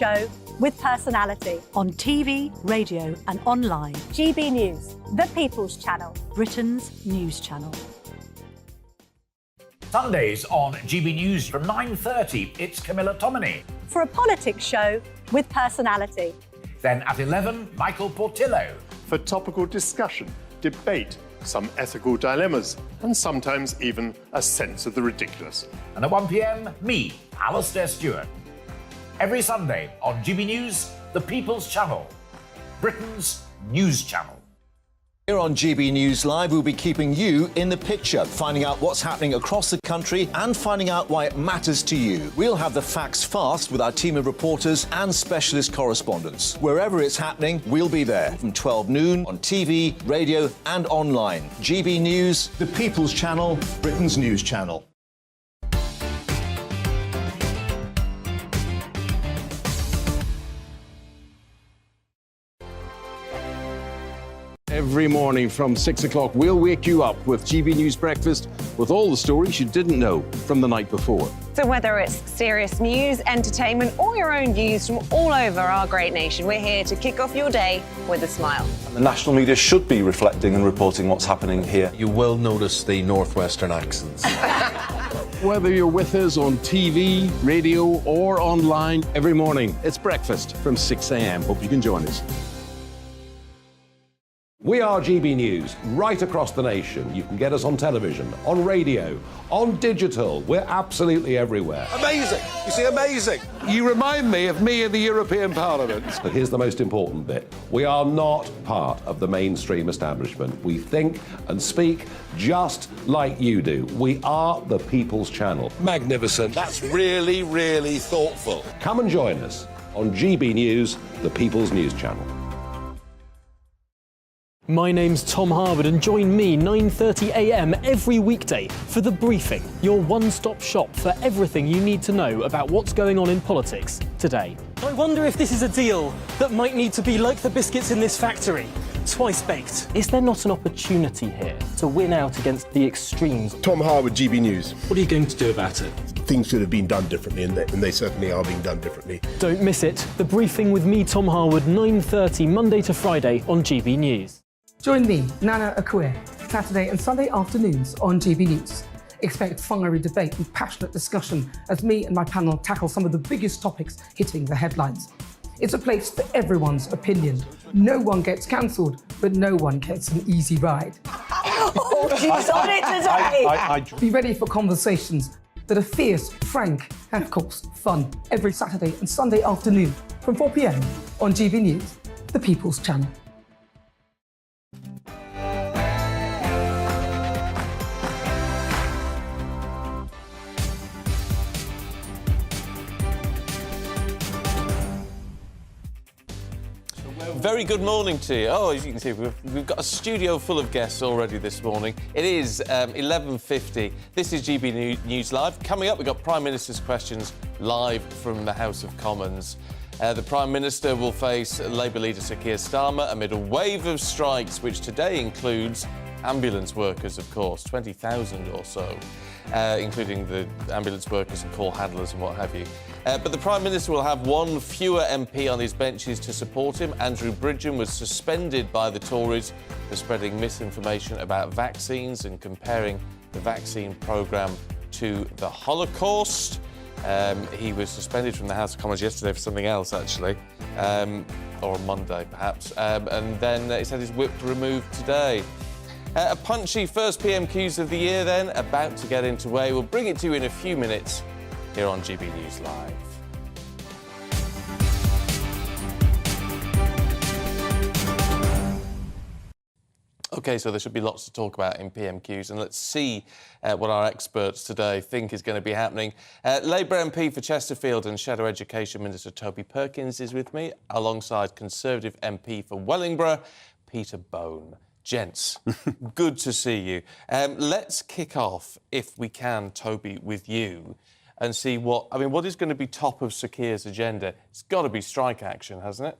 Show with personality on TV, radio and online. GB News, the People's Channel, Britain's news channel. Sundays on GB News from 9:30, it's Camilla Tominey. For a politics show with personality. Then at 11, Michael Portillo. For topical discussion, debate, some ethical dilemmas, and sometimes even a sense of the ridiculous. And at 1 p.m, me, Alistair Stewart. Every Sunday on GB News, the People's Channel, Britain's news channel. Here on GB News Live, we'll be keeping you in the picture, finding out what's happening across the country and finding out why it matters to you. We'll have the facts fast with our team of reporters and specialist correspondents. Wherever it's happening, we'll be there from 12 noon on TV, radio and online. GB News, the People's Channel, Britain's news channel. Every morning from 6 o'clock, we'll wake you up with GB News Breakfast with all the stories you didn't know from the night before. So whether it's serious news, entertainment or your own views from all over our great nation, we're here to kick off your day with a smile. The national media should be reflecting and reporting what's happening here. You will notice the northwestern accents. Whether you're with us on TV, radio or online, every morning it's breakfast from 6 a.m. Hope you can join us. We are GB News, right across the nation. You can get us on television, on radio, on digital. We're absolutely everywhere. Amazing! You see, amazing! You remind me of me in the European Parliament. But here's the most important bit. We are not part of the mainstream establishment. We think and speak just like you do. We are the People's Channel. Magnificent. That's really, really thoughtful. Come and join us on GB News, the People's News Channel. My name's Tom Harwood and join me 9:30 a.m. every weekday for The Briefing, your one-stop shop for everything you need to know about what's going on in politics today. I wonder if this is a deal that might need to be like the biscuits in this factory, twice baked. Is there not an opportunity here to win out against the extremes? Tom Harwood, GB News. What are you going to do about it? Things should have been done differently, and they certainly are being done differently. Don't miss it. The Briefing with me, Tom Harwood, 9:30 Monday to Friday on GB News. Join me, Nana Akue, Saturday and Sunday afternoons on GB News. Expect fiery debate and passionate discussion as me and my panel tackle some of the biggest topics hitting the headlines. It's a place for everyone's opinion. No one gets cancelled, but no one gets an easy ride. Oh, she's on it today! Be ready for conversations that are fierce, frank, and of course, fun. Every Saturday and Sunday afternoon from 4 p.m. on GB News, the People's Channel. Very good morning to you. Oh, as you can see, we've got a studio full of guests already this morning. It is 11:50. This is GB News Live. Coming up, we've got Prime Minister's questions live from the House of Commons. The Prime Minister will face Labour leader Sir Keir Starmer amid a wave of strikes, which today includes ambulance workers, of course, 20,000 or so, including the ambulance workers and call handlers and what have you. But the Prime Minister will have one fewer MP on his benches to support him. Andrew Bridgen was suspended by the Tories for spreading misinformation about vaccines and comparing the vaccine programme to the Holocaust. He was suspended from the House of Commons yesterday for something else, actually, or on Monday, perhaps. And then he said his whip removed today. A punchy first PMQs of the year, then, about to get underway. We'll bring it to you in a few minutes here on GB News Live. OK, so there should be lots to talk about in PMQs, and let's see what our experts today think is going to be happening. Labour MP for Chesterfield and Shadow Education Minister Toby Perkins is with me, alongside Conservative MP for Wellingborough, Peter Bone. Gents, good to see you. Let's kick off, if we can, Toby, with you and see what is going to be top of Sir Keir's agenda. It's got to be strike action, hasn't it?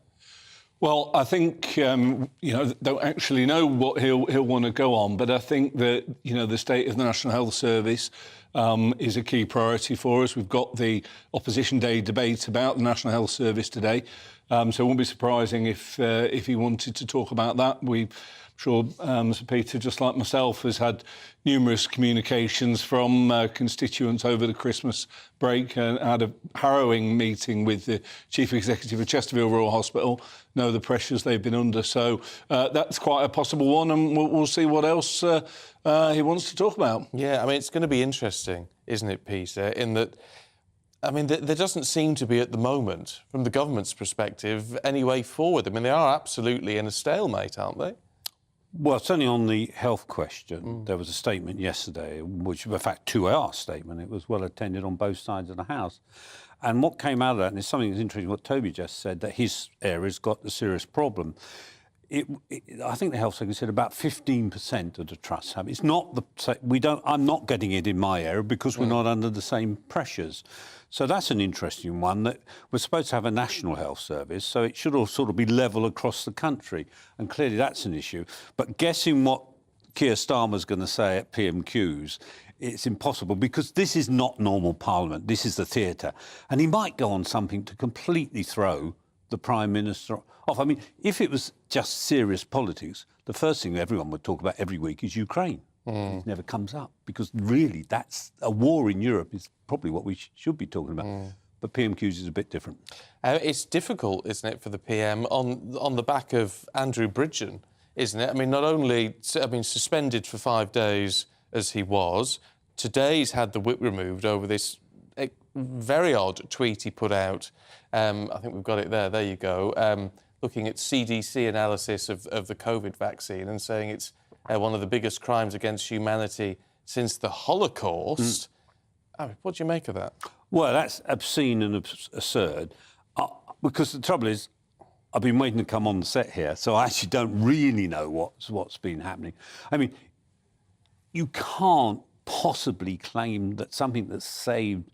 Well, I think, don't actually know what he'll want to go on, but I think that, the state of the National Health Service is a key priority for us. We've got the Opposition Day debate about the National Health Service today, so it won't be surprising if he wanted to talk about that. I'm sure Sir Peter, just like myself, has had numerous communications from constituents over the Christmas break and had a harrowing meeting with the Chief Executive of Chesterfield Royal Hospital, know the pressures they've been under. So that's quite a possible one, and we'll see what else he wants to talk about. Yeah, I mean, it's going to be interesting, isn't it, Peter, in that, I mean, there doesn't seem to be at the moment, from the government's perspective, any way forward. I mean, they are absolutely in a stalemate, aren't they? Well, certainly on the health question, there was a statement yesterday, which, in fact, 2-hour statement. It was well attended on both sides of the House. And what came out of that, and it's something that's interesting, what Toby just said, that his area's got a serious problem. I think the health secretary said about 15% of the trusts have. It's not I'm not getting it in my area because we're not under the same pressures. So that's an interesting one, that we're supposed to have a national health service, so it should all sort of be level across the country. And clearly that's an issue. But guessing what Keir Starmer's going to say at PMQs, it's impossible, because this is not normal Parliament. This is the theatre. And he might go on something to completely throw the Prime Minister off. I mean, if it was just serious politics, the first thing everyone would talk about every week is Ukraine. It never comes up, because really that's a war in Europe is probably what we should be talking about. But PMQs is a bit different. It's difficult, isn't it, for the PM on the back of Andrew Bridgen, isn't it? I mean, not only suspended for 5 days as he was, today he's had the whip removed over this very odd tweet he put out. I think we've got it there. There you go. Looking at CDC analysis of the COVID vaccine and saying it's one of the biggest crimes against humanity since the Holocaust. What do you make of that? Well, that's obscene and absurd, because the trouble is, I've been waiting to come on the set here, so I actually don't really know what's been happening. I mean, you can't possibly claim that something that's saved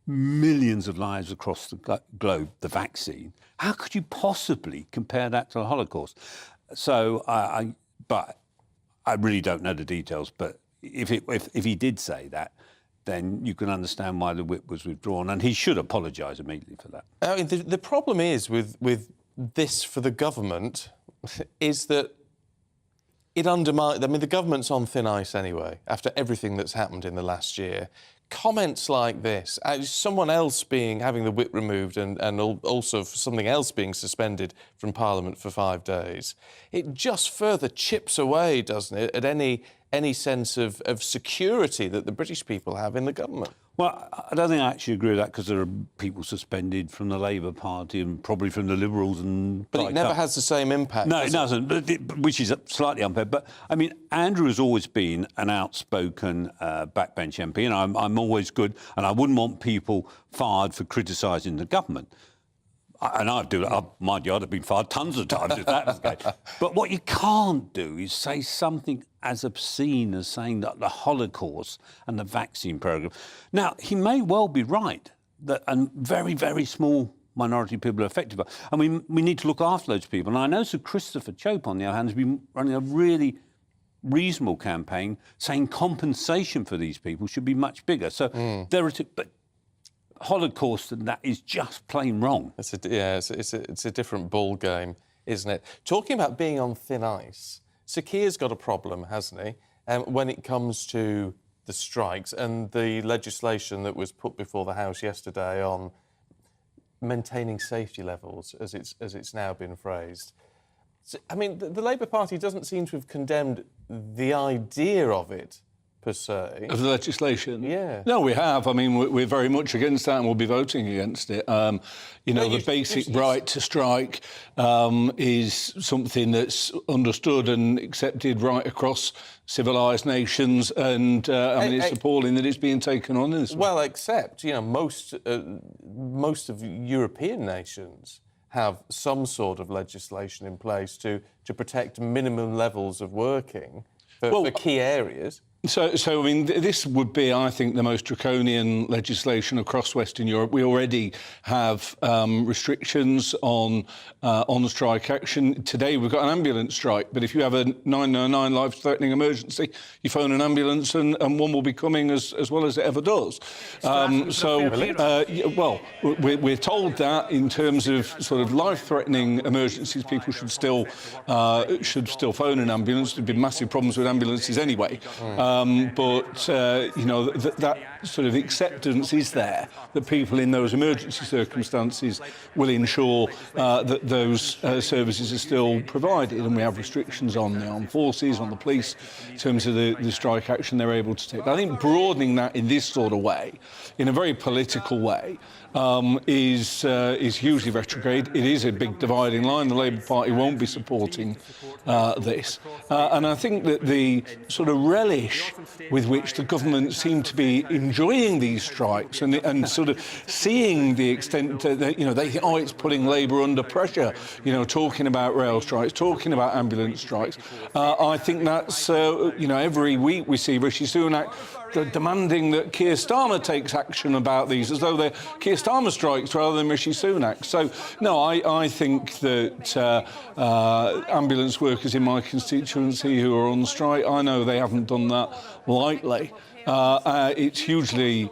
millions of lives across the globe, the vaccine, how could you possibly compare that to the Holocaust? So, but I really don't know the details, but if he did say that, then you can understand why the whip was withdrawn, and he should apologise immediately for that. I mean, the problem is with this for the government is that it undermines. I mean, the government's on thin ice anyway after everything that's happened in the last year. Comments like this, someone else having the whip removed and also something else being suspended from Parliament for 5 days, it just further chips away, doesn't it, at any sense of security that the British people have in the government. Well, I don't think I actually agree with that, because there are people suspended from the Labour Party and probably from the Liberals and... But it never has the same impact. No, it doesn't, which is slightly unfair. But, I mean, Andrew has always been an outspoken backbench MP, and I'm always good, and I wouldn't want people fired for criticising the government. And I'd do that. Mind you, I'd have been fired tons of times if that was the case. But what you can't do is say something as obscene as saying that the Holocaust and the vaccine programme. Now, he may well be right, that a very, very small minority of people are affected by it. And we need to look after those people. And I know Sir Christopher Chope, on the other hand, has been running a really reasonable campaign saying compensation for these people should be much bigger. So there are... But Holocaust and that is just plain wrong. It's a different ball game, isn't it? Talking about being on thin ice, Sir Keir's got a problem, hasn't he? When it comes to the strikes and the legislation that was put before the House yesterday on maintaining safety levels, as it's now been phrased. So, I mean, the Labour Party doesn't seem to have condemned the idea of it, per se. Of the legislation? Yeah. No, we have. I mean, we're very much against that, and we'll be voting against it. The basic right to strike is something that's understood and accepted right across civilised nations, and it's appalling that it's being taken on in this way. Well, except, most of European nations have some sort of legislation in place to protect minimum levels of working for key areas. So I mean, this would be, I think, the most draconian legislation across Western Europe. We already have restrictions on strike action. Today, we've got an ambulance strike, but if you have a 999 life-threatening emergency, you phone an ambulance and one will be coming as well as it ever does. Well, we're told that in terms of sort of life-threatening emergencies, people should still phone an ambulance. There've been massive problems with ambulances anyway. But you know, that sort of acceptance is there, that people in those emergency circumstances will ensure that those services are still provided, and we have restrictions on the armed forces, on the police, in terms of the strike action they're able to take. But I think broadening that in this sort of way, in a very political way, is hugely retrograde. It is a big dividing line. The Labour Party won't be supporting this. And I think that the sort of relish with which the government seem to be enjoying these strikes and sort of seeing the extent that, you know, they think, oh, it's putting Labour under pressure, you know, talking about rail strikes, talking about ambulance strikes. I think that's, you know, every week we see Rishi Sunak demanding that Keir Starmer takes action about these, as though they're Keir Starmer strikes rather than Rishi Sunak. So, no, I think that ambulance workers in my constituency who are on strike, I know they haven't done that lightly. It's hugely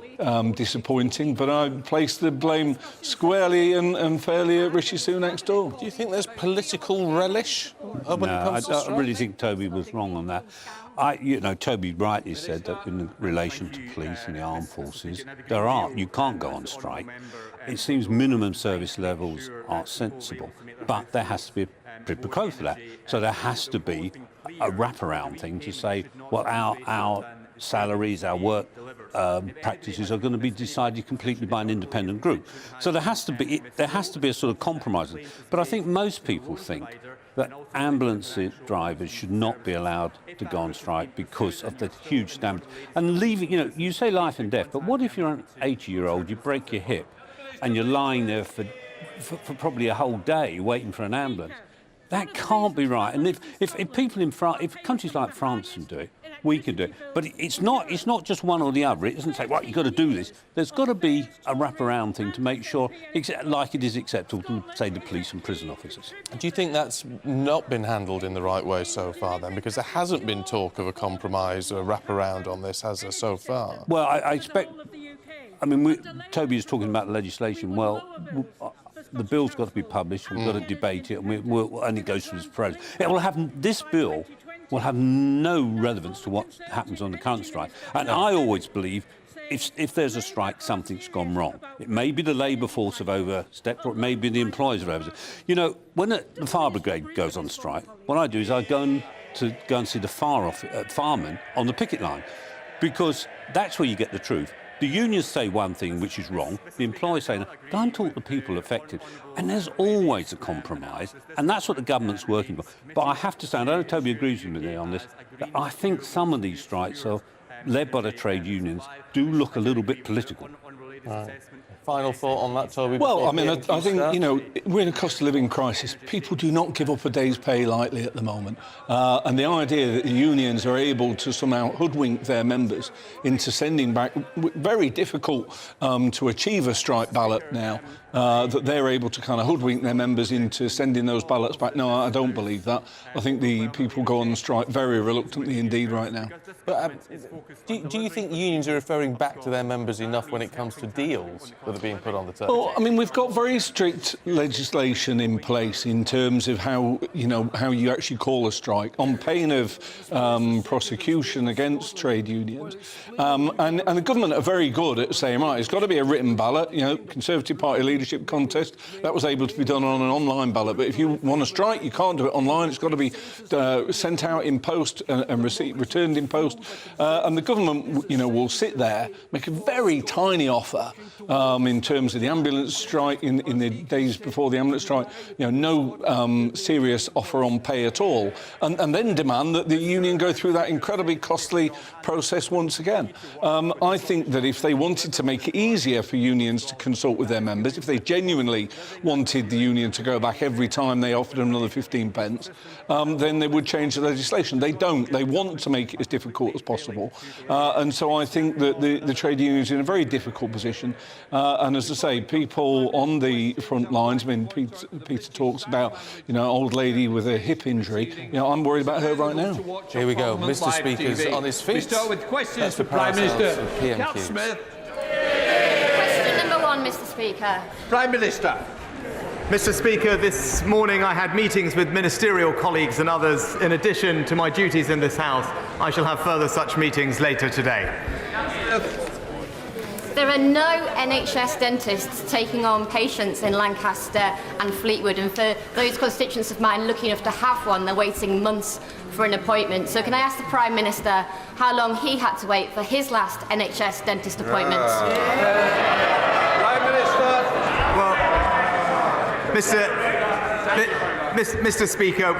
disappointing, but I place the blame squarely and fairly at Rishi Sunak's door. Do you think there's political relish when it comes to strikes? I really think Toby was wrong on that. You know, Toby rightly said that in relation to police and the armed forces, you can't go on strike. It seems minimum service levels are sensible, but there has to be a quid pro quo for that. So there has to be a wraparound thing to say, well, our salaries, our work practices are going to be decided completely by an independent group. So there has to be a sort of compromise. But I think most people think that ambulance drivers should not be allowed to go on strike because of the huge damage. And leaving, you know, you say life and death, but what if you're an 80-year-old, you break your hip, and you're lying there for probably a whole day waiting for an ambulance? That can't be right. And if people in France, if countries like France can do it, we can do it. But it's not just one or the other. It doesn't say, right, you've got to do this. There's got to be a wraparound thing to make sure, like it is acceptable to, say, the police and prison officers. Do you think that's not been handled in the right way so far, then? Because there hasn't been talk of a compromise or a wraparound on this, has there, so far? Well, I expect... I mean, Toby is talking about the legislation. Well, the bill's got to be published, we've got to debate it, and and it goes through this process. This bill will have no relevance to what happens on the current strike. And I always believe if there's a strike, something's gone wrong. It may be the labour force have overstepped, or it may be the employers have overstepped. You know, when the fire brigade goes on strike, what I do is I go and see the firemen on the picket line, because that's where you get the truth. The unions say one thing which is wrong, the employers say, no, go and talk to people affected. And there's always a compromise, and that's what the government's working for. But I have to say, and I know Toby agrees with me on this, that I think some of these strikes are led by the trade unions do look a little bit political. Right. Final thought on that, Toby? Well, I mean, I think, you know, we're in a cost of living crisis. People do not give up a day's pay lightly at the moment. And the idea that the unions are able to somehow hoodwink their members into sending back, very difficult to achieve a strike ballot now, that they're able to kind of hoodwink their members into sending those ballots back. No, I don't believe that. I think the people go on strike very reluctantly indeed right now. But do you think unions are referring back to their members enough when it comes to deals that are being put on the table? Well, I mean, we've got very strict legislation in place in terms of how you actually call a strike, on pain of prosecution against trade unions. And the government are very good at saying, right, it's got to be a written ballot. You know, Conservative Party leadership contest, that was able to be done on an online ballot. But if you want to strike, you can't do it online. It's got to be sent out in post and returned in post. And the government, you know, will sit there, make a very tiny offer in terms of the ambulance strike, in the days before the ambulance strike, no serious offer on pay at all, and then demand that the union go through that incredibly costly process once again. I think that if they wanted to make it easier for unions to consult with their members, if they genuinely wanted the union to go back every time they offered them another 15 pence, then they would change the legislation. They don't. They want to make it as difficult as possible. And so I think that the trade unions are in a very difficult position. And as I say, people on the front lines, I mean, Peter talks about, old lady with a hip injury. I'm worried about her right now. Here we go. Mr. Speaker's on his feet. We start with questions for Prime Minister. PMQs. Smith. Question number 1, Mr. Speaker. Prime Minister. Mr. Speaker, this morning I had meetings with ministerial colleagues and others. In addition to my duties in this House, I shall have further such meetings later today. There are no NHS dentists taking on patients in Lancaster and Fleetwood, and for those constituents of mine lucky enough to have one, they're waiting months for an appointment. So can I ask the Prime Minister how long he had to wait for his last NHS dentist appointment? Prime Minister. Mr. Speaker,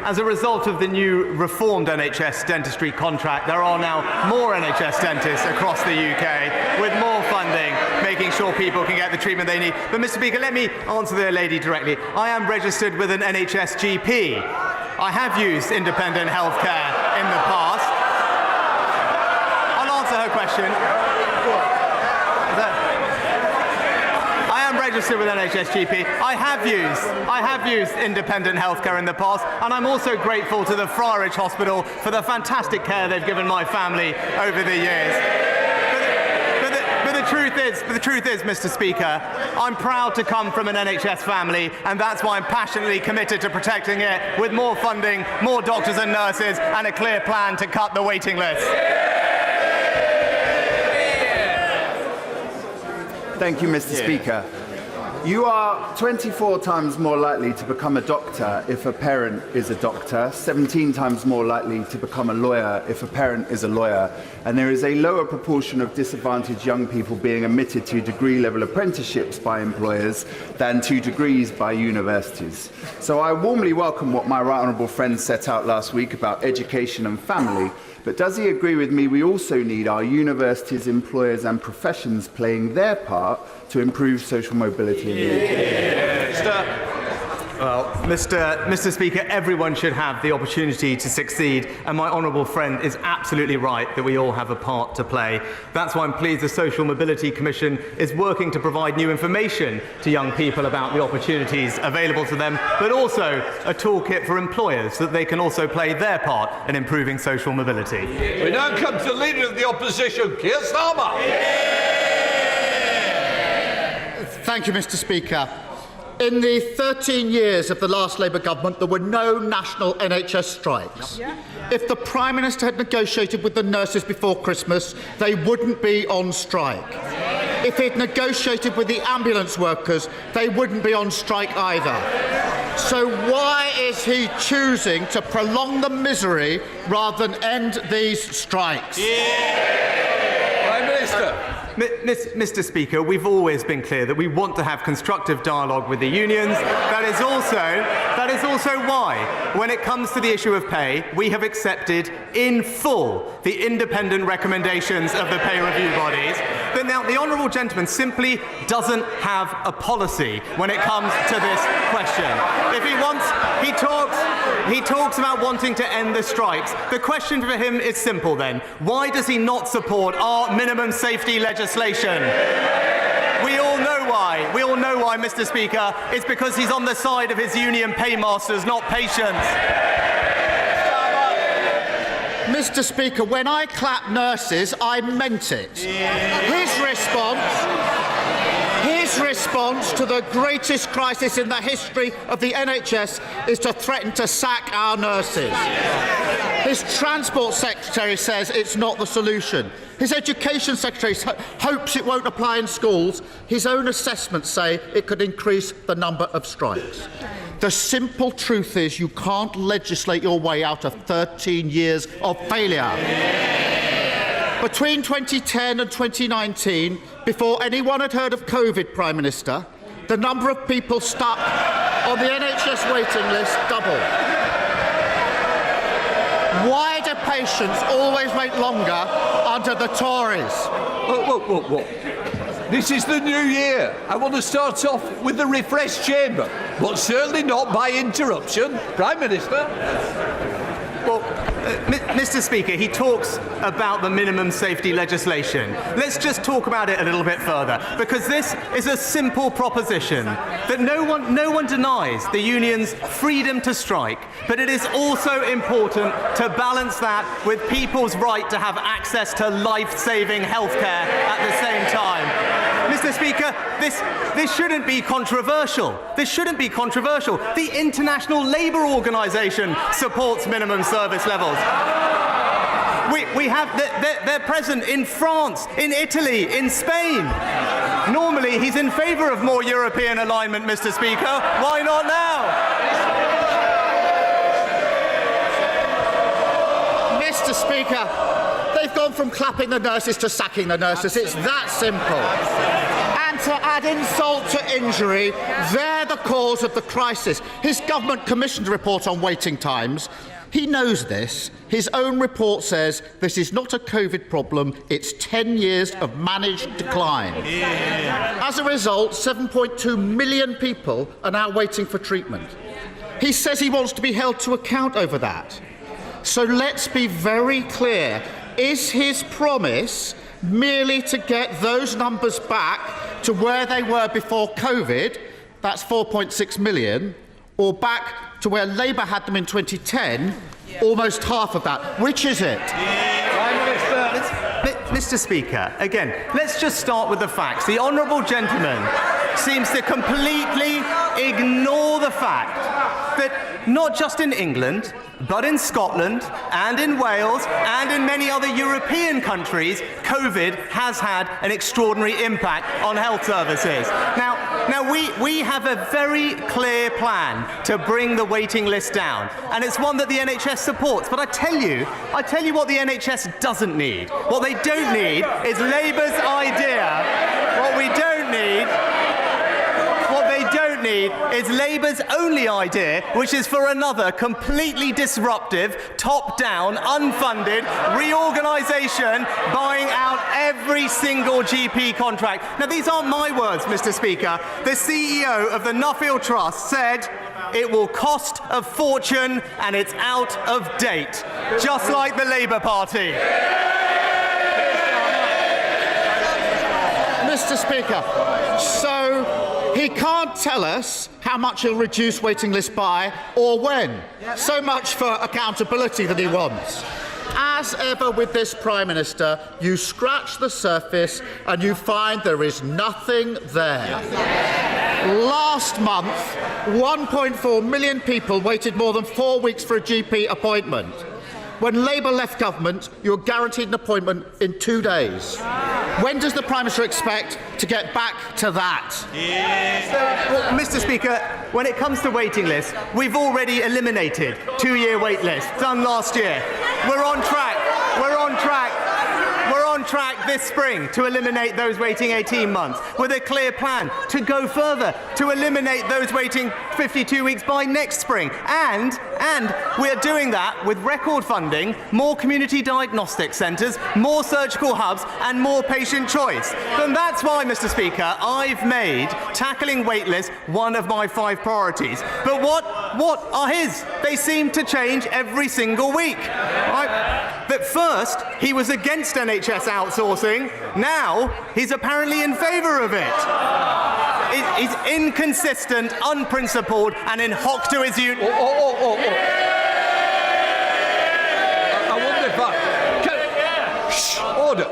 as a result of the new reformed NHS dentistry contract, there are now more NHS dentists across the UK with more funding, making sure people can get the treatment they need. But, Mr. Speaker, let me answer the lady directly. I am registered with an NHS GP. I have used independent healthcare in the past. I'll answer her question. Registered with NHS GP. I have used independent healthcare in the past, and I'm also grateful to the Friarage Hospital for the fantastic care they've given my family over the years. But the truth is, Mr. Speaker, I'm proud to come from an NHS family, and that's why I'm passionately committed to protecting it with more funding, more doctors and nurses, and a clear plan to cut the waiting list. Thank you, Mr. Speaker. You are 24 times more likely to become a doctor if a parent is a doctor, 17 times more likely to become a lawyer if a parent is a lawyer, and there is a lower proportion of disadvantaged young people being admitted to degree-level apprenticeships by employers than to degrees by universities. So I warmly welcome what my right honourable friend set out last week about education and family. But does he agree with me we also need our universities, employers and professions playing their part to improve social mobility in the UK? Well, Mr. Speaker, everyone should have the opportunity to succeed, and my honourable friend is absolutely right that we all have a part to play. That's why I'm pleased the Social Mobility Commission is working to provide new information to young people about the opportunities available to them, but also a toolkit for employers so that they can also play their part in improving social mobility. We now come to the Leader of the Opposition, Keir Starmer. Thank you, Mr. Speaker. In the 13 years of the last Labour government, there were no national NHS strikes. If the Prime Minister had negotiated with the nurses before Christmas, they wouldn't be on strike. If he'd negotiated with the ambulance workers, they wouldn't be on strike either. So why is he choosing to prolong the misery rather than end these strikes? Prime Minister. Mr. Speaker, we've always been clear that we want to have constructive dialogue with the unions. That is also why, when it comes to the issue of pay, we have accepted in full the independent recommendations of the pay review bodies. But now the honourable gentleman simply doesn't have a policy when it comes to this question. If he talks about wanting to end the strikes. The question for him is simple then. Why does he not support our minimum safety legislation? We all know why. We all know why, Mr. Speaker. It's because he's on the side of his union paymasters, not patients. Mr. Speaker, when I clap nurses, I meant it. His response to the greatest crisis in the history of the NHS is to threaten to sack our nurses. His Transport Secretary says it's not the solution. His Education Secretary hopes it won't apply in schools. His own assessments say it could increase the number of strikes. The simple truth is you can't legislate your way out of 13 years of failure. Between 2010 and 2019, before anyone had heard of COVID, Prime Minister, the number of people stuck on the NHS waiting list doubled. Why do patients always wait longer under the Tories? Whoa. This is the new year. I want to start off with the refreshed chamber, but certainly not by interruption. Prime Minister. Well, Mr. Speaker, he talks about the minimum safety legislation. Let's just talk about it a little bit further, because this is a simple proposition that no one denies the union's freedom to strike, but it is also important to balance that with people's right to have access to life-saving healthcare at the same time. Mr. Speaker, this shouldn't be controversial. This shouldn't be controversial. The International Labour Organization supports minimum service levels. They're present in France, in Italy, in Spain. Normally, he's in favour of more European alignment, Mr. Speaker. Why not now? Mr. Speaker, they've gone from clapping the nurses to sacking the nurses. It's that simple. And to add insult to injury, they're the cause of the crisis. His government commissioned a report on waiting times. He knows this. His own report says this is not a COVID problem, it's 10 years of managed decline. As a result, 7.2 million people are now waiting for treatment. He says he wants to be held to account over that. So let's be very clear. Is his promise merely to get those numbers back to where they were before COVID, that's 4.6 million, or back to where Labour had them in 2010, almost half of that? Which is it? Mr. Speaker, again, let's just start with the facts. The honourable gentleman seems to completely ignore the fact that not just in England, but in Scotland and in Wales and in many other European countries, COVID has had an extraordinary impact on health services. Now we have a very clear plan to bring the waiting list down, and it's one that the NHS supports. But I tell you what the NHS doesn't need. What they don't need is Labour's idea. What they don't need is Labour's only idea, which is for another completely disruptive, top-down, unfunded reorganisation buying out every single GP contract. Now, these aren't my words, Mr. Speaker. The CEO of the Nuffield Trust said it will cost a fortune and it's out of date, just like the Labour Party. Mr. Speaker, so he can't tell us how much he'll reduce waiting lists by or when. So much for accountability that he wants. As ever with this Prime Minister, you scratch the surface and you find there is nothing there. Last month, 1.4 million people waited more than 4 weeks for a GP appointment. When Labour left government, you were guaranteed an appointment in 2 days. When does the Prime Minister expect to get back to that? Well, Mr. Speaker, when it comes to waiting lists, we've already eliminated 2-year wait lists, done last year. We're on track this spring to eliminate those waiting 18 months, with a clear plan to go further, to eliminate those waiting 52 weeks by next spring. And we're doing that with record funding, more community diagnostic centres, more surgical hubs and more patient choice. And that's why, Mr. Speaker, I've made tackling wait lists one of my 5 priorities. But what are his? They seem to change every single week. That first, he was against NHS outsourcing. Now, he's apparently in favour of it. He's inconsistent, unprincipled, and in hock to his union. I wonder if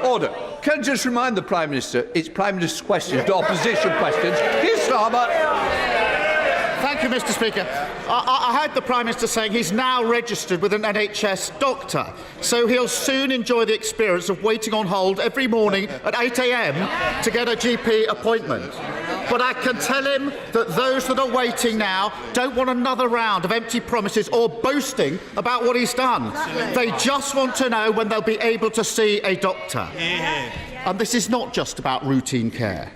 Order. Can I just remind the Prime Minister, it's Prime Minister's questions, not opposition questions. Keir Starmer. Thank you, Mr. Speaker. I heard the Prime Minister saying he's now registered with an NHS doctor, so he'll soon enjoy the experience of waiting on hold every morning at 8 a.m. to get a GP appointment. But I can tell him that those that are waiting now don't want another round of empty promises or boasting about what he's done. They just want to know when they'll be able to see a doctor. And this is not just about routine care.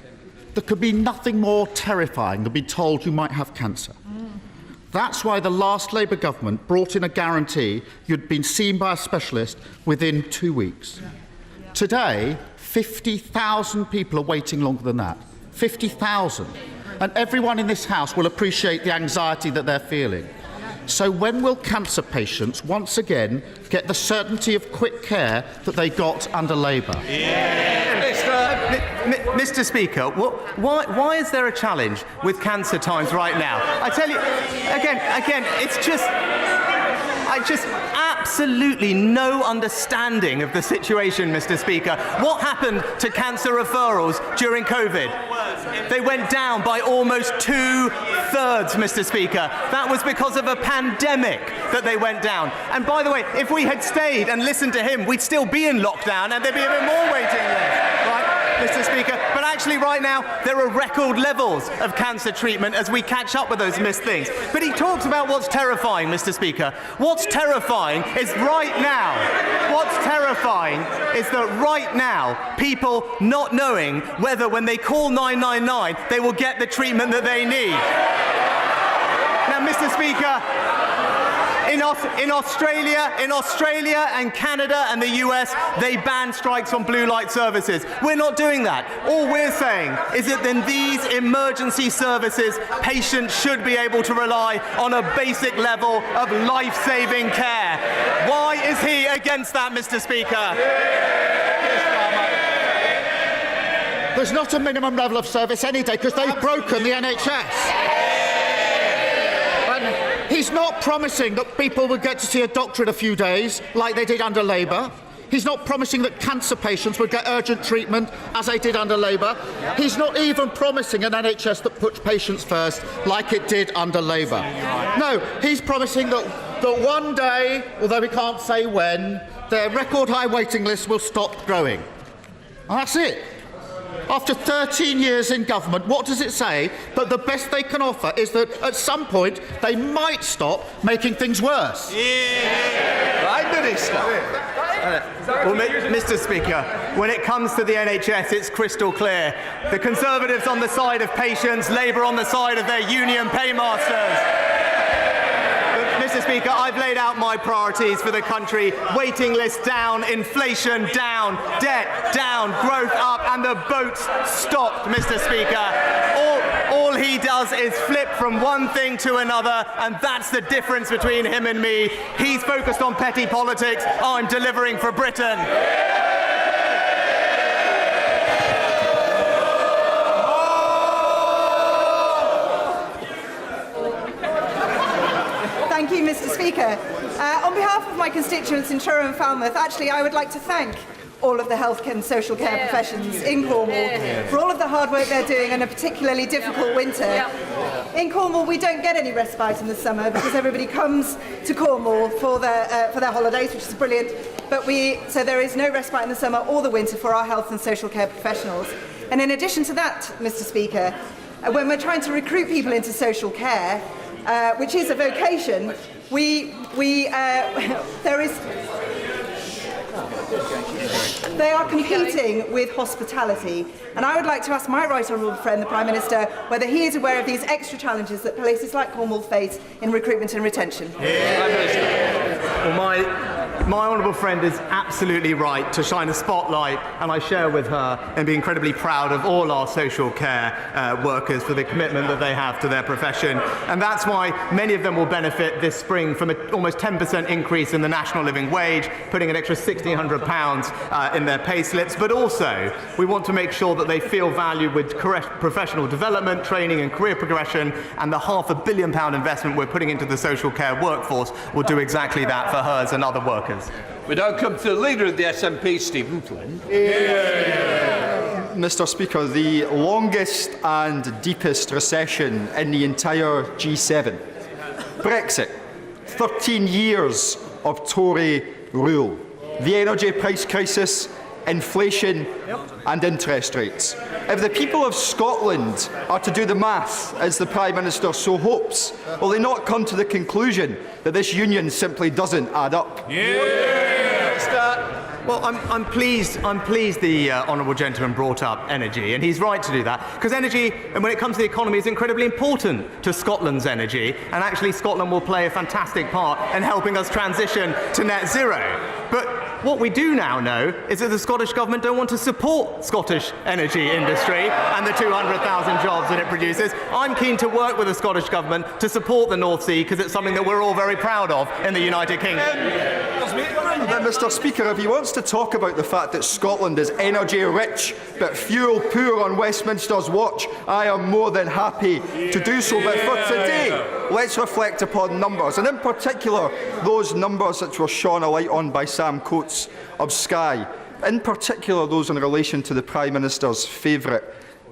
There could be nothing more terrifying than being told you might have cancer. That's why the last Labour government brought in a guarantee you'd been seen by a specialist within 2 weeks. Today, 50,000 people are waiting longer than that. 50,000. And everyone in this House will appreciate the anxiety that they're feeling. So when will cancer patients once again get the certainty of quick care that they got under Labour? Mr. Speaker, why is there a challenge with cancer times right now? I tell you, again, it's just... I just absolutely no understanding of the situation, Mr. Speaker. What happened to cancer referrals during COVID? They went down by almost 2/3, Mr. Speaker. That was because of a pandemic that they went down. And by the way, if we had stayed and listened to him, we'd still be in lockdown and there'd be a bit more waiting list, right, Mr. Speaker? But actually right now, there are record levels of cancer treatment as we catch up with those missed things. But he talks about what's terrifying, Mr. Speaker. What's terrifying is right now. What's terrifying is that right now, people not knowing whether when they call 999, they will get the treatment that they need. Now, Mr. Speaker, in Australia and Canada and the US, they ban strikes on blue light services. We're not doing that. All we're saying is that in these emergency services, patients should be able to rely on a basic level of life-saving care. Why is he against that, Mr. Speaker? There's not a minimum level of service any day because they've broken the NHS. He's not promising that people would get to see a doctor in a few days, like they did under Labour. He's not promising that cancer patients would get urgent treatment, as they did under Labour. He's not even promising an NHS that puts patients first, like it did under Labour. No, he's promising that one day, although we can't say when, their record-high waiting list will stop growing. And that's it. After 13 years in government, what does it say? But the best they can offer is that at some point they might stop making things worse. Right, Minister? Well, Mr. Speaker, when it comes to the NHS, it's crystal clear. The Conservatives on the side of patients, Labour on the side of their union paymasters. Mr. Speaker, I've laid out my priorities for the country. Waiting lists down, inflation down, debt down, growth up, and the boat's stopped, Mr. Speaker. All he does is flip from one thing to another, and that's the difference between him and me. He's focused on petty politics. I'm delivering for Britain. Thank you, Mr. Speaker. On behalf of my constituents in Truro and Falmouth, actually, I would like to thank all of the health and social care professions in Cornwall for all of the hard work they're doing in a particularly difficult winter. In Cornwall, we don't get any respite in the summer because everybody comes to Cornwall for their holidays, which is brilliant. So there is no respite in the summer or the winter for our health and social care professionals. And in addition to that, Mr. Speaker, when we're trying to recruit people into social care, which is a vocation, they are competing with hospitality. And I would like to ask my right honourable friend, the Prime Minister, whether he is aware of these extra challenges that places like Cornwall face in recruitment and retention. Well, my honourable friend is absolutely right to shine a spotlight, and I share with her and be incredibly proud of all our social care workers for the commitment that they have to their profession. And that's why many of them will benefit this spring from an almost 10% increase in the national living wage, putting an extra £1,600 in their pay slips. But also, we want to make sure that they feel valued with professional development, training and career progression, and the £500 million investment we're putting into the social care workforce will do exactly that for hers and other workers. We now come to the leader of the SNP, Stephen Flynn. Mr. Speaker, the longest and deepest recession in the entire G7. Brexit, 13 years of Tory rule. The energy price crisis, inflation and interest rates. If the people of Scotland are to do the math, as the Prime Minister so hopes, will they not come to the conclusion that this union simply doesn't add up? Well, I'm pleased the honourable gentleman brought up energy, and he's right to do that, because energy, and when it comes to the economy, is incredibly important to Scotland's energy, and actually Scotland will play a fantastic part in helping us transition to net zero. But what we do now know is that the Scottish Government don't want to support Scottish energy industry and the 200,000 jobs that it produces. I'm keen to work with the Scottish Government to support the North Sea, because it's something that we're all very proud of in the United Kingdom. Mr. Speaker, if he wants to talk about the fact that Scotland is energy rich but fuel poor on Westminster's watch, I am more than happy to do so. But for today, let's reflect upon numbers, and in particular those numbers which were shone a light on by Sam Coates of Sky, in particular those in relation to the Prime Minister's favourite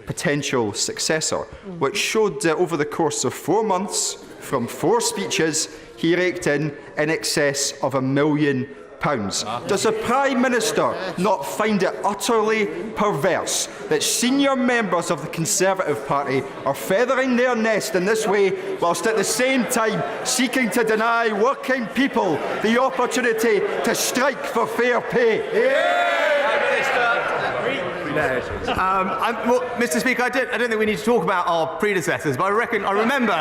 potential successor, which showed that over the course of 4 months, from 4 speeches, he raked in excess of £1 million. Does the Prime Minister not find it utterly perverse that senior members of the Conservative Party are feathering their nest in this way, whilst at the same time seeking to deny working people the opportunity to strike for fair pay? Mr. Speaker, I don't think we need to talk about our predecessors, but I remember.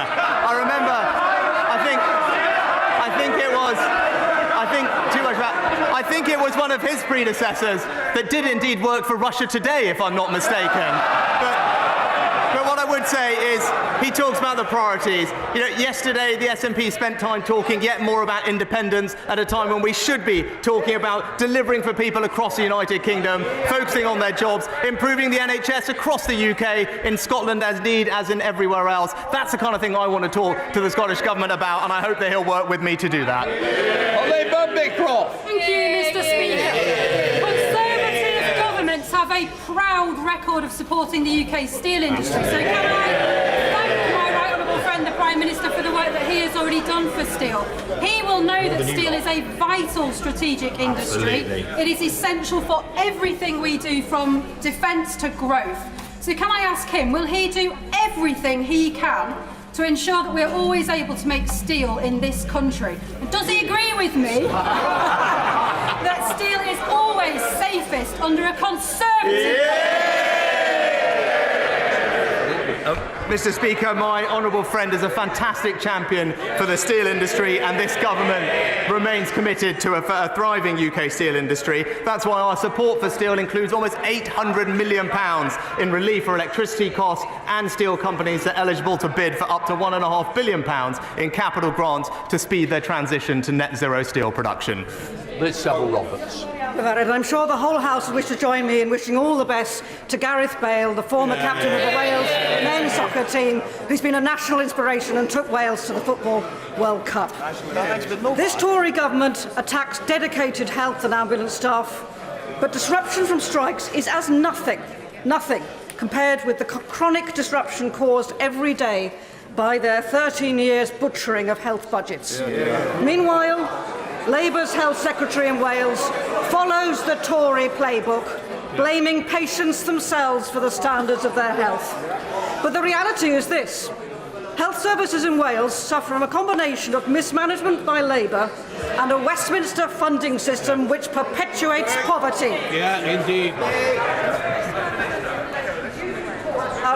I think it was one of his predecessors that did indeed work for Russia Today, if I'm not mistaken. But what I would say is he talks about the priorities. You know, yesterday the SNP spent time talking yet more about independence at a time when we should be talking about delivering for people across the United Kingdom, focusing on their jobs, improving the NHS across the UK, in Scotland as in everywhere else. That's the kind of thing I want to talk to the Scottish Government about, and I hope that he'll work with me to do that. Thank you, Mr. Speaker. Conservative governments have a proud record of supporting the UK steel industry. So can I thank my right honourable friend, the Prime Minister, for the work that he has already done for steel. He will know that steel is a vital strategic industry. It is essential for everything we do, from defence to growth. So can I ask him, will he do everything he can to ensure that we're always able to make steel in this country? And does he agree with me that steel is always safest under a Conservative... Mr. Speaker, my honourable friend is a fantastic champion for the steel industry, and this government remains committed to a thriving UK steel industry. That's why our support for steel includes almost £800 million in relief for electricity costs, and steel companies are eligible to bid for up to £1.5 billion in capital grants to speed their transition to net zero steel production. Liz Saville-Roberts. And I'm sure the whole House will wish to join me in wishing all the best to Gareth Bale, the former captain of the Wales men's soccer team, who's been a national inspiration and took Wales to the Football World Cup. This Tory government attacks dedicated health and ambulance staff, but disruption from strikes is as nothing compared with the chronic disruption caused every day by their 13 years butchering of health budgets. Meanwhile, Labour's Health Secretary in Wales follows the Tory playbook, blaming patients themselves for the standards of their health. But the reality is this: health services in Wales suffer from a combination of mismanagement by Labour and a Westminster funding system which perpetuates poverty. Yeah, indeed.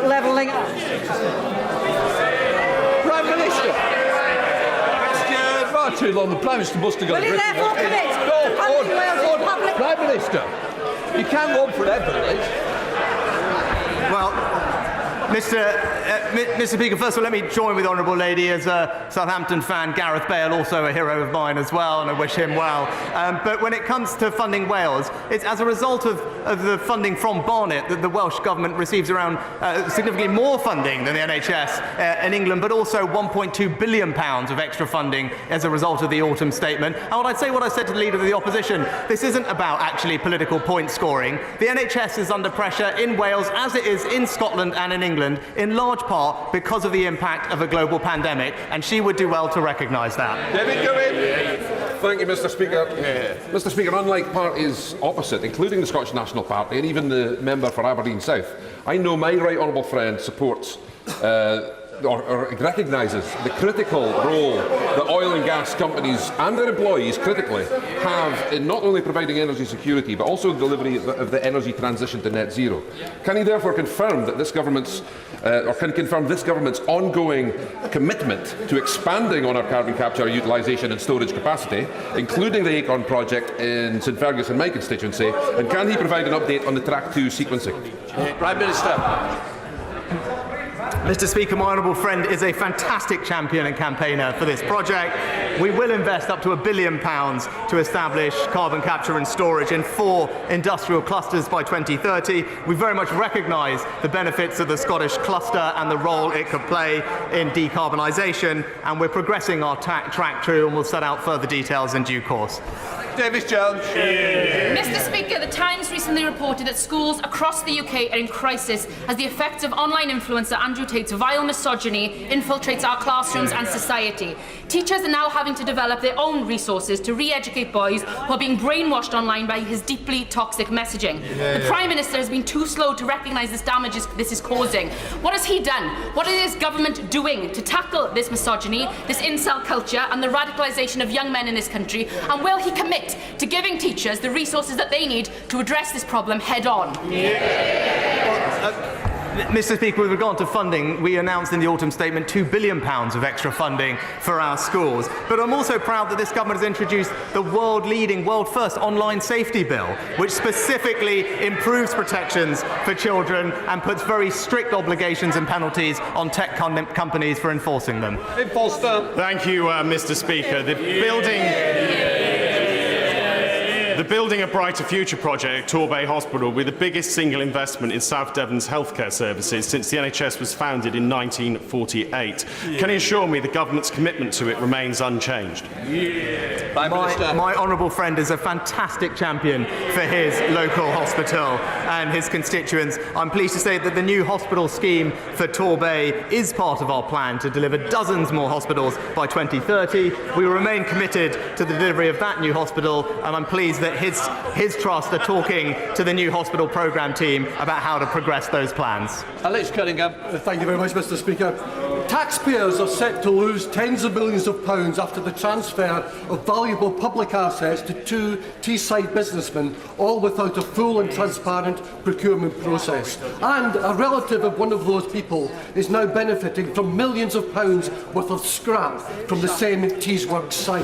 Levelling up. Prime Minister. Far too long. The Prime Minister must have got Will he therefore commit to funding Wales in public? Prime Minister, you can't go on forever, Liz. Well, Mr. Speaker, first of all, let me join with the Honourable Lady as a Southampton fan. Gareth Bale, also a hero of mine as well, and I wish him well. But when it comes to funding Wales, it's as a result of the funding from Barnet that the Welsh Government receives around significantly more funding than the NHS in England, but also £1.2 billion of extra funding as a result of the autumn statement. And what I said to the Leader of the Opposition, this isn't about actually political point scoring. The NHS is under pressure in Wales, as it is in Scotland and in England, in large part because of the impact of a global pandemic, and she would do well to recognise that. David, go in. Thank you, Mr. Speaker. Mr. Speaker, unlike parties opposite, including the Scottish National Party and even the member for Aberdeen South, I know my right honourable friend supports or recognises the critical role that oil and gas companies and their employees critically have in not only providing energy security but also delivery of the energy transition to net zero. Can he therefore confirm that this government's ongoing commitment to expanding on our carbon capture, utilisation and storage capacity, including the Acorn project in St Fergus in my constituency, and can he provide an update on the Track 2 sequencing? Prime Minister. Mr. Speaker, my honourable friend is a fantastic champion and campaigner for this project. We will invest up to £1 billion to establish carbon capture and storage in 4 industrial clusters by 2030. We very much recognise the benefits of the Scottish cluster and the role it could play in decarbonisation, and we're progressing our Track 2 and we'll set out further details in due course. Davis Jones. Mr. Speaker, the Times recently reported that schools across the UK are in crisis as the effects of online influencer Andrew Tate's vile misogyny infiltrates our classrooms and society. Teachers are now having to develop their own resources to re-educate boys who are being brainwashed online by his deeply toxic messaging. The Prime Minister has been too slow to recognise this damage this is causing. What has he done? What is his government doing to tackle this misogyny, this incel culture and the radicalisation of young men in this country? And will he commit to giving teachers the resources that they need to address this problem head on? Mr. Speaker, with regard to funding, we announced in the autumn statement £2 billion of extra funding for our schools. But I'm also proud that this government has introduced the world-leading, world-first online safety bill, which specifically improves protections for children and puts very strict obligations and penalties on tech companies for enforcing them. Thank you, Mr. Speaker. The Building a Brighter Future project at Torbay Hospital will be the biggest single investment in South Devon's healthcare services since the NHS was founded in 1948. Can you assure me the government's commitment to it remains unchanged? My honourable friend is a fantastic champion for his local hospital and his constituents. I'm pleased to say that the new hospital scheme for Torbay is part of our plan to deliver dozens more hospitals by 2030. We will remain committed to the delivery of that new hospital, and I'm pleased that his trust are talking to the new hospital programme team about how to progress those plans. Alex Cunningham. Thank you very much, Mr. Speaker. Taxpayers are set to lose tens of millions of pounds after the transfer of valuable public assets to 2 Teesside businessmen, all without a full and transparent procurement process. And a relative of one of those people is now benefiting from millions of pounds worth of scrap from the same Teesworks site.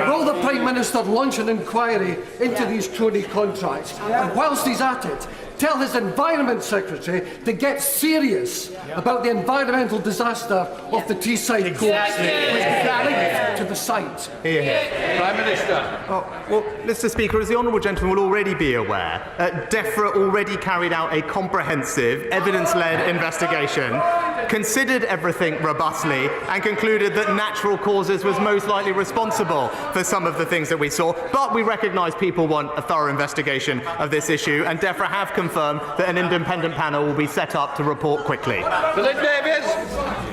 Will the Prime Minister launch an inquiry into these crony contracts? And whilst he's at it, tell his Environment Secretary to get serious about the environmental disaster of the Teesside Coast, which is linked to the site. Prime Minister. Well, Mr. Speaker, as the honourable gentleman will already be aware, DEFRA already carried out a comprehensive, evidence-led investigation, considered everything robustly, and concluded that natural causes was most likely responsible for some of the things that we saw. But we recognise people want a thorough investigation of this issue, and DEFRA have confirmed that an independent panel will be set up to report quickly. Philip Davies.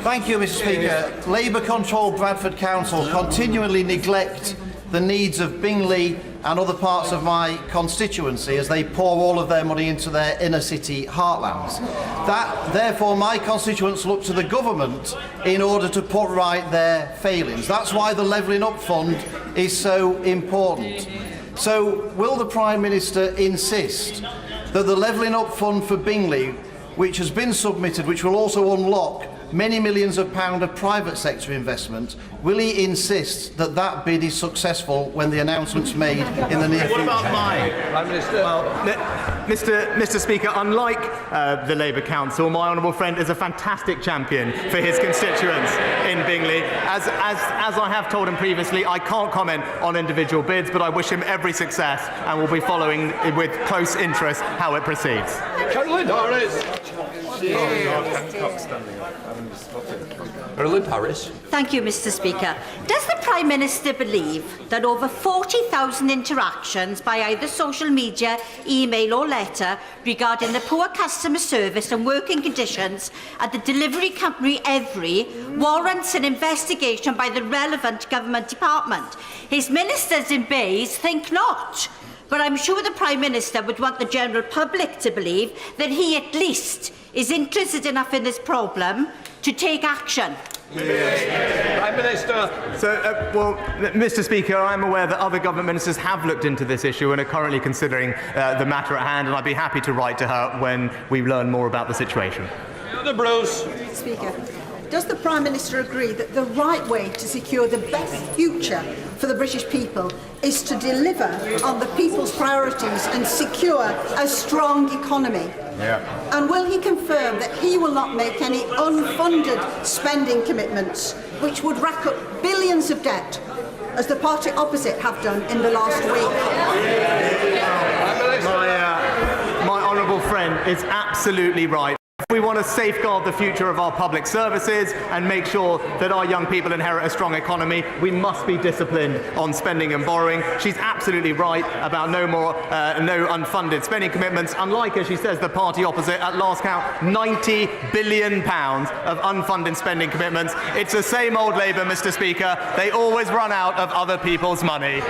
Thank you, Mr. Speaker. Labour-controlled Bradford Council continually neglect the needs of Bingley and other parts of my constituency as they pour all of their money into their inner city heartlands. Therefore, my constituents look to the government in order to put right their failings. That's why the Levelling Up Fund is so important. So, will the Prime Minister insist that the Levelling Up Fund for Bingley, which has been submitted, which will also unlock many millions of pounds of private sector investment, will he insist that that bid is successful when the announcement's made in the near future? What about mine? Prime Minister. Well, Mr. Speaker, unlike the Labour Council, my honourable friend is a fantastic champion for his constituents in Bingley. As I have told him previously, I can't comment on individual bids, but I wish him every success and will be following with close interest how it proceeds. Caroline Harris. Caroline Harris. Thank you, Mr. Speaker. Does the Prime Minister believe that over 40,000 interactions by either social media, email or letter regarding the poor customer service and working conditions at the delivery company Every warrants an investigation by the relevant government department? His ministers in Bays think not. but I'm sure the Prime Minister would want the general public to believe that he at least is interested enough in this problem to take action. Prime Minister. So, well, Mr. Speaker, I'm aware that other government ministers have looked into this issue and are currently considering the matter at hand, and I'd be happy to write to her when we learn more about the situation. Mr. Speaker, does the Prime Minister agree that the right way to secure the best future for the British people is to deliver on the people's priorities and secure a strong economy? Yeah. And will he confirm that he will not make any unfunded spending commitments which would rack up billions of debt, as the party opposite have done in the last week? My honourable friend is absolutely right. If we want to safeguard the future of our public services and make sure that our young people inherit a strong economy, we must be disciplined on spending and borrowing. She's absolutely right about no unfunded spending commitments. Unlike, as she says, the party opposite, at last count, £90 billion of unfunded spending commitments. It's the same old Labour, Mr. Speaker. They always run out of other people's money.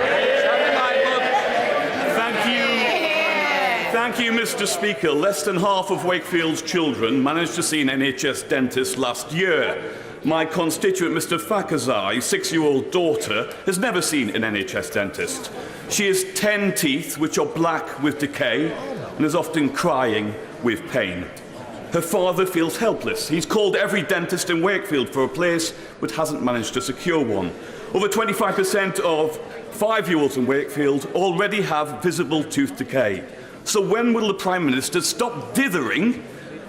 Thank you. Thank you, Mr. Speaker. Less than half of Wakefield's children managed to see an NHS dentist last year. My constituent, Mr. Fakazai's 6-year-old daughter has never seen an NHS dentist. She has 10 teeth which are black with decay and is often crying with pain. Her father feels helpless. He's called every dentist in Wakefield for a place but hasn't managed to secure one. Over 25% of 5-year-olds in Wakefield already have visible tooth decay. So when will the Prime Minister stop dithering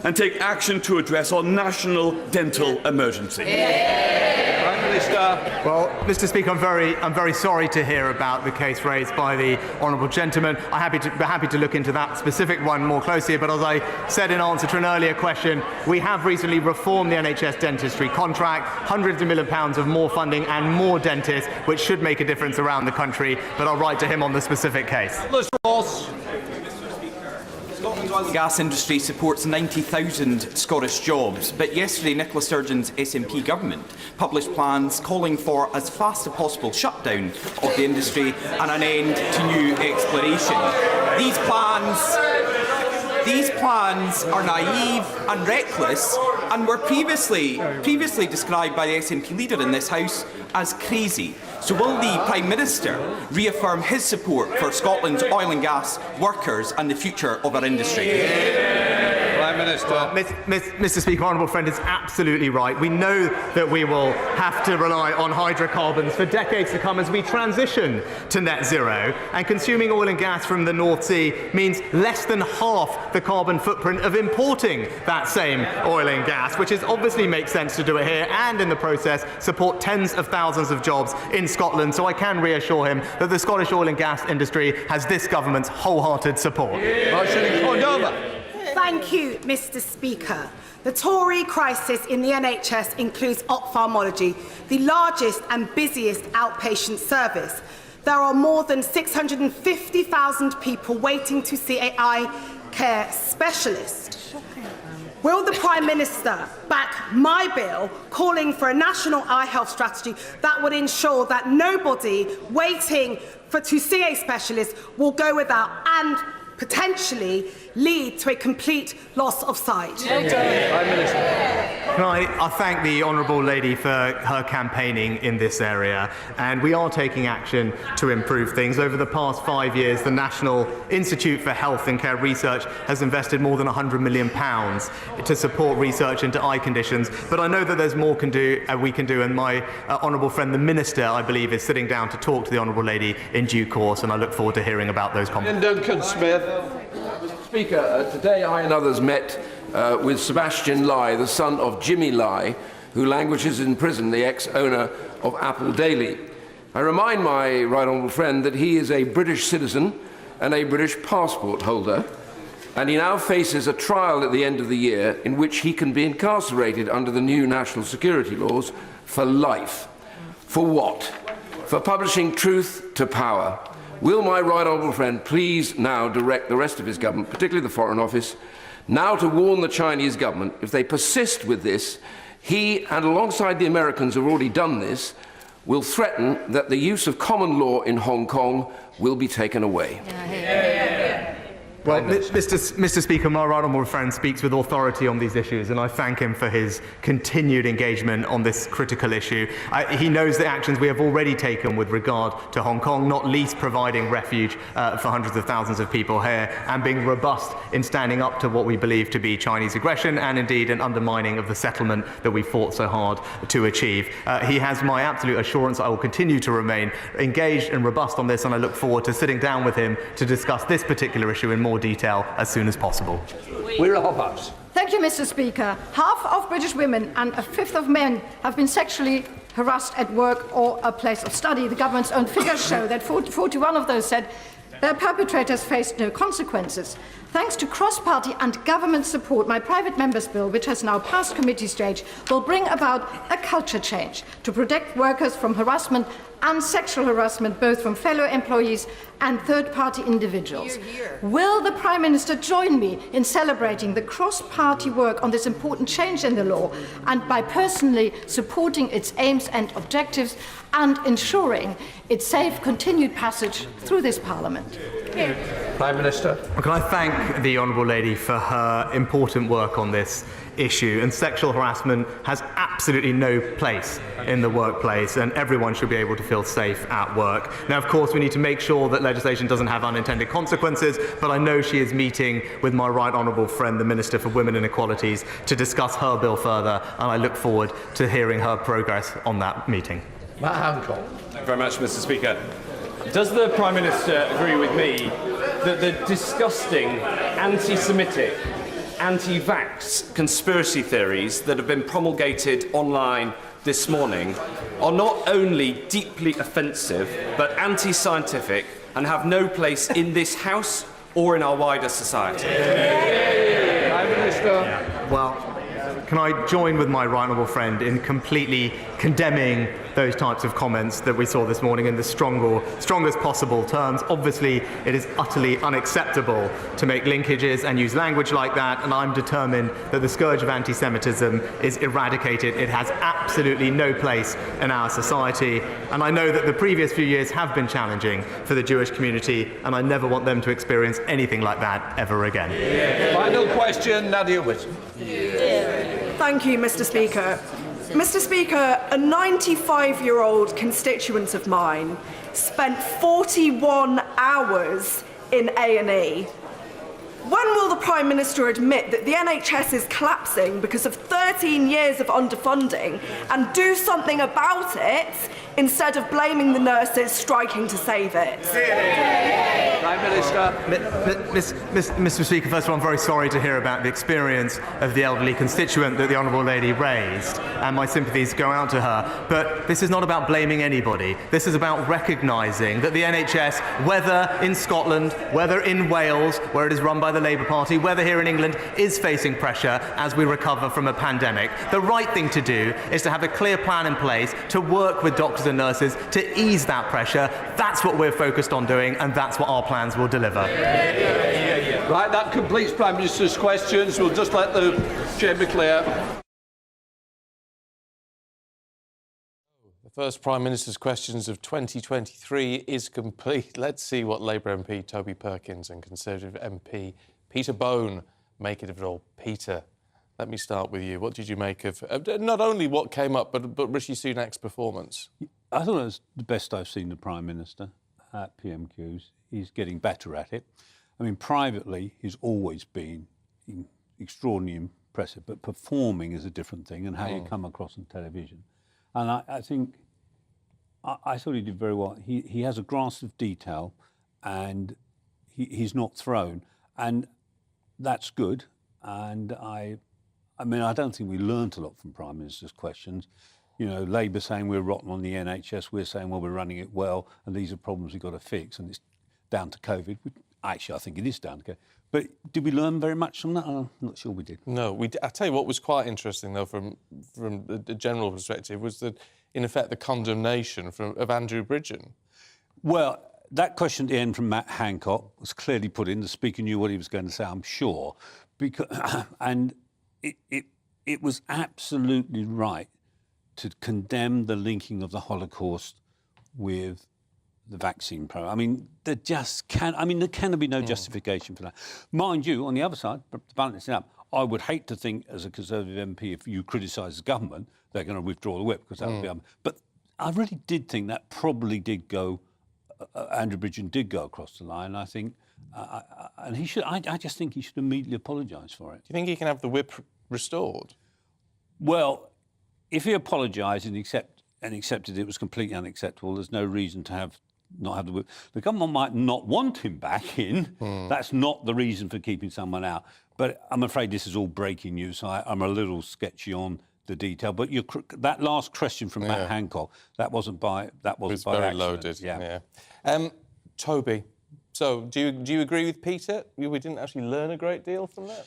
and take action to address our national dental emergency? Prime Minister. Well, Mr. Speaker, I'm very sorry to hear about the case raised by the honourable gentleman. I'm happy to look into that specific one more closely. But as I said in answer to an earlier question, we have recently reformed the NHS dentistry contract, hundreds of millions of pounds of more funding and more dentists, which should make a difference around the country. But I'll write to him on the specific case. Scotland's oil and gas industry supports 90,000 Scottish jobs, but yesterday Nicola Sturgeon's SNP government published plans calling for as fast as possible shutdown of the industry and an end to new exploration. These plans are naive and reckless and were previously described by the SNP leader in this House as crazy. So will the Prime Minister reaffirm his support for Scotland's oil and gas workers and the future of our industry? Prime Minister. Mr. Speaker, honourable friend is absolutely right. We know that we will have to rely on hydrocarbons for decades to come as we transition to net zero, and consuming oil and gas from the North Sea means less than half the carbon footprint of importing that same oil and gas, which is obviously makes sense to do it here and in the process support tens of thousands of jobs in Scotland. So I can reassure him that the Scottish oil and gas industry has this government's wholehearted support. Thank you, Mr. Speaker. The Tory crisis in the NHS includes ophthalmology, the largest and busiest outpatient service. There are more than 650,000 people waiting to see an eye care specialist. Will the Prime Minister back my bill calling for a national eye health strategy that would ensure that nobody waiting to see a specialist will go without and potentially lead to a complete loss of sight? Prime Minister. I thank the honourable lady for her campaigning in this area, and we are taking action to improve things. Over the past 5 years, the National Institute for Health and Care Research has invested more than £100 million to support research into eye conditions. But I know that there's more we can do, and my honourable friend, the Minister, I believe, is sitting down to talk to the honourable lady in due course, and I look forward to hearing about those comments. Duncan Smith. Speaker, today I and others met with Sebastian Lai, the son of Jimmy Lai, who languishes in prison, the ex-owner of Apple Daily. I remind my right honourable friend that he is a British citizen and a British passport holder, and he now faces a trial at the end of the year in which he can be incarcerated under the new national security laws for life. For what? For publishing truth to power. Will my right honourable friend please now direct the rest of his government, particularly the Foreign Office, now to warn the Chinese government, if they persist with this, he and alongside the Americans who have already done this, will threaten that the use of common law in Hong Kong will be taken away. Well, Mr. Speaker, my right honourable friend speaks with authority on these issues, and I thank him for his continued engagement on this critical issue. He knows the actions we have already taken with regard to Hong Kong, not least providing refuge for hundreds of thousands of people here, and being robust in standing up to what we believe to be Chinese aggression and indeed an undermining of the settlement that we fought so hard to achieve. He has my absolute assurance I will continue to remain engaged and robust on this, and I look forward to sitting down with him to discuss this particular issue in more detail as soon as possible. We're Hobbs. Thank you, Mr. Speaker. Half of British women and a fifth of men have been sexually harassed at work or a place of study. The government's own figures show that 41 of those said their perpetrators faced no consequences. Thanks to cross-party and government support, my private member's bill, which has now passed committee stage, will bring about a culture change to protect workers from harassment and sexual harassment, both from fellow employees and third-party individuals. Will the Prime Minister join me in celebrating the cross-party work on this important change in the law, and by personally supporting its aims and objectives and ensuring its safe continued passage through this Parliament? Prime Minister. Can I thank the Honourable Lady for her important work on this issue? And sexual harassment has absolutely no place in the workplace, and everyone should be able to feel safe at work. Now, of course, we need to make sure that legislation doesn't have unintended consequences, but I know she is meeting with my right honourable friend, the Minister for Women and Equalities, to discuss her bill further, and I look forward to hearing her progress on that meeting. Matt Hancock. Thank you very much, Mr. Speaker. Does the Prime Minister agree with me that the disgusting anti-Semitic, anti-vax conspiracy theories that have been promulgated online this morning are not only deeply offensive but anti-scientific and have no place in this House or in our wider society? Prime Minister. Well, can I join with my right honourable friend in completely condemning those types of comments that we saw this morning in the strongest possible terms? Obviously, it is utterly unacceptable to make linkages and use language like that, and I'm determined that the scourge of anti-Semitism is eradicated. It has absolutely no place in our society, and I know that the previous few years have been challenging for the Jewish community, and I never want them to experience anything like that ever again. Final question, Nadia Whitson. Thank you, Mr. Speaker. Mr. Speaker, a 95-year-old constituent of mine spent 41 hours in A&E. When will the Prime Minister admit that the NHS is collapsing because of 13 years of underfunding and do something about it instead of blaming the nurses striking to save it? Prime Minister. Mr. Speaker, first of all, I'm very sorry to hear about the experience of the elderly constituent that the Honourable Lady raised, and my sympathies go out to her. But this is not about blaming anybody. This is about recognising that the NHS, whether in Scotland, whether in Wales, where it is run by the Labour Party, whether here in England, is facing pressure as we recover from a pandemic. The right thing to do is to have a clear plan in place to work with doctors and nurses to ease that pressure. That's what we're focused on doing, and that's what our plans will deliver. Right, that completes Prime Minister's questions. We'll just let the chamber clear. The first Prime Minister's questions of 2023 is complete. Let's see what Labour MP Toby Perkins and Conservative MP Peter Bone make of it all. Peter, let me start with you. What did you make of not only what came up, but Rishi Sunak's performance? I thought it was the best I've seen the Prime Minister at PMQs. He's getting better at it. I mean, privately, he's always been extraordinarily impressive, but performing is a different thing, and how you come across on television. And I think I thought he did very well. He has a grasp of detail, and he's not thrown, and that's good. And I mean, I don't think we learnt a lot from Prime Minister's questions. You know, Labour saying we're rotten on the NHS, we're saying, well, we're running it well, and these are problems we've got to fix, and it's down to COVID. Actually, I think it is down to COVID. But did we learn very much from that? I'm not sure we did. No, I tell you what was quite interesting, though, from the general perspective, was that, in effect, the condemnation of Andrew Bridgen. Well, that question at the end from Matt Hancock was clearly put in. The Speaker knew what he was going to say, I'm sure. And it was absolutely right to condemn the linking of the Holocaust with the vaccine program. I mean, there cannot be no justification for that. Mind you, on the other side, to balance it up, I would hate to think, as a Conservative MP, if you criticise the government, they're going to withdraw the whip, because that would be... But I really did think that probably did go... Andrew Bridgen did go across the line. I think... and he should... I just think he should immediately apologise for it. Do you think he can have the whip restored? Well, if he apologised and accepted it was completely unacceptable, there's no reason to not have the whip. The government might not want him back in. That's not the reason for keeping someone out. But I'm afraid this is all breaking news, so I'm a little sketchy on the detail. But that last question from Matt Hancock, that wasn't by very accident. Loaded. Yeah. Toby, so do you agree with Peter? We didn't actually learn a great deal from that.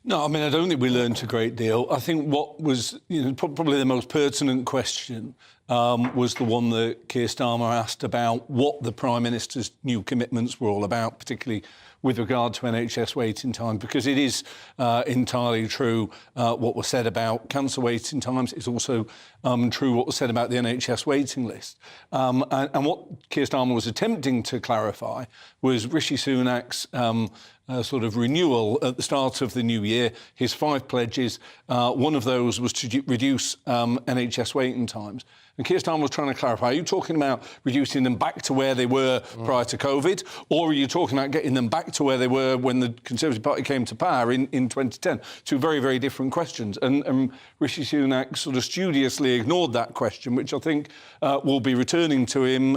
No, I mean, I don't think we learned a great deal. I think what was probably the most pertinent question was the one that Keir Starmer asked about what the Prime Minister's new commitments were all about, particularly with regard to NHS waiting time, because it is entirely true what was said about cancer waiting times. It's also true what was said about the NHS waiting list. And what Keir Starmer was attempting to clarify was Rishi Sunak's sort of renewal at the start of the new year, his 5 pledges. One of those was to reduce NHS waiting times. And Keir Starmer was trying to clarify, are you talking about reducing them back to where they were prior to COVID, or are you talking about getting them back to where they were when the Conservative Party came to power in 2010? Two very, very different questions. And Rishi Sunak sort of studiously ignored that question, which I think will be returning to him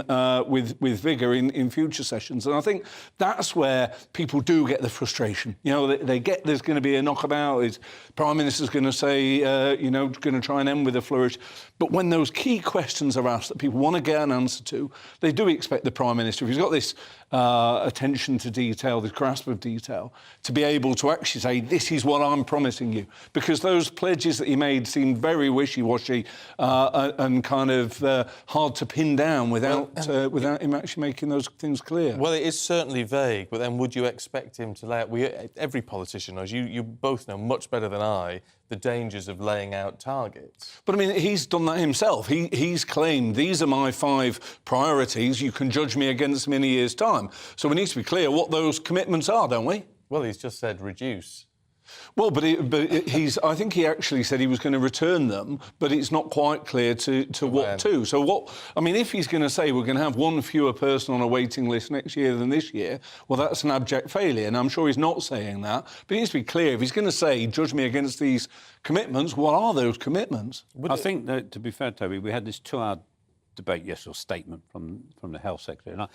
with vigour in future sessions. And I think that's where people do get the frustration. You know, they get there's going to be a knockabout. Is Prime Minister's going to say, going to try and end with a flourish. But when those key questions are asked that people want to get an answer to, they do expect the Prime Minister, if he's got this attention to detail, this grasp of detail, to be able to actually say, this is what I'm promising you. Because those pledges that he made seemed very wishy-washy and kind of hard to pin down without him actually making those things clear. Well, it is certainly vague, but then would you expect him to lay out... every politician knows, you both know much better than I, the dangers of laying out targets. But, I mean, he's done that himself. He's claimed, these are my 5 priorities, you can judge me against them in a year's time. So we need to be clear what those commitments are, don't we? Well, he's just said reduce. Well, I think he actually said he was going to return them, but it's not quite clear to what to. So what... I mean, if he's going to say we're going to have 1 fewer person on a waiting list next year than this year, well, that's an abject failure, and I'm sure he's not saying that. But he needs to be clear. If he's going to say, judge me against these commitments, what are those commitments? I think that, to be fair, Toby, we had this 2-hour debate yesterday, or statement from the Health Secretary, and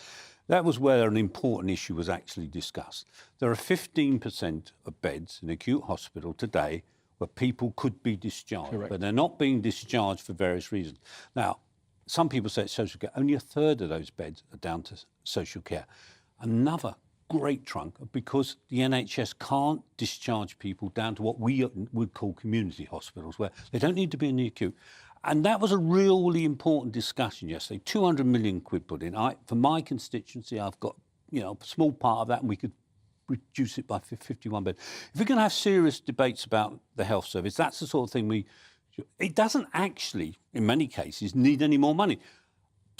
that was where an important issue was actually discussed. There are 15% of beds in acute hospital today where people could be discharged, but they're not being discharged for various reasons. Now, some people say it's social care. Only 1/3 of those beds are down to social care. Another great trunk, because the NHS can't discharge people down to what we would call community hospitals, where they don't need to be in the acute. And that was a really important discussion yesterday. 200 million quid put in. For my constituency, I've got, a small part of that, and we could reduce it by 51 beds. If we're going to have serious debates about the health service, that's the sort of thing it doesn't actually, in many cases, need any more money.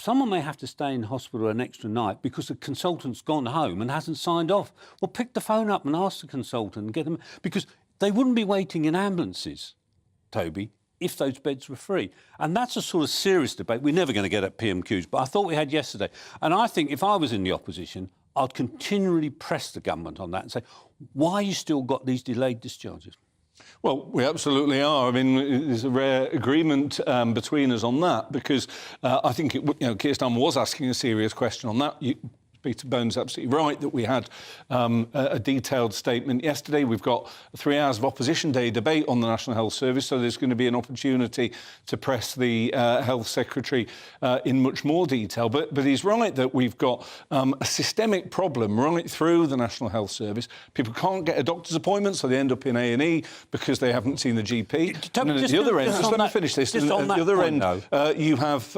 Someone may have to stay in hospital an extra night because the consultant's gone home and hasn't signed off. Well, pick the phone up and ask the consultant and get them... Because they wouldn't be waiting in ambulances, Toby, if those beds were free. And that's a sort of serious debate we're never going to get at PMQs, but I thought we had yesterday. And I think if I was in the opposition, I'd continually press the government on that and say, why you still got these delayed discharges? Well, we absolutely are. I mean, there's a rare agreement between us on that, because I think, Keir Starmer was asking a serious question on that. Peter Bone's absolutely right that we had a detailed statement yesterday. We've got 3 hours of Opposition Day debate on the National Health Service, so there's going to be an opportunity to press the Health Secretary in much more detail. But he's right that we've got a systemic problem right through the National Health Service. People can't get a doctor's appointment, so they end up in A&E because they haven't seen the GP. And at the other end, just let me finish this. At the other end, you have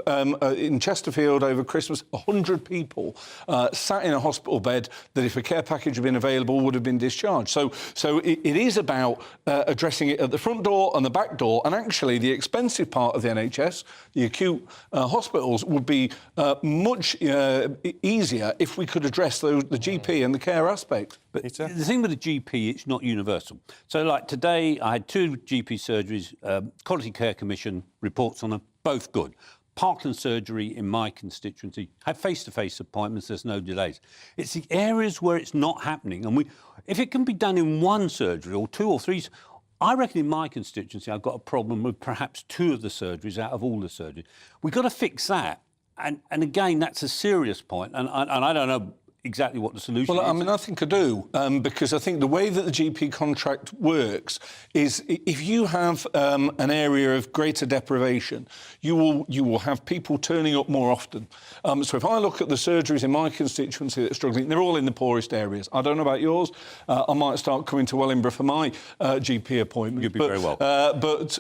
in Chesterfield over Christmas 100 people sat in a hospital bed that, if a care package had been available, would have been discharged. So it is about addressing it at the front door and the back door, and actually the expensive part of the NHS, the acute hospitals, would be much easier if we could address the GP and the care aspect. But the thing with the GP, it's not universal. So, like today, I had 2 GP surgeries, Quality Care Commission reports on them, both good. Parkland surgery in my constituency had face-to-face appointments, there's no delays. It's the areas where it's not happening, and if it can be done in 1 surgery or 2 or 3, I reckon in my constituency I've got a problem with perhaps 2 of the surgeries out of all the surgeries. We've got to fix that, and again, that's a serious point, and I don't know exactly what the solution is. Well, I mean, I think I do, because I think the way that the GP contract works is if you have an area of greater deprivation, you will have people turning up more often. So if I look at the surgeries in my constituency that are struggling, they're all in the poorest areas. I don't know about yours. I might start coming to Wellingborough for my GP appointment. You'd be very welcome. But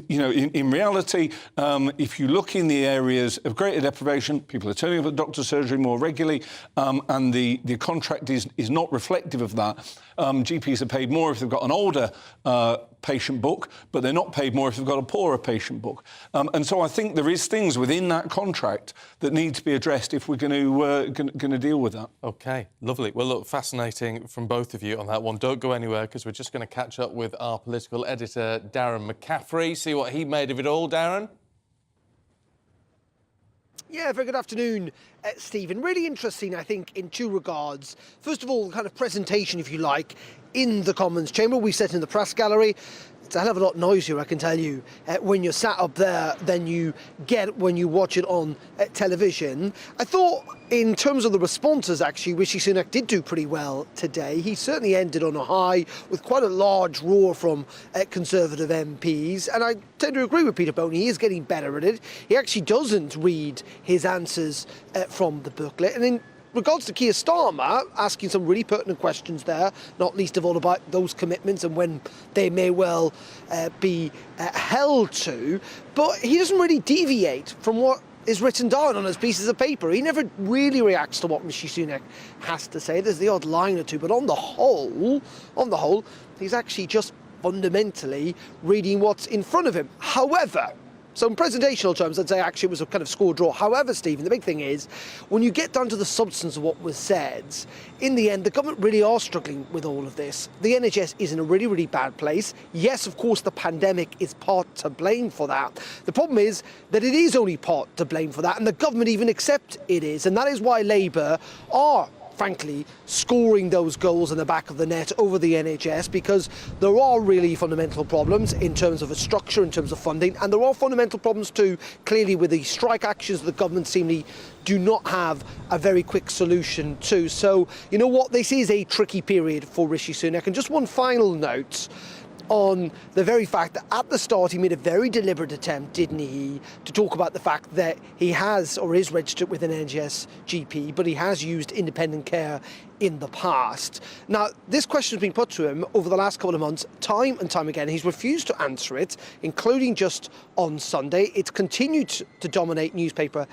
you know, in reality, if you look in the areas of greater deprivation, people are turning up at doctor's surgery more regularly, and the contract is not reflective of that. GPs are paid more if they've got an older patient book, but they're not paid more if they've got a poorer patient book. And so I think there is things within that contract that need to be addressed if we're going to deal with that. OK, lovely. Well, look, fascinating from both of you on that one. Don't go anywhere, because we're just going to catch up with our political editor, Darren McCaffrey, see what he made of it all. Darren? Yeah, very good afternoon, Stephen. Really interesting, I think, in 2 regards. First of all, the kind of presentation, if you like, in the Commons chamber. We sat in the press gallery. It's a hell of a lot noisier, I can tell you, when you're sat up there than you get when you watch it on television. I thought, in terms of the responses, actually, Rishi Sunak did do pretty well today. He certainly ended on a high with quite a large roar from Conservative MPs. And I tend to agree with Peter Boney. He is getting better at it. He actually doesn't read his answers from the booklet. And in regards to Keir Starmer, asking some really pertinent questions there, not least of all about those commitments and when they may well be held to. But he doesn't really deviate from what is written down on his pieces of paper. He never really reacts to what Rishi Sunak has to say. There's the odd line or two, but on the whole, he's actually just fundamentally reading what's in front of him. However, so in presentational terms, I'd say actually it was a kind of score draw. However, Stephen, the big thing is, when you get down to the substance of what was said, in the end, the government really are struggling with all of this. The NHS is in a really, really bad place. Yes, of course, the pandemic is part to blame for that. The problem is that it is only part to blame for that, and the government even accept it is. And that is why Labour are, frankly, scoring those goals in the back of the net over the NHS, because there are really fundamental problems in terms of a structure, in terms of funding, and there are fundamental problems too, clearly, with the strike actions the government seemingly do not have a very quick solution to. So, you know what, this is a tricky period for Rishi Sunak. And just one final note on the very fact that at the start he made a very deliberate attempt, didn't he, to talk about the fact that he has or is registered with an NHS GP, but he has used independent care in the past. Now, this question has been put to him over the last couple of months, time and time again. He's refused to answer it, including just on Sunday. It's continued to dominate newspaper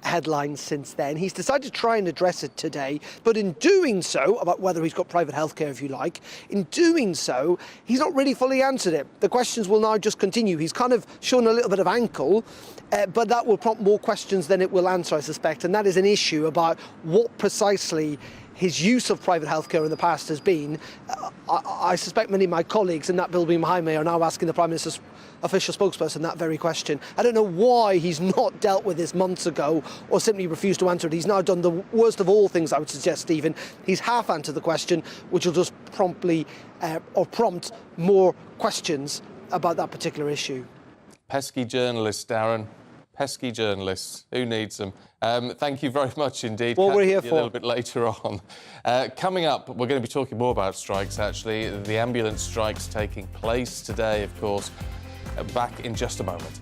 headlines since then. He's decided to try and address it today, but in doing so, about whether he's got private healthcare, if you like, in doing so, he's not really fully answered it. The questions will now just continue. He's kind of shown a little bit of ankle, but that will prompt more questions than it will answer, I suspect, and that is an issue about what precisely his use of private healthcare in the past has been. I suspect many of my colleagues in that building behind me are now asking the Prime Minister's official spokesperson that very question. I don't know why he's not dealt with this months ago or simply refused to answer it. He's now done the worst of all things, I would suggest, Stephen. He's half answered the question, which will just promptly or prompt more questions about that particular issue. Pesky journalists, Darren. Pesky journalists. Who needs them? Thank you very much indeed. What we're here for. A little bit later on. Coming up, we're going to be talking more about strikes, actually. The ambulance strikes taking place today, of course. Back in just a moment.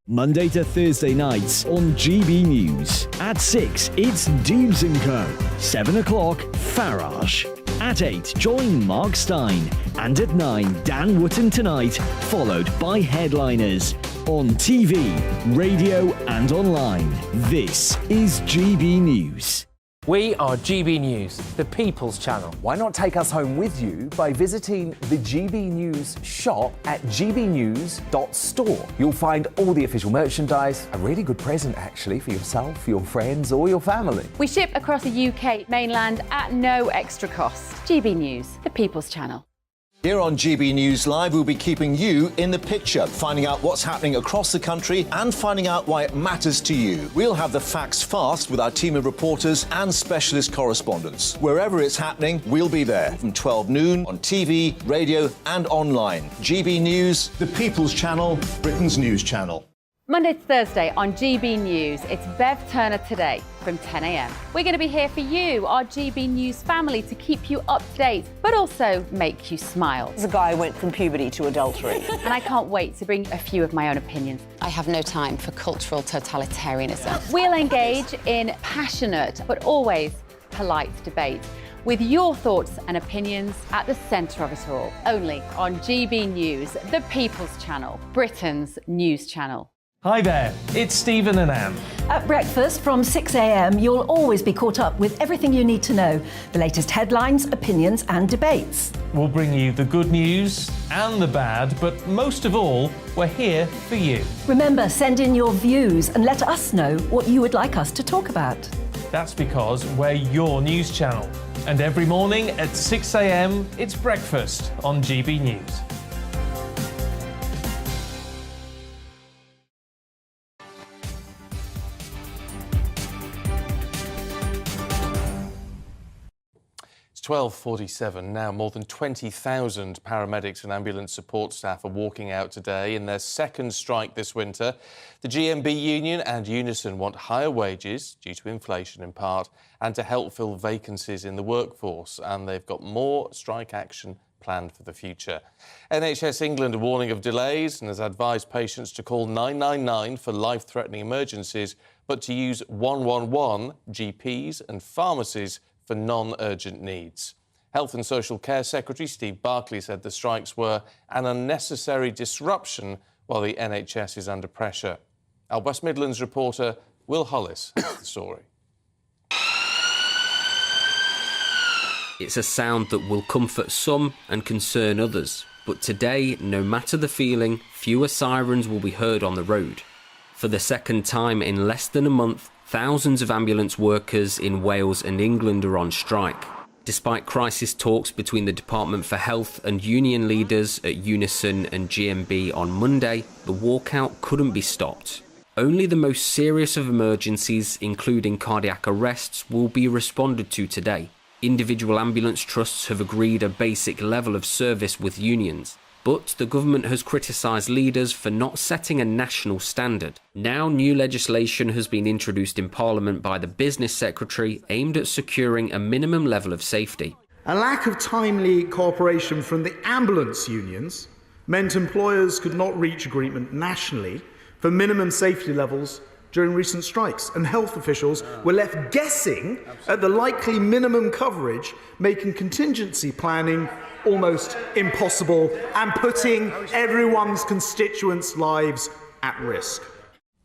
Monday to Thursday nights on GB News. At 6, it's Dubes & Co. 7 o'clock, Farage. At 8, join Mark Stein. And at 9, Dan Wootton Tonight, followed by headliners. On TV, radio and online, this is GB News. We are GB News, the People's Channel. Why not take us home with you by visiting the GB News shop at gbnews.store. You'll find all the official merchandise, a really good present actually for yourself, your friends or your family. We ship across the UK mainland at no extra cost. GB News, the People's Channel. Here on GB News Live, we'll be keeping you in the picture, finding out what's happening across the country and finding out why it matters to you. We'll have the facts fast with our team of reporters and specialist correspondents. Wherever it's happening, we'll be there from 12 noon on TV, radio and online. GB News, the People's Channel, Britain's news channel. Monday to Thursday on GB News, it's Bev Turner Today from 10 a.m. We're going to be here for you, our GB News family, to keep you up to date, but also make you smile. The guy went from puberty to adultery. And I can't wait to bring a few of my own opinions. I have no time for cultural totalitarianism. We'll engage in passionate, but always polite debate, with your thoughts and opinions at the centre of it all. Only on GB News, the People's Channel, Britain's news channel. Hi there, it's Stephen and Anne. At breakfast from 6 a.m, you'll always be caught up with everything you need to know, the latest headlines, opinions and debates. We'll bring you the good news and the bad, but most of all, we're here for you. Remember, send in your views and let us know what you would like us to talk about. That's because we're your news channel. And every morning at 6 a.m, it's breakfast on GB News. It's 12:47 now. More than 20,000 paramedics and ambulance support staff are walking out today in their second strike this winter. The GMB union and Unison want higher wages, due to inflation in part, and to help fill vacancies in the workforce. And they've got more strike action planned for the future. NHS England are warning of delays and has advised patients to call 999 for life-threatening emergencies, but to use 111, GPs and pharmacies for non-urgent needs. Health and Social Care Secretary Steve Barclay said the strikes were an unnecessary disruption while the NHS is under pressure. Our West Midlands reporter Will Hollis has the story. It's a sound that will comfort some and concern others. But today, no matter the feeling, fewer sirens will be heard on the road. For the second time in less than a month, thousands of ambulance workers in Wales and England are on strike. Despite crisis talks between the Department for Health and union leaders at Unison and GMB on Monday, the walkout couldn't be stopped. Only the most serious of emergencies, including cardiac arrests, will be responded to today. Individual ambulance trusts have agreed a basic level of service with unions. But the government has criticised leaders for not setting a national standard. Now new legislation has been introduced in Parliament by the Business Secretary aimed at securing a minimum level of safety. A lack of timely cooperation from the ambulance unions meant employers could not reach agreement nationally for minimum safety levels during recent strikes, and health officials were left guessing at the likely minimum coverage, making contingency planning almost impossible and putting everyone's constituents' lives at risk.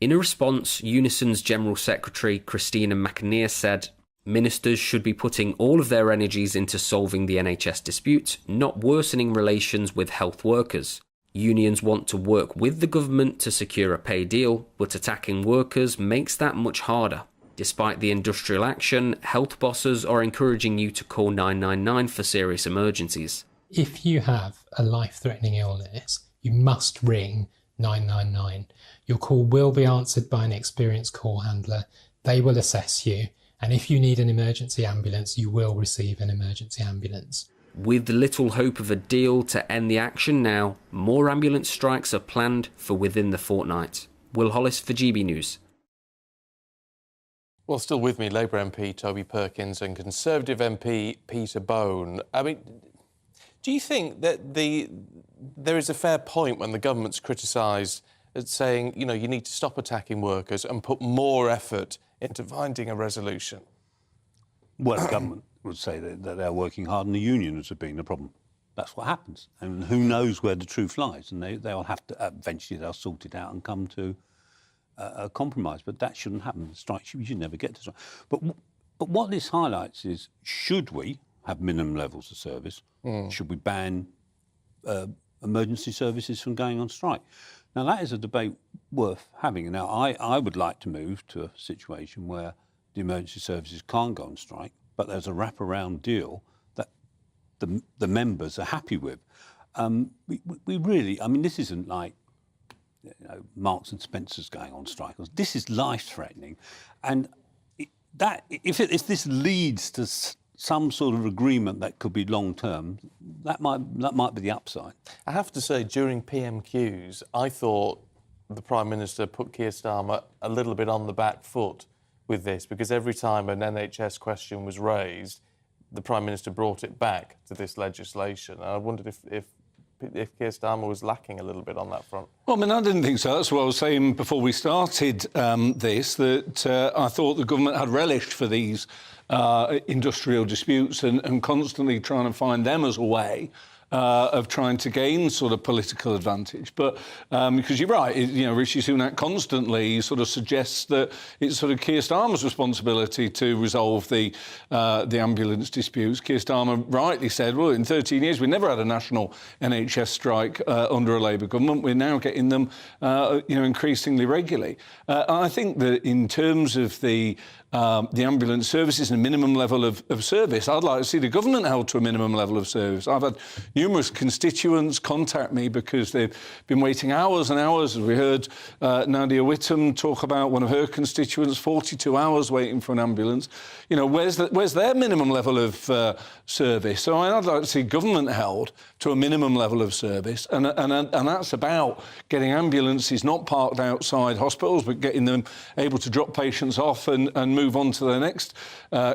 In a response, Unison's General Secretary Christina McAneer said, "Ministers should be putting all of their energies into solving the NHS dispute, not worsening relations with health workers. Unions want to work with the government to secure a pay deal, but attacking workers makes that much harder. Despite the industrial action, health bosses are encouraging you to call 999 for serious emergencies." If you have a life-threatening illness, you must ring 999. Your call will be answered by an experienced call handler. They will assess you, and if you need an emergency ambulance, you will receive an emergency ambulance. With little hope of a deal to end the action now, more ambulance strikes are planned for within the fortnight. Will Hollis for GB News. Well, still with me, Labour MP Toby Perkins and Conservative MP Peter Bone. I mean, do you think that there is a fair point when the government's criticised as saying, you know, you need to stop attacking workers and put more effort into finding a resolution? Well, the government would say that they're working hard and the unions have been the problem. that's what happens. And who knows where the truth lies? And they'll have to, eventually they'll sort it out and come to a compromise. But that shouldn't happen. The strike, you should never get to strike. But what this highlights is, should we have minimum levels of service? Should we ban emergency services from going on strike? Now, that is a debate worth having. Now, I would like to move to a situation where the emergency services can't go on strike, but there's a wraparound deal that the members are happy with. We really, I mean, this isn't like, Marks and Spencer's going on strike. This is life-threatening. And if this leads to some sort of agreement that could be long-term, that might be the upside. I have to say, during PMQs, I thought the Prime Minister put Keir Starmer a little bit on the back foot with this, because every time an NHS question was raised, the Prime Minister brought it back to this legislation. And I wondered if Keir Starmer was lacking a little bit on that front. Well, I mean, I didn't think so. That's what I was saying before we started this, that I thought the government had relished for these industrial disputes and constantly trying to find them as a way of trying to gain sort of political advantage. But because you're right, Rishi Sunak constantly sort of suggests that it's sort of Keir Starmer's responsibility to resolve the ambulance disputes. Keir Starmer rightly said, well, in 13 years, we never had a national NHS strike under a Labour government. We're now getting them, increasingly regularly. I think that in terms of the ambulance services and a minimum level of service, I'd like to see the government held to a minimum level of service. I've had numerous constituents contact me because they've been waiting hours and hours. As we heard Nadia Whittam talk about one of her constituents, 42 hours waiting for an ambulance. Where's their minimum level of service? So I'd like to see government held to a minimum level of service, and that's about getting ambulances not parked outside hospitals, but getting them able to drop patients off and move on to the next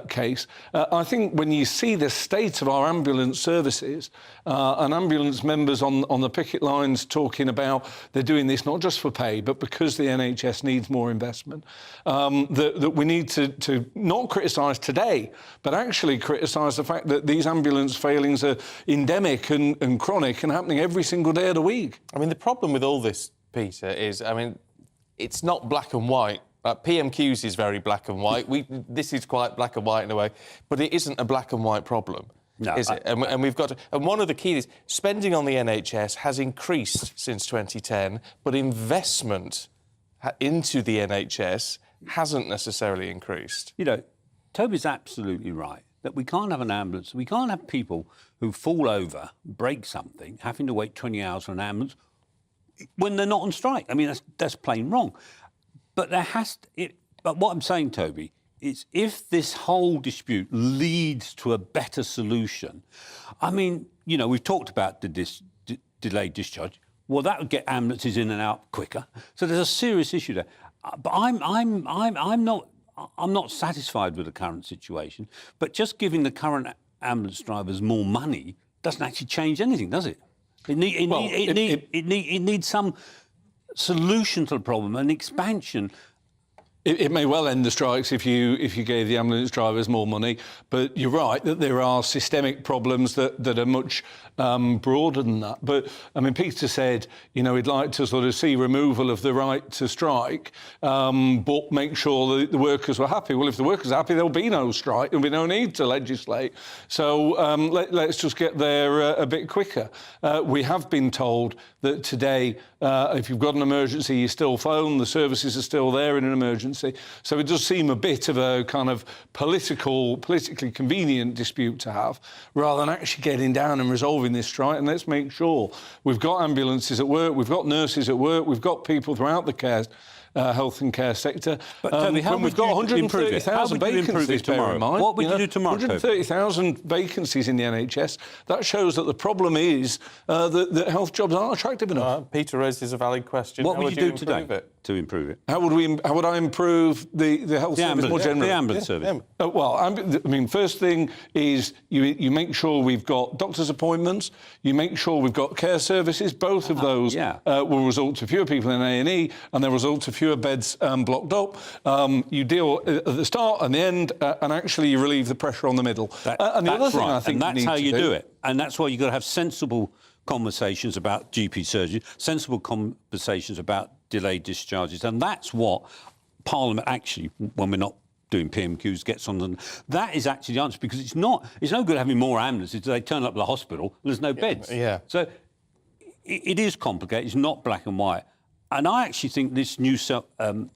case. I think when you see the state of our ambulance services and ambulance members on the picket lines talking about they're doing this not just for pay, but because the NHS needs more investment, that we need to not criticise today, but actually criticise the fact that these ambulance failings are endemic and chronic and happening every single day of the week. I mean, the problem with all this, Peter, is, it's not black and white. PMQs is very black and white. This is quite black and white in a way, but it isn't a black and white problem, is it? And we've got to, and one of the keys, spending on the NHS has increased since 2010, but investment into the NHS hasn't necessarily increased. Toby's absolutely right that we can't have an ambulance. We can't have people who fall over, break something, having to wait 20 hours for an ambulance when they're not on strike. I mean, that's plain wrong. But but what I'm saying, Toby, is if this whole dispute leads to a better solution, I mean, we've talked about the delayed discharge. Well, that would get ambulances in and out quicker. So there's a serious issue there. But I'm not satisfied with the current situation. But just giving the current ambulance drivers more money doesn't actually change anything, does it? It needs some solution to the problem, an expansion. It may well end the strikes if you gave the ambulance drivers more money, but you're right that there are systemic problems that are much broader than that. But, I mean, Peter said, he'd like to sort of see removal of the right to strike, but make sure that the workers were happy. Well, if the workers are happy, there'll be no strike. There'll be no need to legislate. So let's just get there a bit quicker. We have been told that today, if you've got an emergency, you still phone. The services are still there in an emergency. So it does seem a bit of a kind of politically convenient dispute to have, rather than actually getting down and resolving this strike. And let's make sure we've got ambulances at work, we've got nurses at work, we've got people throughout the health and care sector. But Toby, how we've got 130,000 vacancies tomorrow. What would you do tomorrow? 130,000 vacancies in the NHS. That shows that the problem is that health jobs aren't attractive enough. Peter raises a valid question. What would you do today to improve it? How would I improve the health service more generally? The ambulance service. First thing is you make sure we've got doctors' appointments. You make sure we've got care services. Both of those will result to fewer people in A&E, and they'll result to fewer fewer beds blocked up. You deal at the start and the end, and actually you relieve the pressure on the middle. And the other thing I think and that's you how need you to do it. And that's why you've got to have sensible conversations about GP surgery, sensible conversations about delayed discharges, and that's what Parliament actually, when we're not doing PMQs, gets on. That is actually the answer, because it's no good having more ambulances. They turn up at the hospital, there's no beds. Yeah. So it is complicated. It's not black and white. And I actually think this new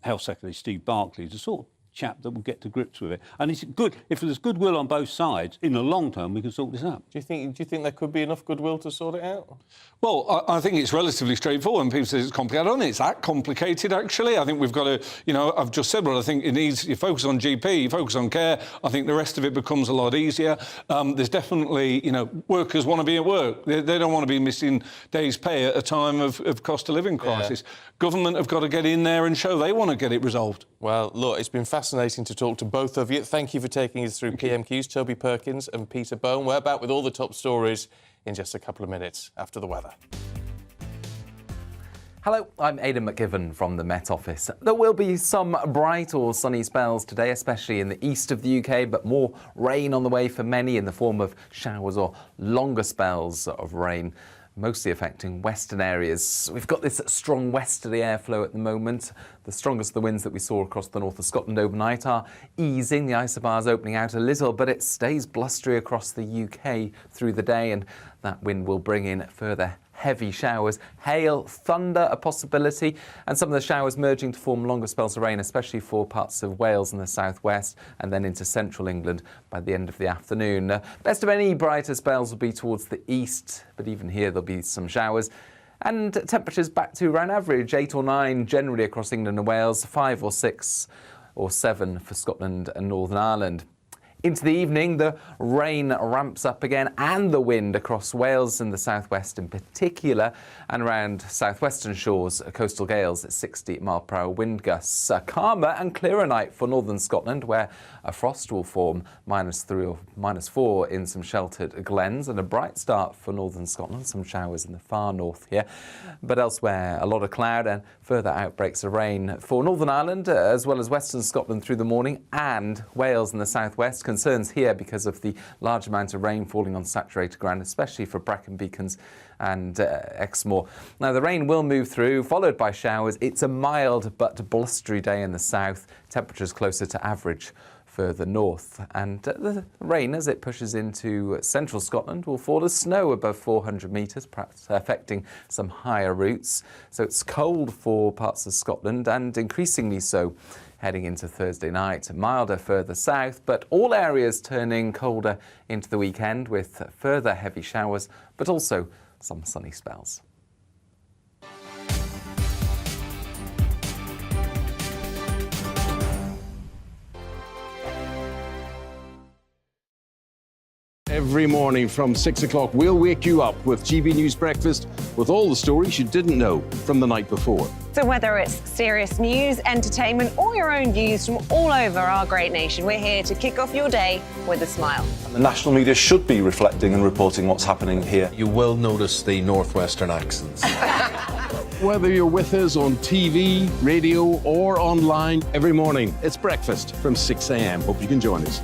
Health Secretary, Steve Barclay, is the sort of chap that will get to grips with it. And it's good. If there's goodwill on both sides, in the long term, we can sort this out. Do you think there could be enough goodwill to sort it out? Well, I think it's relatively straightforward, and people say it's complicated. I don't think it's that complicated, actually. I think we've got to, I've just said what I think it needs. You focus on GP, you focus on care. I think the rest of it becomes a lot easier. There's definitely, workers want to be at work. They don't want to be missing days' pay at a time of cost of living crisis. Yeah. Government have got to get in there and show they want to get it resolved. Well, look, it's been fascinating to talk to both of you. Thank you for taking us through PMQs, Toby Perkins and Peter Bone. We're back with all the top stories in just a couple of minutes after the weather. Hello, I'm Aidan McGivern from the Met Office. There will be some bright or sunny spells today, especially in the east of the UK, but more rain on the way for many in the form of showers or longer spells of rain, mostly affecting western areas. We've got this strong westerly airflow at the moment. The strongest of the winds that we saw across the north of Scotland overnight are easing. The isobars opening out a little, but it stays blustery across the UK through the day, and that wind will bring in further heavy showers, hail, thunder a possibility, and some of the showers merging to form longer spells of rain, especially for parts of Wales and the southwest, and then into central England by the end of the afternoon. Best of any brighter spells will be towards the east, but even here there'll be some showers. And temperatures back to around average, 8 or 9 generally across England and Wales, 5 or 6 or 7 for Scotland and Northern Ireland. Into the evening, the rain ramps up again, and the wind across Wales and the southwest in particular, and around southwestern shores, coastal gales at 60-mile-per-hour wind gusts. A calmer and clearer night for northern Scotland, where a frost will form -3 or -4 in some sheltered glens, and a bright start for northern Scotland, some showers in the far north here. But elsewhere, a lot of cloud and further outbreaks of rain for Northern Ireland, as well as western Scotland through the morning, and Wales and the southwest. Concerns here because of the large amount of rain falling on saturated ground, especially for Brecon Beacons and Exmoor. Now, the rain will move through, followed by showers. It's a mild but blustery day in the south. Temperatures closer to average further north. And the rain, as it pushes into central Scotland, will fall as snow above 400 metres, perhaps affecting some higher routes. So it's cold for parts of Scotland, and increasingly so heading into Thursday night. Milder further south, but all areas turning colder into the weekend with further heavy showers, but also some sunny spells. Every morning from 6 o'clock, we'll wake you up with GB News Breakfast with all the stories you didn't know from the night before. So whether it's serious news, entertainment, or your own views from all over our great nation, we're here to kick off your day with a smile. The national media should be reflecting and reporting what's happening here. You will notice the northwestern accents. Whether you're with us on TV, radio, or online, every morning, it's breakfast from 6 a.m. Hope you can join us.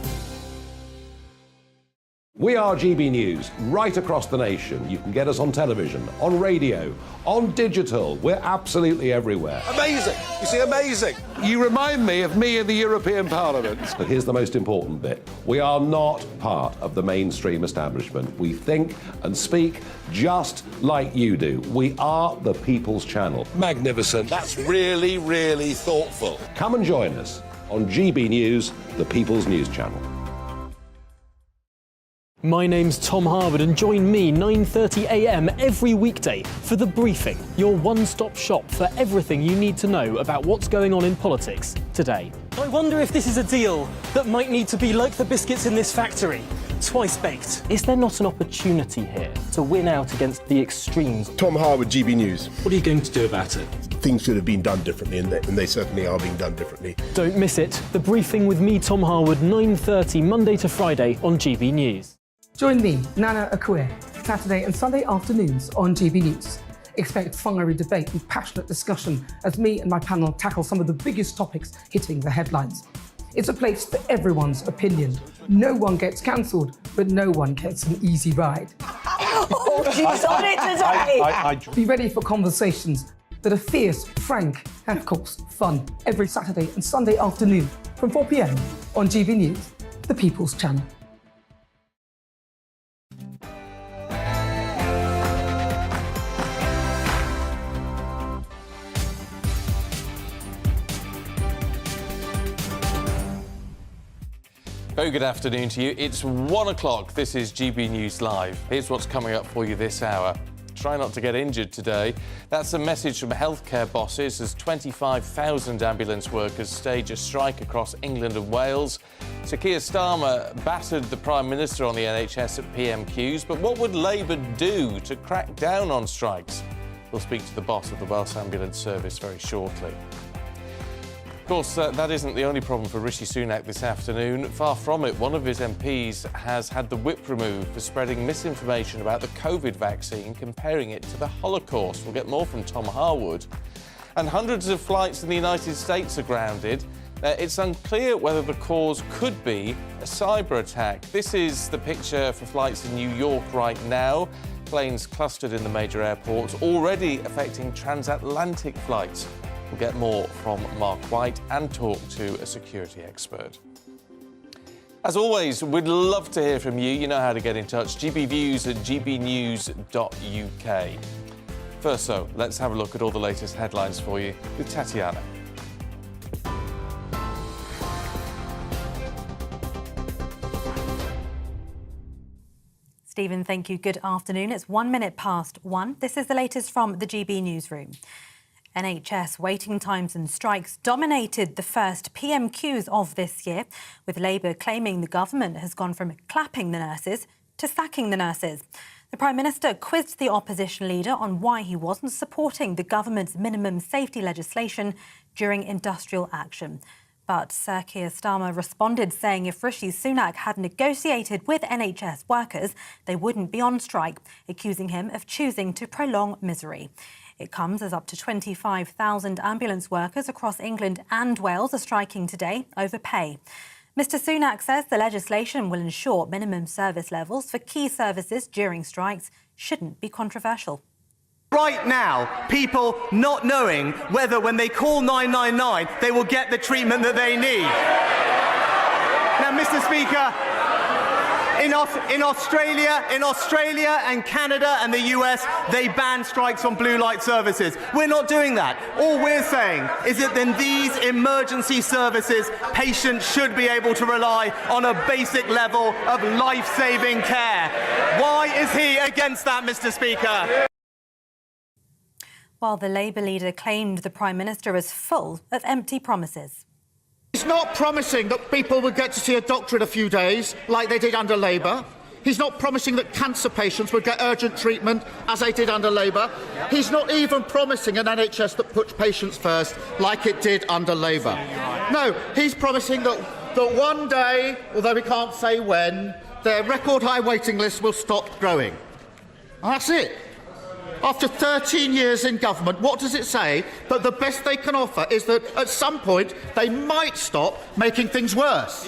We are GB News, right across the nation. You can get us on television, on radio, on digital. We're absolutely everywhere. Amazing! You see, amazing! You remind me of me in the European Parliament. But here's the most important bit. We are not part of the mainstream establishment. We think and speak just like you do. We are the People's Channel. Magnificent. That's really, really thoughtful. Come and join us on GB News, the People's News Channel. My name's Tom Harwood, and join me 9:30 a.m. every weekday for The Briefing, your one-stop shop for everything you need to know about what's going on in politics today. I wonder if this is a deal that might need to be like the biscuits in this factory, twice baked. Is there not an opportunity here to win out against the extremes? Tom Harwood, GB News. What are you going to do about it? Things should have been done differently, and they certainly are being done differently. Don't miss it. The Briefing with me, Tom Harwood, 9:30 Monday to Friday on GB News. Join me, Nana Akue, Saturday and Sunday afternoons on GB News. Expect fiery debate and passionate discussion as me and my panel tackle some of the biggest topics hitting the headlines. It's a place for everyone's opinion. No one gets cancelled, but no one gets an easy ride. Oh, she's on it today! Be ready for conversations that are fierce, frank, and of course, fun. Every Saturday and Sunday afternoon from 4 p.m. on GB News, the People's Channel. Very good afternoon to you. It's 1 o'clock. This is GB News Live. Here's what's coming up for you this hour. Try not to get injured today. That's a message from healthcare bosses as 25,000 ambulance workers stage a strike across England and Wales. Sir Keir Starmer battered the Prime Minister on the NHS at PMQs, but what would Labour do to crack down on strikes? We'll speak to the boss of the Welsh Ambulance Service very shortly. Of course, that isn't the only problem for Rishi Sunak this afternoon. Far from it, one of his MPs has had the whip removed for spreading misinformation about the COVID vaccine, comparing it to the Holocaust. We'll get more from Tom Harwood. And hundreds of flights in the United States are grounded. It's unclear whether the cause could be a cyber attack. This is the picture for flights in New York right now. Planes clustered in the major airports, already affecting transatlantic flights. We'll get more from Mark White and talk to a security expert. As always, we'd love to hear from you. You know how to get in touch. gbviews@gbnews.uk. First, though, let's have a look at all the latest headlines for you with Tatiana. Stephen, thank you. Good afternoon. It's 1 minute past 1. This is the latest from the GB newsroom. NHS waiting times and strikes dominated the first PMQs of this year, with Labour claiming the government has gone from clapping the nurses to sacking the nurses. The Prime Minister quizzed the opposition leader on why he wasn't supporting the government's minimum safety legislation during industrial action. But Sir Keir Starmer responded, saying if Rishi Sunak had negotiated with NHS workers, they wouldn't be on strike, accusing him of choosing to prolong misery. It comes as up to 25,000 ambulance workers across England and Wales are striking today over pay. Mr Sunak says the legislation will ensure minimum service levels for key services during strikes shouldn't be controversial. Right now, people not knowing whether when they call 999 they will get the treatment that they need. Now, Mr Speaker, in Australia and Canada and the US, they ban strikes on blue light services. We're not doing that. All we're saying is that in these emergency services, patients should be able to rely on a basic level of life-saving care. Why is he against that, Mr Speaker? While the Labour leader claimed the Prime Minister is full of empty promises. He's not promising that people would get to see a doctor in a few days, like they did under Labour. He's not promising that cancer patients would get urgent treatment, as they did under Labour. He's not even promising an NHS that puts patients first, like it did under Labour. No, he's promising that one day, although we can't say when, their record-high waiting list will stop growing. And that's it. After 13 years in government, what does it say? But the best they can offer is that at some point they might stop making things worse.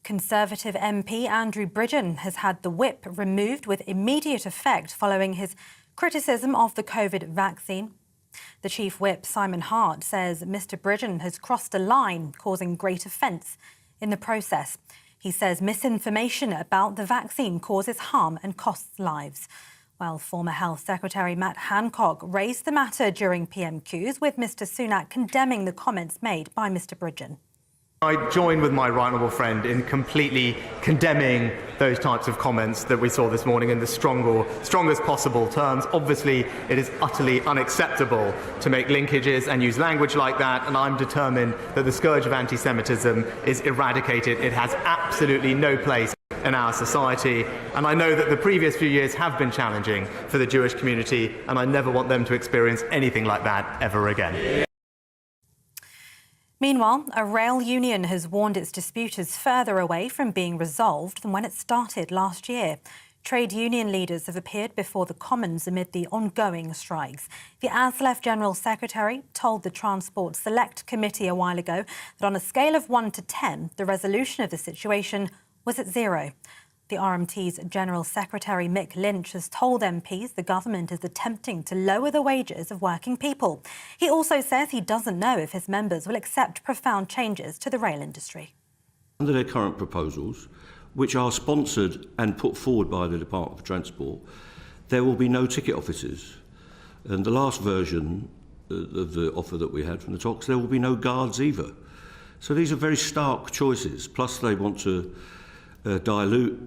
Conservative MP Andrew Bridgen has had the whip removed with immediate effect following his criticism of the COVID vaccine. The Chief Whip, Simon Hart, says Mr Bridgen has crossed a line, causing great offence in the process. He says misinformation about the vaccine causes harm and costs lives. Well, former Health Secretary Matt Hancock raised the matter during PMQs, with Mr Sunak condemning the comments made by Mr Bridgen. I join with my right honourable friend in completely condemning those types of comments that we saw this morning in the strongest possible terms. Obviously, it is utterly unacceptable to make linkages and use language like that, and I'm determined that the scourge of anti-Semitism is eradicated. It has absolutely no place in our society, and I know that the previous few years have been challenging for the Jewish community, and I never want them to experience anything like that ever again. Meanwhile, a rail union has warned its dispute is further away from being resolved than when it started last year. Trade union leaders have appeared before the Commons amid the ongoing strikes. The ASLEF General Secretary told the Transport Select Committee a while ago that on a scale of 1 to 10, the resolution of the situation was at 0. The RMT's General Secretary Mick Lynch has told MPs the government is attempting to lower the wages of working people. He also says he doesn't know if his members will accept profound changes to the rail industry. Under their current proposals, which are sponsored and put forward by the Department for Transport, there will be no ticket officers. And the last version of the offer that we had from the talks, there will be no guards either. So these are very stark choices. Plus they want to dilute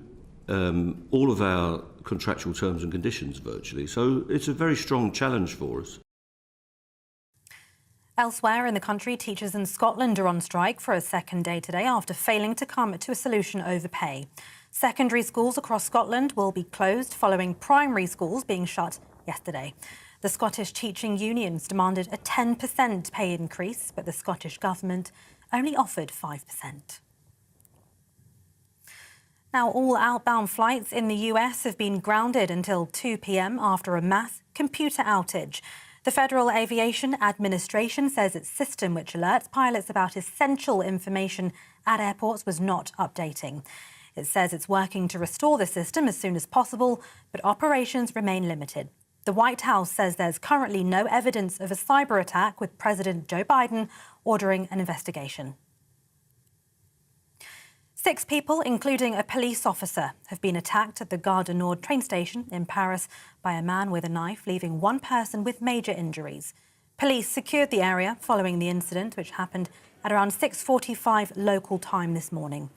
all of our contractual terms and conditions virtually. So it's a very strong challenge for us. Elsewhere in the country, teachers in Scotland are on strike for a second day today after failing to come to a solution over pay. Secondary schools across Scotland will be closed following primary schools being shut yesterday. The Scottish teaching unions demanded a 10% pay increase, but the Scottish Government only offered 5%. Now, all outbound flights in the US have been grounded until 2 p.m. after a mass computer outage. The Federal Aviation Administration says its system, which alerts pilots about essential information at airports, was not updating. It says it's working to restore the system as soon as possible, but operations remain limited. The White House says there's currently no evidence of a cyber attack, with President Joe Biden ordering an investigation. 6 people, including a police officer, have been attacked at the Gare du Nord train station in Paris by a man with a knife, leaving one person with major injuries. Police secured the area following the incident, which happened at around 6:45 local time this morning.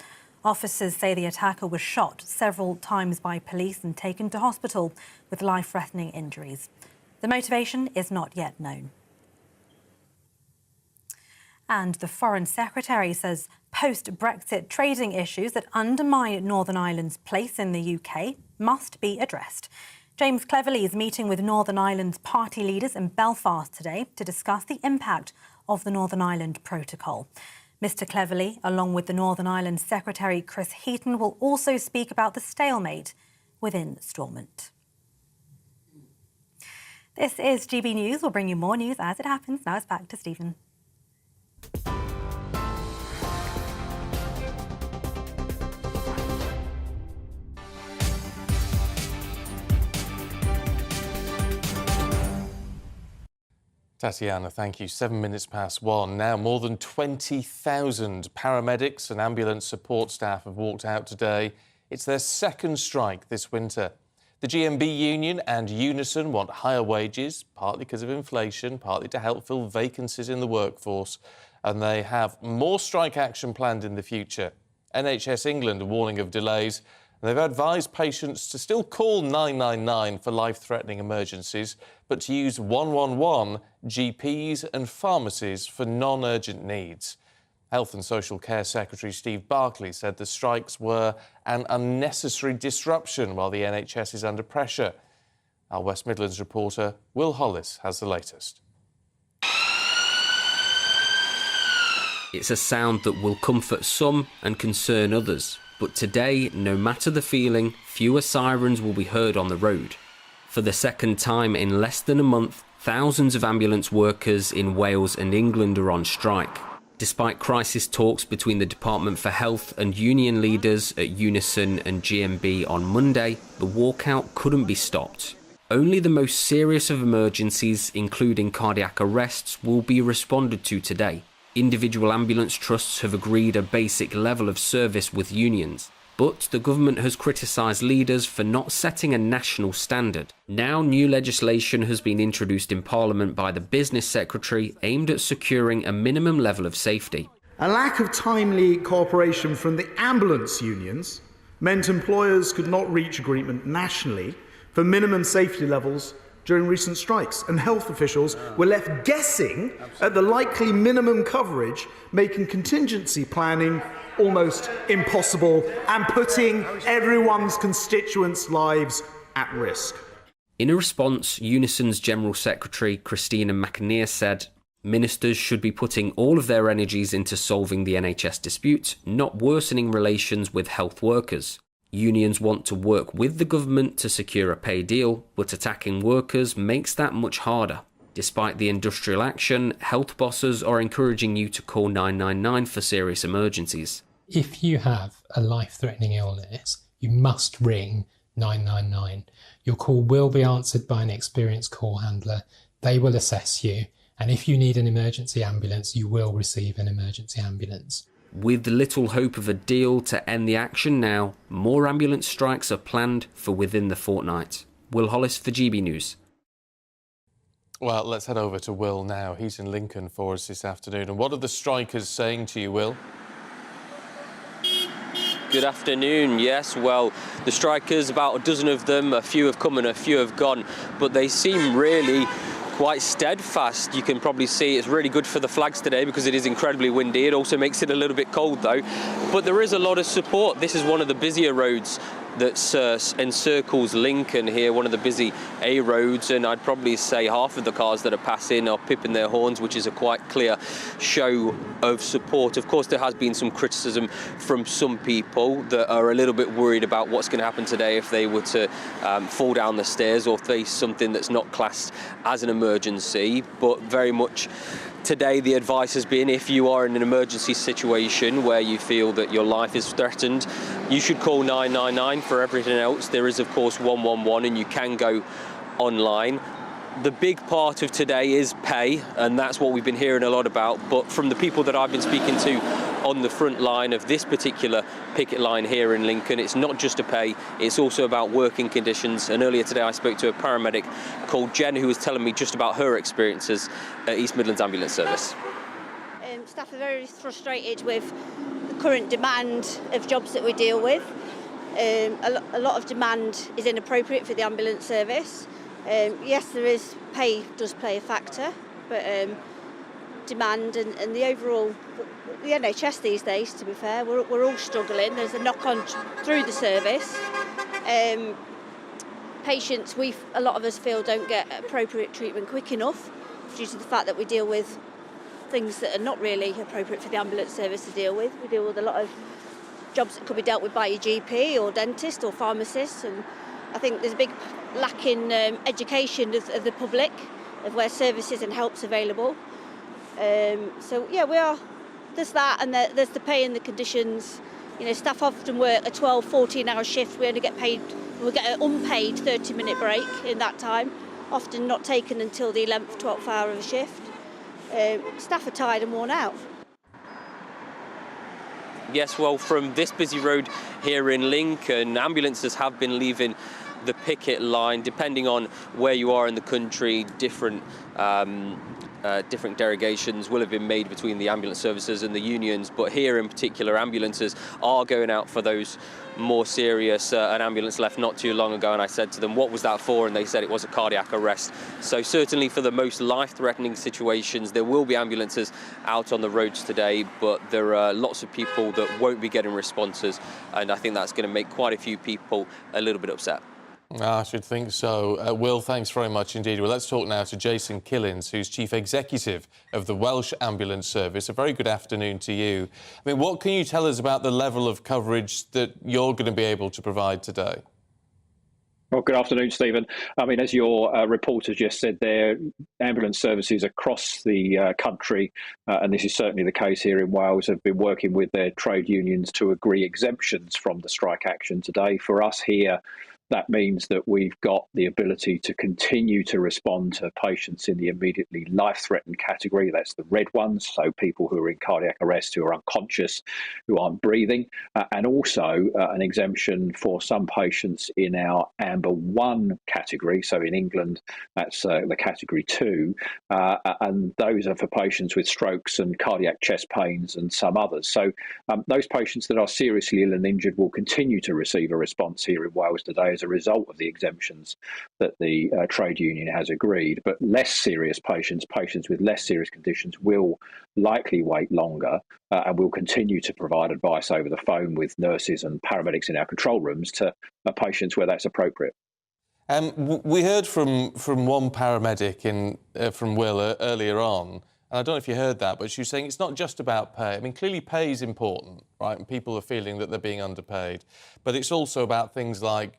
Officers say the attacker was shot several times by police and taken to hospital with life-threatening injuries. The motivation is not yet known. And the Foreign Secretary says post-Brexit trading issues that undermine Northern Ireland's place in the UK must be addressed. James Cleverly is meeting with Northern Ireland's party leaders in Belfast today to discuss the impact of the Northern Ireland Protocol. Mr Cleverly, along with the Northern Ireland Secretary Chris Heaton, will also speak about the stalemate within Stormont. This is GB News. We'll bring you more news as it happens. Now it's back to Stephen. Tatiana, thank you. 7 minutes past 1. Now, more than 20,000 paramedics and ambulance support staff have walked out today. It's their second strike this winter. The GMB union and Unison want higher wages, partly because of inflation, partly to help fill vacancies in the workforce. And they have more strike action planned in the future. NHS England are warning of delays. They've advised patients to still call 999 for life-threatening emergencies, but to use 111 GPs and pharmacies for non-urgent needs. Health and Social Care Secretary Steve Barclay said the strikes were an unnecessary disruption while the NHS is under pressure. Our West Midlands reporter Will Hollis has the latest. It's a sound that will comfort some and concern others. But today, no matter the feeling, fewer sirens will be heard on the road. For the second time in less than a month, thousands of ambulance workers in Wales and England are on strike. Despite crisis talks between the Department for Health and union leaders at Unison and GMB on Monday, the walkout couldn't be stopped. Only the most serious of emergencies, including cardiac arrests, will be responded to today. Individual ambulance trusts have agreed a basic level of service with unions, but the government has criticised leaders for not setting a national standard. Now new legislation has been introduced in Parliament by the Business Secretary aimed at securing a minimum level of safety. A lack of timely cooperation from the ambulance unions meant employers could not reach agreement nationally for minimum safety levels during recent strikes, and health officials were left guessing at the likely minimum coverage, making contingency planning almost impossible and putting everyone's constituents' lives at risk. In a response, Unison's General Secretary Christina McAneer said, "Ministers should be putting all of their energies into solving the NHS dispute, not worsening relations with health workers." Unions want to work with the government to secure a pay deal, but attacking workers makes that much harder. Despite the industrial action, health bosses are encouraging you to call 999 for serious emergencies. If you have a life-threatening illness, you must ring 999. Your call will be answered by an experienced call handler. They will assess you, and if you need an emergency ambulance, you will receive an emergency ambulance. With little hope of a deal to end the action now, more ambulance strikes are planned for within the fortnight. Will Hollis for GB News. Well, let's head over to Will now. He's in Lincoln for us this afternoon. And what are the strikers saying to you, Will? Good afternoon. Yes, well, the strikers, about a dozen of them, a few have come and a few have gone, but they seem really quite steadfast. You can probably see it's really good for the flags today because it is incredibly windy. It also makes it a little bit cold though, but there is a lot of support. This is one of the busier roads that encircles Lincoln here, one of the busy A roads, and I'd probably say half of the cars that are passing are pipping their horns, which is a quite clear show of support. Of course, there has been some criticism from some people that are a little bit worried about what's going to happen today if they were to fall down the stairs or face something that's not classed as an emergency, but very much today the advice has been if you are in an emergency situation where you feel that your life is threatened, you should call 999. For everything else, there is of course 111 and you can go online. The big part of today is pay, and that's what we've been hearing a lot about, but from the people that I've been speaking to on the front line of this particular picket line here in Lincoln, it's not just a pay, it's also about working conditions. And earlier today I spoke to a paramedic called Jen who was telling me just about her experiences at East Midlands Ambulance Service. Staff are very frustrated with the current demand of jobs that we deal with. A lot of demand is inappropriate for the ambulance service. Yes, there is pay does play a factor, but demand and the overall, the NHS these days, to be fair, we're all struggling. There's a knock-on through the service. Patients, a lot of us feel don't get appropriate treatment quick enough due to the fact that we deal with things that are not really appropriate for the ambulance service to deal with. We deal with a lot of jobs that could be dealt with by your GP or dentist or pharmacist, and I think there's a big lack in education of the public of where services and help's available. So yeah, there's that, and there's the pay and the conditions. You know, staff often work a 12, 14-hour shift. We only get paid, we get an unpaid 30-minute break in that time, often not taken until the 11th, 12th hour of a shift. Staff are tired and worn out. Yes, well, from this busy road here in Lincoln, ambulances have been leaving the picket line. Depending on where you are in the country, different derogations will have been made between the ambulance services and the unions, but here in particular ambulances are going out for those more serious. An ambulance left not too long ago and I said to them, what was that for? And they said it was a cardiac arrest. So certainly for the most life-threatening situations there will be ambulances out on the roads today, but there are lots of people that won't be getting responses, and I think that's going to make quite a few people a little bit upset. I should think so. Will, thanks very much indeed. Well, let's talk now to Jason Killins, who's Chief Executive of the Welsh Ambulance Service. A very good afternoon to you. I mean, what can you tell us about the level of coverage that you're going to be able to provide today? Well, good afternoon, Stephen. I mean, as your reporter just said there, ambulance services across the country, and this is certainly the case here in Wales, have been working with their trade unions to agree exemptions from the strike action today. For us here, that means that we've got the ability to continue to respond to patients in the immediately life-threatened category. That's the red ones, so people who are in cardiac arrest, who are unconscious, who aren't breathing, and also an exemption for some patients in our Amber 1 category. So in England, that's the category 2, and those are for patients with strokes and cardiac chest pains and some others. So those patients that are seriously ill and injured will continue to receive a response here in Wales today as a result of the exemptions that the trade union has agreed. But less serious patients with less serious conditions will likely wait longer, and we'll continue to provide advice over the phone with nurses and paramedics in our control rooms to patients where that's appropriate. We heard from one paramedic from Will earlier on and I don't know if you heard that, but she was saying it's not just about pay. I mean, clearly pay is important, right? And people are feeling that they're being underpaid. But it's also about things like,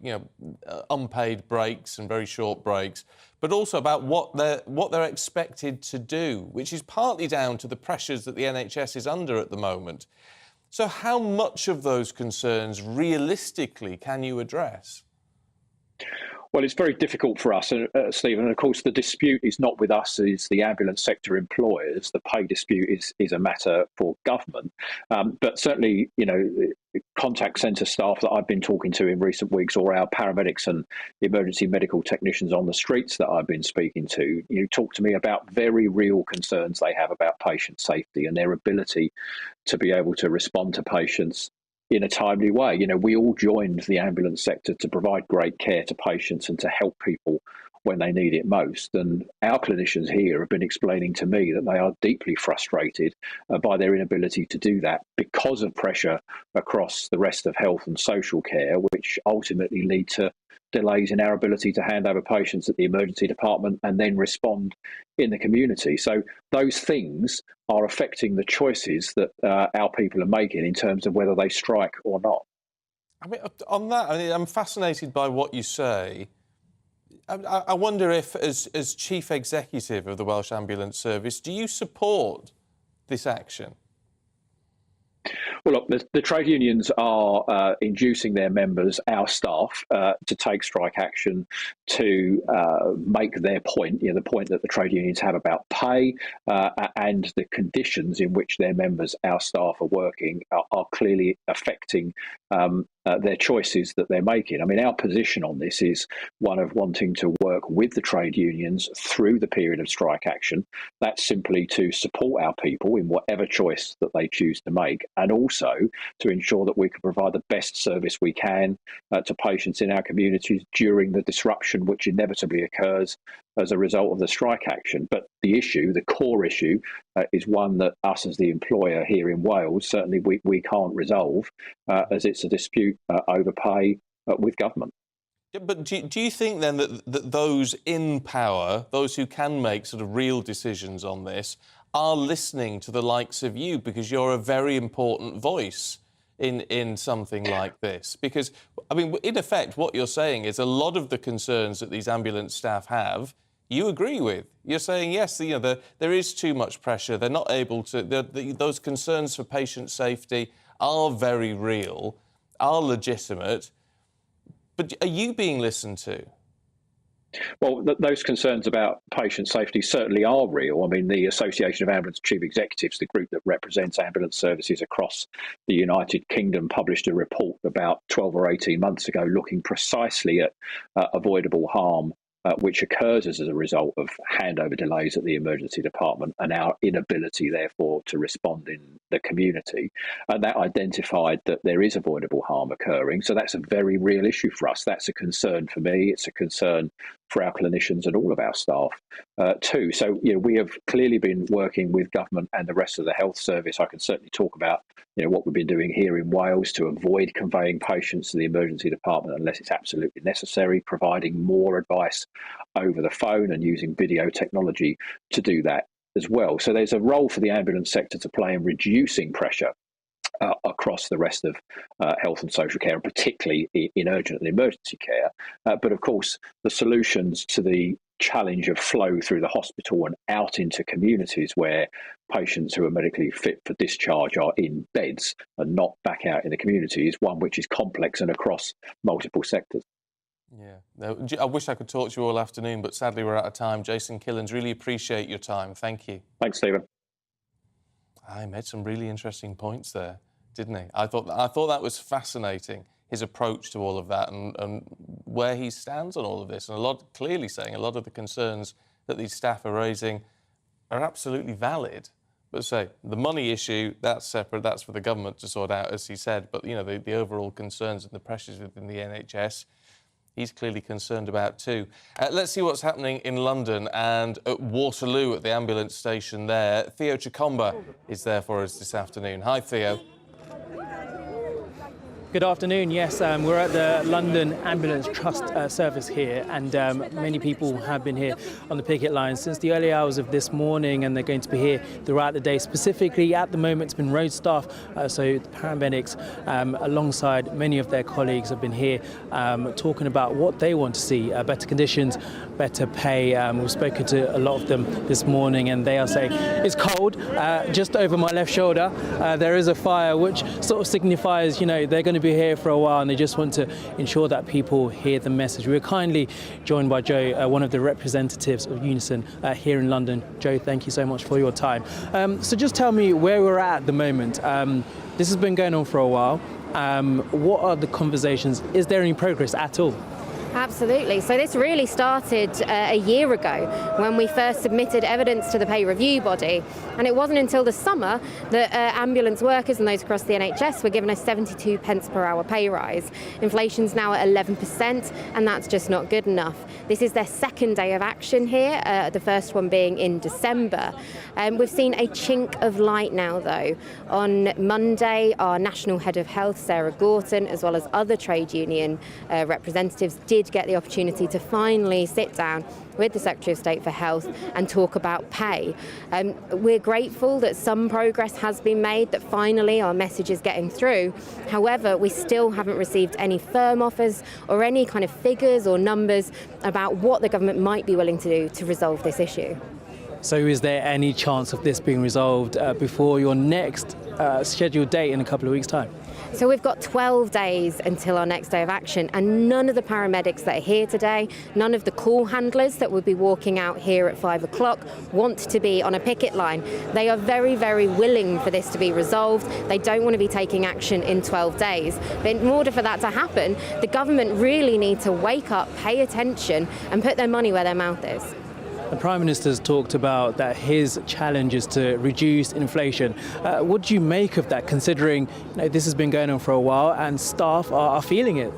unpaid breaks and very short breaks, but also about what they're expected to do, which is partly down to the pressures that the NHS is under at the moment. So how much of those concerns realistically can you address? Well, it's very difficult for us, Stephen. And of course, the dispute is not with us, it's the ambulance sector employers. The pay dispute is a matter for government. But certainly, contact centre staff that I've been talking to in recent weeks, or our paramedics and emergency medical technicians on the streets that I've been speaking to, talk to me about very real concerns they have about patient safety and their ability to be able to respond to patients in a timely way. We all joined the ambulance sector to provide great care to patients and to help people when they need it most. And our clinicians here have been explaining to me that they are deeply frustrated by their inability to do that because of pressure across the rest of health and social care, which ultimately lead to delays in our ability to hand over patients at the emergency department and then respond in the community. So those things are affecting the choices that our people are making in terms of whether they strike or not. I mean, on that, I'm fascinated by what you say. I wonder if, as Chief Executive of the Welsh Ambulance Service, do you support this action? Well, look, the trade unions are inducing their members, our staff, to take strike action to make their point, the point that the trade unions have about pay and the conditions in which their members, our staff, are working are clearly affecting their choices that they're making. I mean, our position on this is one of wanting to work with the trade unions through the period of strike action. That's simply to support our people in whatever choice that they choose to make, and also to ensure that we can provide the best service we can to patients in our communities during the disruption which inevitably occurs as a result of the strike action. But the issue, the core issue, is one that us as the employer here in Wales, certainly we can't resolve, as it's a dispute over pay with government. But do you think then that those in power, those who can make sort of real decisions on this, are listening to the likes of you, because you're a very important voice in something like this? Because, I mean, in effect, what you're saying is a lot of the concerns that these ambulance staff have, you agree with. You're saying, yes, there is too much pressure. They're not able to... those concerns for patient safety are very real, are legitimate. But are you being listened to? Well, those concerns about patient safety certainly are real. I mean, the Association of Ambulance Chief Executives, the group that represents ambulance services across the United Kingdom, published a report about 12 or 18 months ago looking precisely at avoidable harm which occurs as a result of handover delays at the emergency department and our inability, therefore, to respond in the community. And that identified that there is avoidable harm occurring. So that's a very real issue for us. That's a concern for me. It's a concern for our clinicians and all of our staff too. So, we have clearly been working with government and the rest of the health service. I can certainly talk about, what we've been doing here in Wales to avoid conveying patients to the emergency department unless it's absolutely necessary, providing more advice over the phone and using video technology to do that as well. So there's a role for the ambulance sector to play in reducing pressure across the rest of health and social care, and particularly in urgent and emergency care. But of course, the solutions to the challenge of flow through the hospital and out into communities where patients who are medically fit for discharge are in beds and not back out in the community is one which is complex and across multiple sectors. Yeah, I wish I could talk to you all afternoon, but sadly we're out of time. Jason Killens, really appreciate your time. Thank you. Thanks, Stephen. I made some really interesting points there, didn't he? I thought that was fascinating, his approach to all of that and where he stands on all of this. And clearly saying a lot of the concerns that these staff are raising are absolutely valid. But say, the money issue, that's separate, that's for the government to sort out, as he said. But, the overall concerns and the pressures within the NHS, he's clearly concerned about too. Let's see what's happening in London and at Waterloo at the ambulance station there. Theo Chikomba is there for us this afternoon. Hi, Theo. Good afternoon. Yes, we're at the London Ambulance Trust service here, and many people have been here on the picket line since the early hours of this morning, and they're going to be here throughout the day. Specifically, at the moment, it's been road staff, so the paramedics, alongside many of their colleagues, have been here talking about what they want to see: better conditions, better pay. We've spoken to a lot of them this morning, and they are saying it's cold. Just over my left shoulder, there is a fire, which sort of signifies, you know, they're going to be here for a while, and they just want to ensure that people hear the message. We're kindly joined by Joe, one of the representatives of Unison here in London. Joe, thank you so much for your time. So just tell me where we're at the moment. This has been going on for a while. What are the conversations? Is there any progress at all? Absolutely. So this really started a year ago when we first submitted evidence to the pay review body, and it wasn't until the summer that ambulance workers and those across the NHS were given a 72 pence per hour pay rise. Inflation's now at 11%, and that's just not good enough. This is their second day of action here, the first one being in December. We've seen a chink of light now, though. On Monday, our National Head of Health, Sarah Gorton, as well as other trade union representatives, did get the opportunity to finally sit down with the Secretary of State for Health and talk about pay. We're grateful that some progress has been made, that finally our message is getting through. However, we still haven't received any firm offers or any kind of figures or numbers about what the government might be willing to do to resolve this issue. So is there any chance of this being resolved before your next scheduled date in a couple of weeks' time? So we've got 12 days until our next day of action, and none of the paramedics that are here today, none of the call handlers that will be walking out here at 5 o'clock want to be on a picket line. They are very, very willing for this to be resolved. They don't want to be taking action in 12 days. But in order for that to happen, the government really need to wake up, pay attention, and put their money where their mouth is. The Prime Minister's talked about that his challenge is to reduce inflation. What do you make of that, considering this has been going on for a while and staff are feeling it?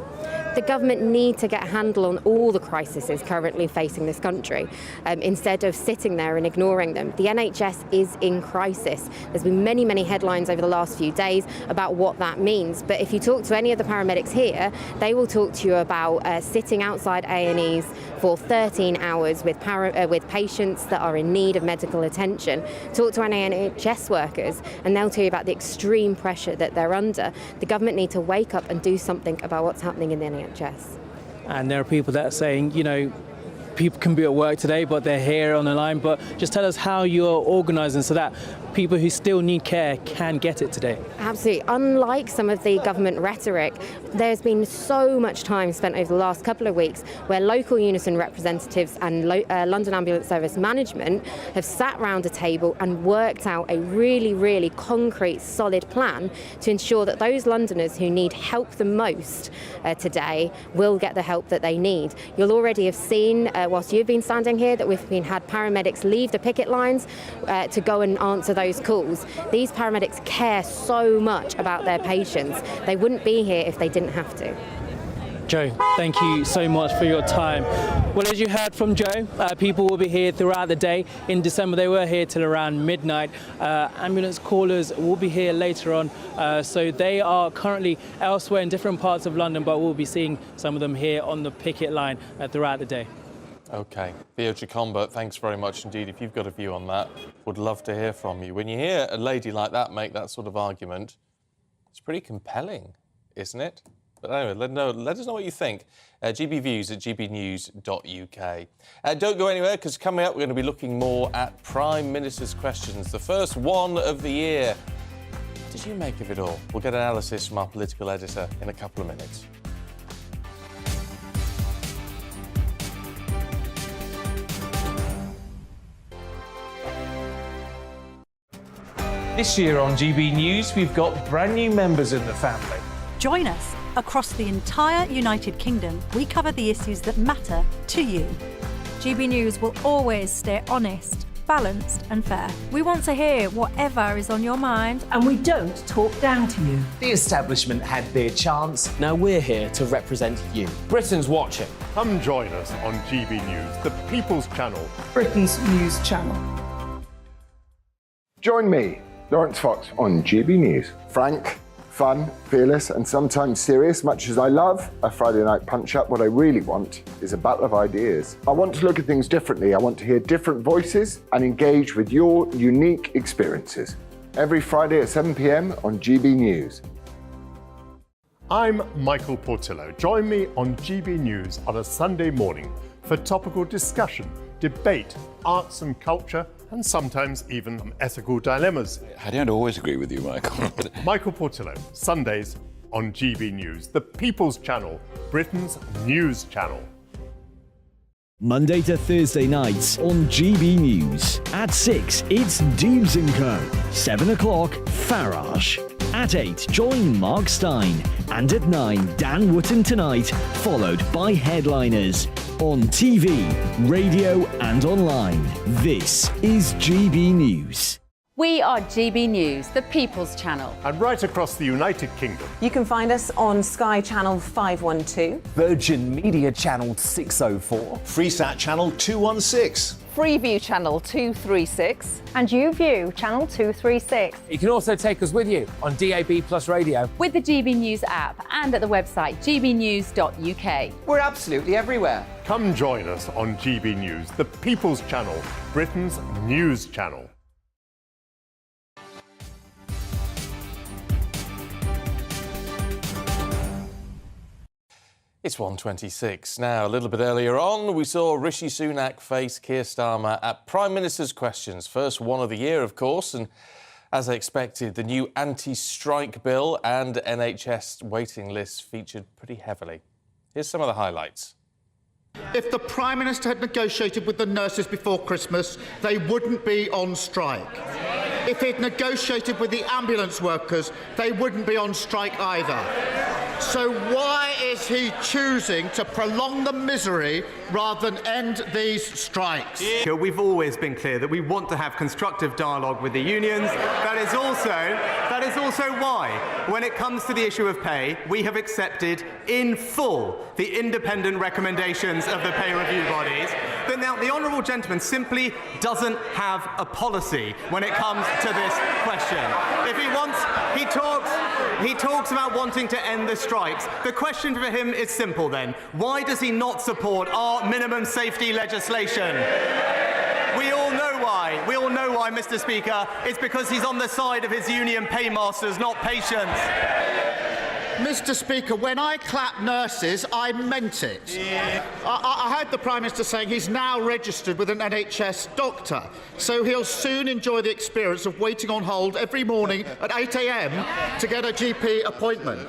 The government need to get a handle on all the crises currently facing this country instead of sitting there and ignoring them. The NHS is in crisis. There's been many, many headlines over the last few days about what that means. But if you talk to any of the paramedics here, they will talk to you about sitting outside A&Es for 13 hours with patients that are in need of medical attention. Talk to any NHS workers and they'll tell you about the extreme pressure that they're under. The government need to wake up and do something about what's happening in the NHS. And there are people that are saying, you know, people can be at work today, but they're here on the line. But just tell us how you're organising so that people who still need care can get it today. Absolutely. Unlike some of the government rhetoric, there's been so much time spent over the last couple of weeks where local Unison representatives and London Ambulance Service management have sat round a table and worked out a really, really concrete, solid plan to ensure that those Londoners who need help the most today will get the help that they need. You'll already have seen, whilst you've been standing here, that we've had paramedics leave the picket lines to go and answer those calls. These paramedics care so much about their patients. They wouldn't be here if they didn't have to. Joe, thank you so much for your time. Well, as you heard from Joe, people will be here throughout the day. In December, they were here till around midnight. Ambulance callers will be here later on. So they are currently elsewhere in different parts of London, but we'll be seeing some of them here on the picket line throughout the day. OK. Theo Chicomba, thanks very much indeed. If you've got a view on that, would love to hear from you. When you hear a lady like that make that sort of argument, it's pretty compelling, isn't it? But anyway, let us know what you think. GBviews at gbnews.uk. Don't go anywhere, because coming up, we're going to be looking more at Prime Minister's questions, the first one of the year. What did you make of it all? We'll get analysis from our political editor in a couple of minutes. This year on GB News, we've got brand new members in the family. Join us. Across the entire United Kingdom, we cover the issues that matter to you. GB News will always stay honest, balanced and fair. We want to hear whatever is on your mind. And we don't talk down to you. The establishment had their chance. Now we're here to represent you. Britain's watching. Come join us on GB News, the People's Channel. Britain's news channel. Join me, Lawrence Fox, on GB News. Frank, Fun, fearless, and sometimes serious. Much as I love a Friday night punch-up, what I really want is a battle of ideas. I want to look at things differently. I want to hear different voices and engage with your unique experiences. Every Friday at 7 p.m. on GB News. I'm Michael Portillo. Join me on GB News on a Sunday morning for topical discussion, debate, arts and culture, and sometimes even ethical dilemmas. I don't always agree with you, Michael. Michael Portillo, Sundays on GB News, the People's Channel, Britain's news channel. Monday to Thursday nights on GB News. At 6, it's Deebs & Co. 7 o'clock, Farage. At 8, join Mark Stein. And at 9, Dan Wootton Tonight, followed by Headliners. On TV, radio and online. This is GB News. We are GB News, the People's Channel. And right across the United Kingdom. You can find us on Sky Channel 512. Virgin Media Channel 604. Freesat Channel 216. Freeview Channel 236. And YouView Channel 236. You can also take us with you on DAB Plus Radio. With the GB News app and at the website gbnews.uk. We're absolutely everywhere. Come join us on GB News, the People's Channel, Britain's news channel. It's 1:26. Now, a little bit earlier on, we saw Rishi Sunak face Keir Starmer at Prime Minister's Questions. First one of the year, of course, and as I expected, the new anti-strike bill and NHS waiting lists featured pretty heavily. Here's some of the highlights. If the Prime Minister had negotiated with the nurses before Christmas, they wouldn't be on strike. If he'd negotiated with the ambulance workers, they wouldn't be on strike either. So why is he choosing to prolong the misery rather than end these strikes? We've always been clear that we want to have constructive dialogue with the unions. That is also why, when it comes to the issue of pay, we have accepted in full the independent recommendations of the pay review bodies. But now the honourable gentleman simply doesn't have a policy when it comes to this question. If he talks about wanting to end the strikes. The question for him is simple then. Why does he not support our minimum safety legislation? We all know why. We all know why, Mr. Speaker. It's because he's on the side of his union paymasters, not patients. Mr. Speaker, when I clapped nurses, I meant it. I heard the Prime Minister saying he's now registered with an NHS doctor, so he'll soon enjoy the experience of waiting on hold every morning at 8 a.m. to get a GP appointment.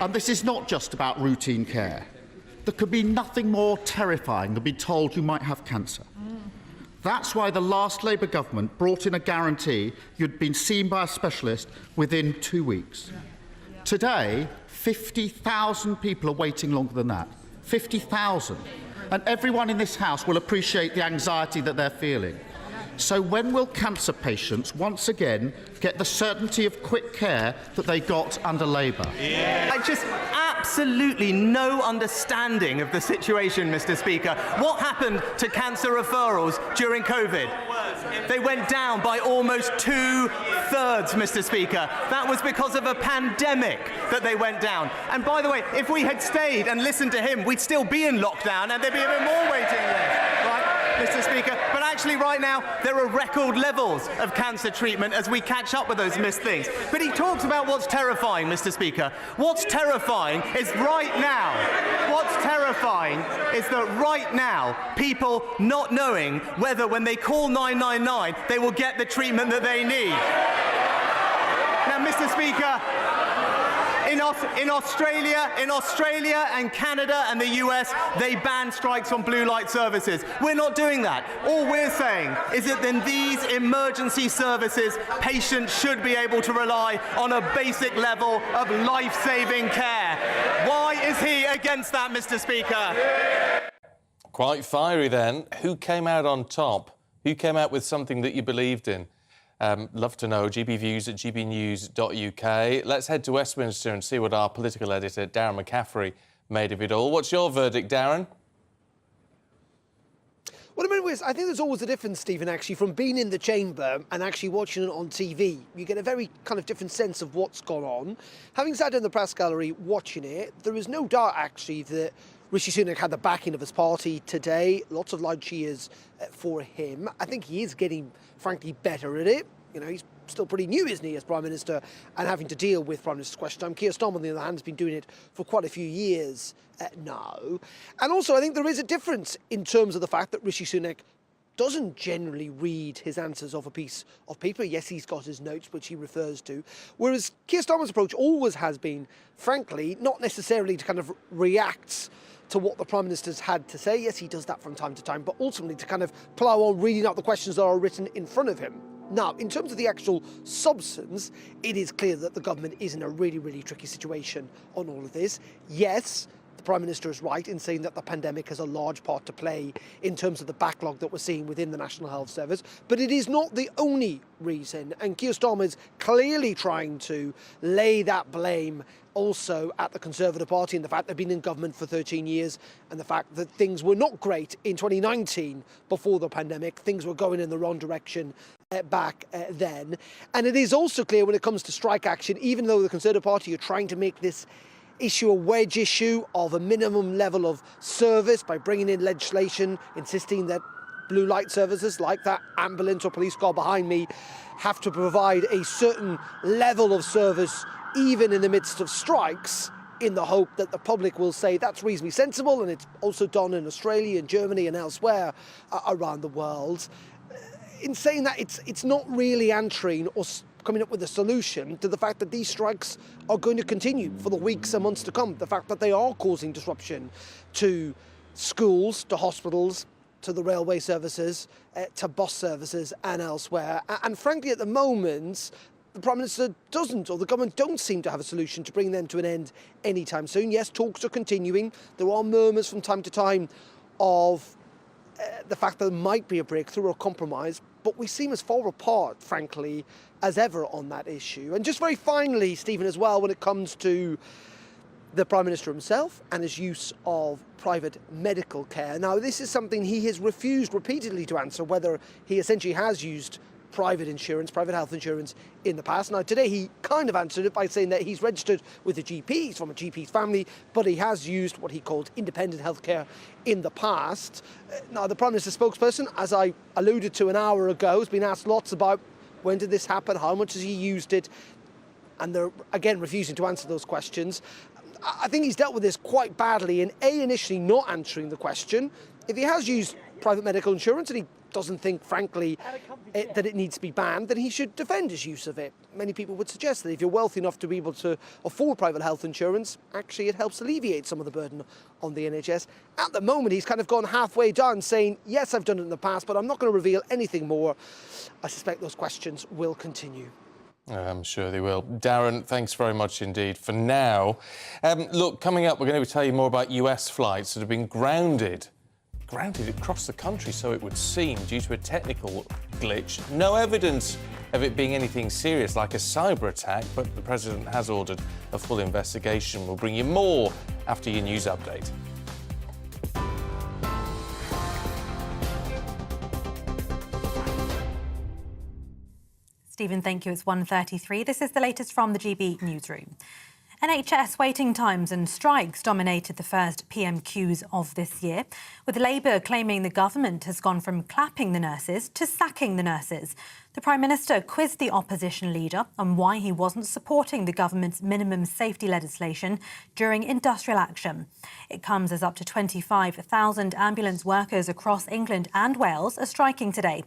And this is not just about routine care. There could be nothing more terrifying than being told you might have cancer. That's why the last Labour government brought in a guarantee you'd been seen by a specialist within 2 weeks. Today, 50,000 people are waiting longer than that. 50,000. And everyone in this House will appreciate the anxiety that they're feeling. So when will cancer patients once again get the certainty of quick care that they got under Labour? Just absolutely no understanding of the situation, Mr. Speaker. What happened to cancer referrals during COVID? They went down by almost 2/3, Mr. Speaker. That was because of a pandemic that they went down. And by the way, if we had stayed and listened to him, we'd still be in lockdown and there'd be a bit more waiting list, right, Mr. Speaker? But actually right now, there are record levels of cancer treatment as we catch up with those missed things. But he talks about what's terrifying, Mr. Speaker. What's terrifying is right now. What's terrifying is that right now, people not knowing whether when they call 999, they will get the treatment that they need. Now, Mr. Speaker, in Australia and Canada and the US, they ban strikes on blue light services. We're not doing that. All we're saying is that in these emergency services, patients should be able to rely on a basic level of life-saving care. Why is he against that, Mr. Speaker? Quite fiery then. Who came out on top? Who came out with something that you believed in? Love to know. GBviews at gbnews.uk. Let's head to Westminster and see what our political editor, Darren McCaffrey, made of it all. What's your verdict, Darren? Well, in many ways, I think there's always a difference, Stephen, actually, from being in the chamber and actually watching it on TV. You get a very kind of different sense of what's gone on. Having sat in the press gallery watching it, there is no doubt, actually, that Rishi Sunak had the backing of his party today. Lots of loud cheers for him. I think he is getting, frankly, better at it. You know, he's still pretty new, isn't he, as Prime Minister, and having to deal with Prime Minister's question time. Keir Starmer, on the other hand, has been doing it for quite a few years now. And also, I think there is a difference in terms of the fact that Rishi Sunak doesn't generally read his answers off a piece of paper. Yes, he's got his notes, which he refers to. Whereas Keir Starmer's approach always has been, frankly, not necessarily to kind of react to what the Prime Minister's had to say. Yes, he does that from time to time, but ultimately to kind of plough on reading out the questions that are written in front of him. Now, in terms of the actual substance, it is clear that the government is in a really, really tricky situation on all of this. Yes, the Prime Minister is right in saying that the pandemic has a large part to play in terms of the backlog that we're seeing within the National Health Service, but it is not the only reason, and Keir Starmer is clearly trying to lay that blame also at the Conservative Party and the fact they've been in government for 13 years and the fact that things were not great in 2019 before the pandemic. Things were going in the wrong direction back then. And it is also clear when it comes to strike action, even though the Conservative Party are trying to make this issue a wedge issue of a minimum level of service by bringing in legislation insisting that blue light services like that ambulance or police car behind me have to provide a certain level of service even in the midst of strikes, in the hope that the public will say that's reasonably sensible, and it's also done in Australia and Germany and elsewhere around the world. In saying that, it's not really answering or coming up with a solution to the fact that these strikes are going to continue for the weeks and months to come. The fact that they are causing disruption to schools, to hospitals, to the railway services, to bus services and elsewhere. And frankly, at the moment, the Prime Minister doesn't, or the government don't seem to have a solution to bring them to an end anytime soon. Yes, talks are continuing. There are murmurs from time to time of the fact that there might be a breakthrough or a compromise, but we seem as far apart, frankly, as ever on that issue. And just very finally, Stephen, as well, when it comes to the Prime Minister himself and his use of private medical care. Now, this is something he has refused repeatedly to answer, whether he essentially has used private insurance, private health insurance in the past. Now, today he kind of answered it by saying that he's registered with a GP, he's from a GP's family, but he has used what he called independent healthcare in the past. Now, the Prime Minister's spokesperson, as I alluded to an hour ago, has been asked lots about when did this happen, how much has he used it, and they're, again, refusing to answer those questions. I think he's dealt with this quite badly in initially not answering the question. If he has used private medical insurance and he doesn't think, frankly, that it needs to be banned, then he should defend his use of it. Many people would suggest that if you're wealthy enough to be able to afford private health insurance, actually it helps alleviate some of the burden on the NHS. At the moment, he's kind of gone halfway down, saying, yes, I've done it in the past, but I'm not going to reveal anything more. I suspect those questions will continue. I'm sure they will. Darren, thanks very much indeed for now. Look, coming up, we're going to tell you more about US flights that have been grounded across the country, so it would seem, due to a technical glitch. No evidence of it being anything serious like a cyber attack, but the President has ordered a full investigation. We'll bring you more after your news update. Stephen, thank you. It's 1:33. This is the latest from the GB newsroom. NHS waiting times and strikes dominated the first PMQs of this year, with Labour claiming the government has gone from clapping the nurses to sacking the nurses. The Prime Minister quizzed the opposition leader on why he wasn't supporting the government's minimum safety legislation during industrial action. It comes as up to 25,000 ambulance workers across England and Wales are striking today.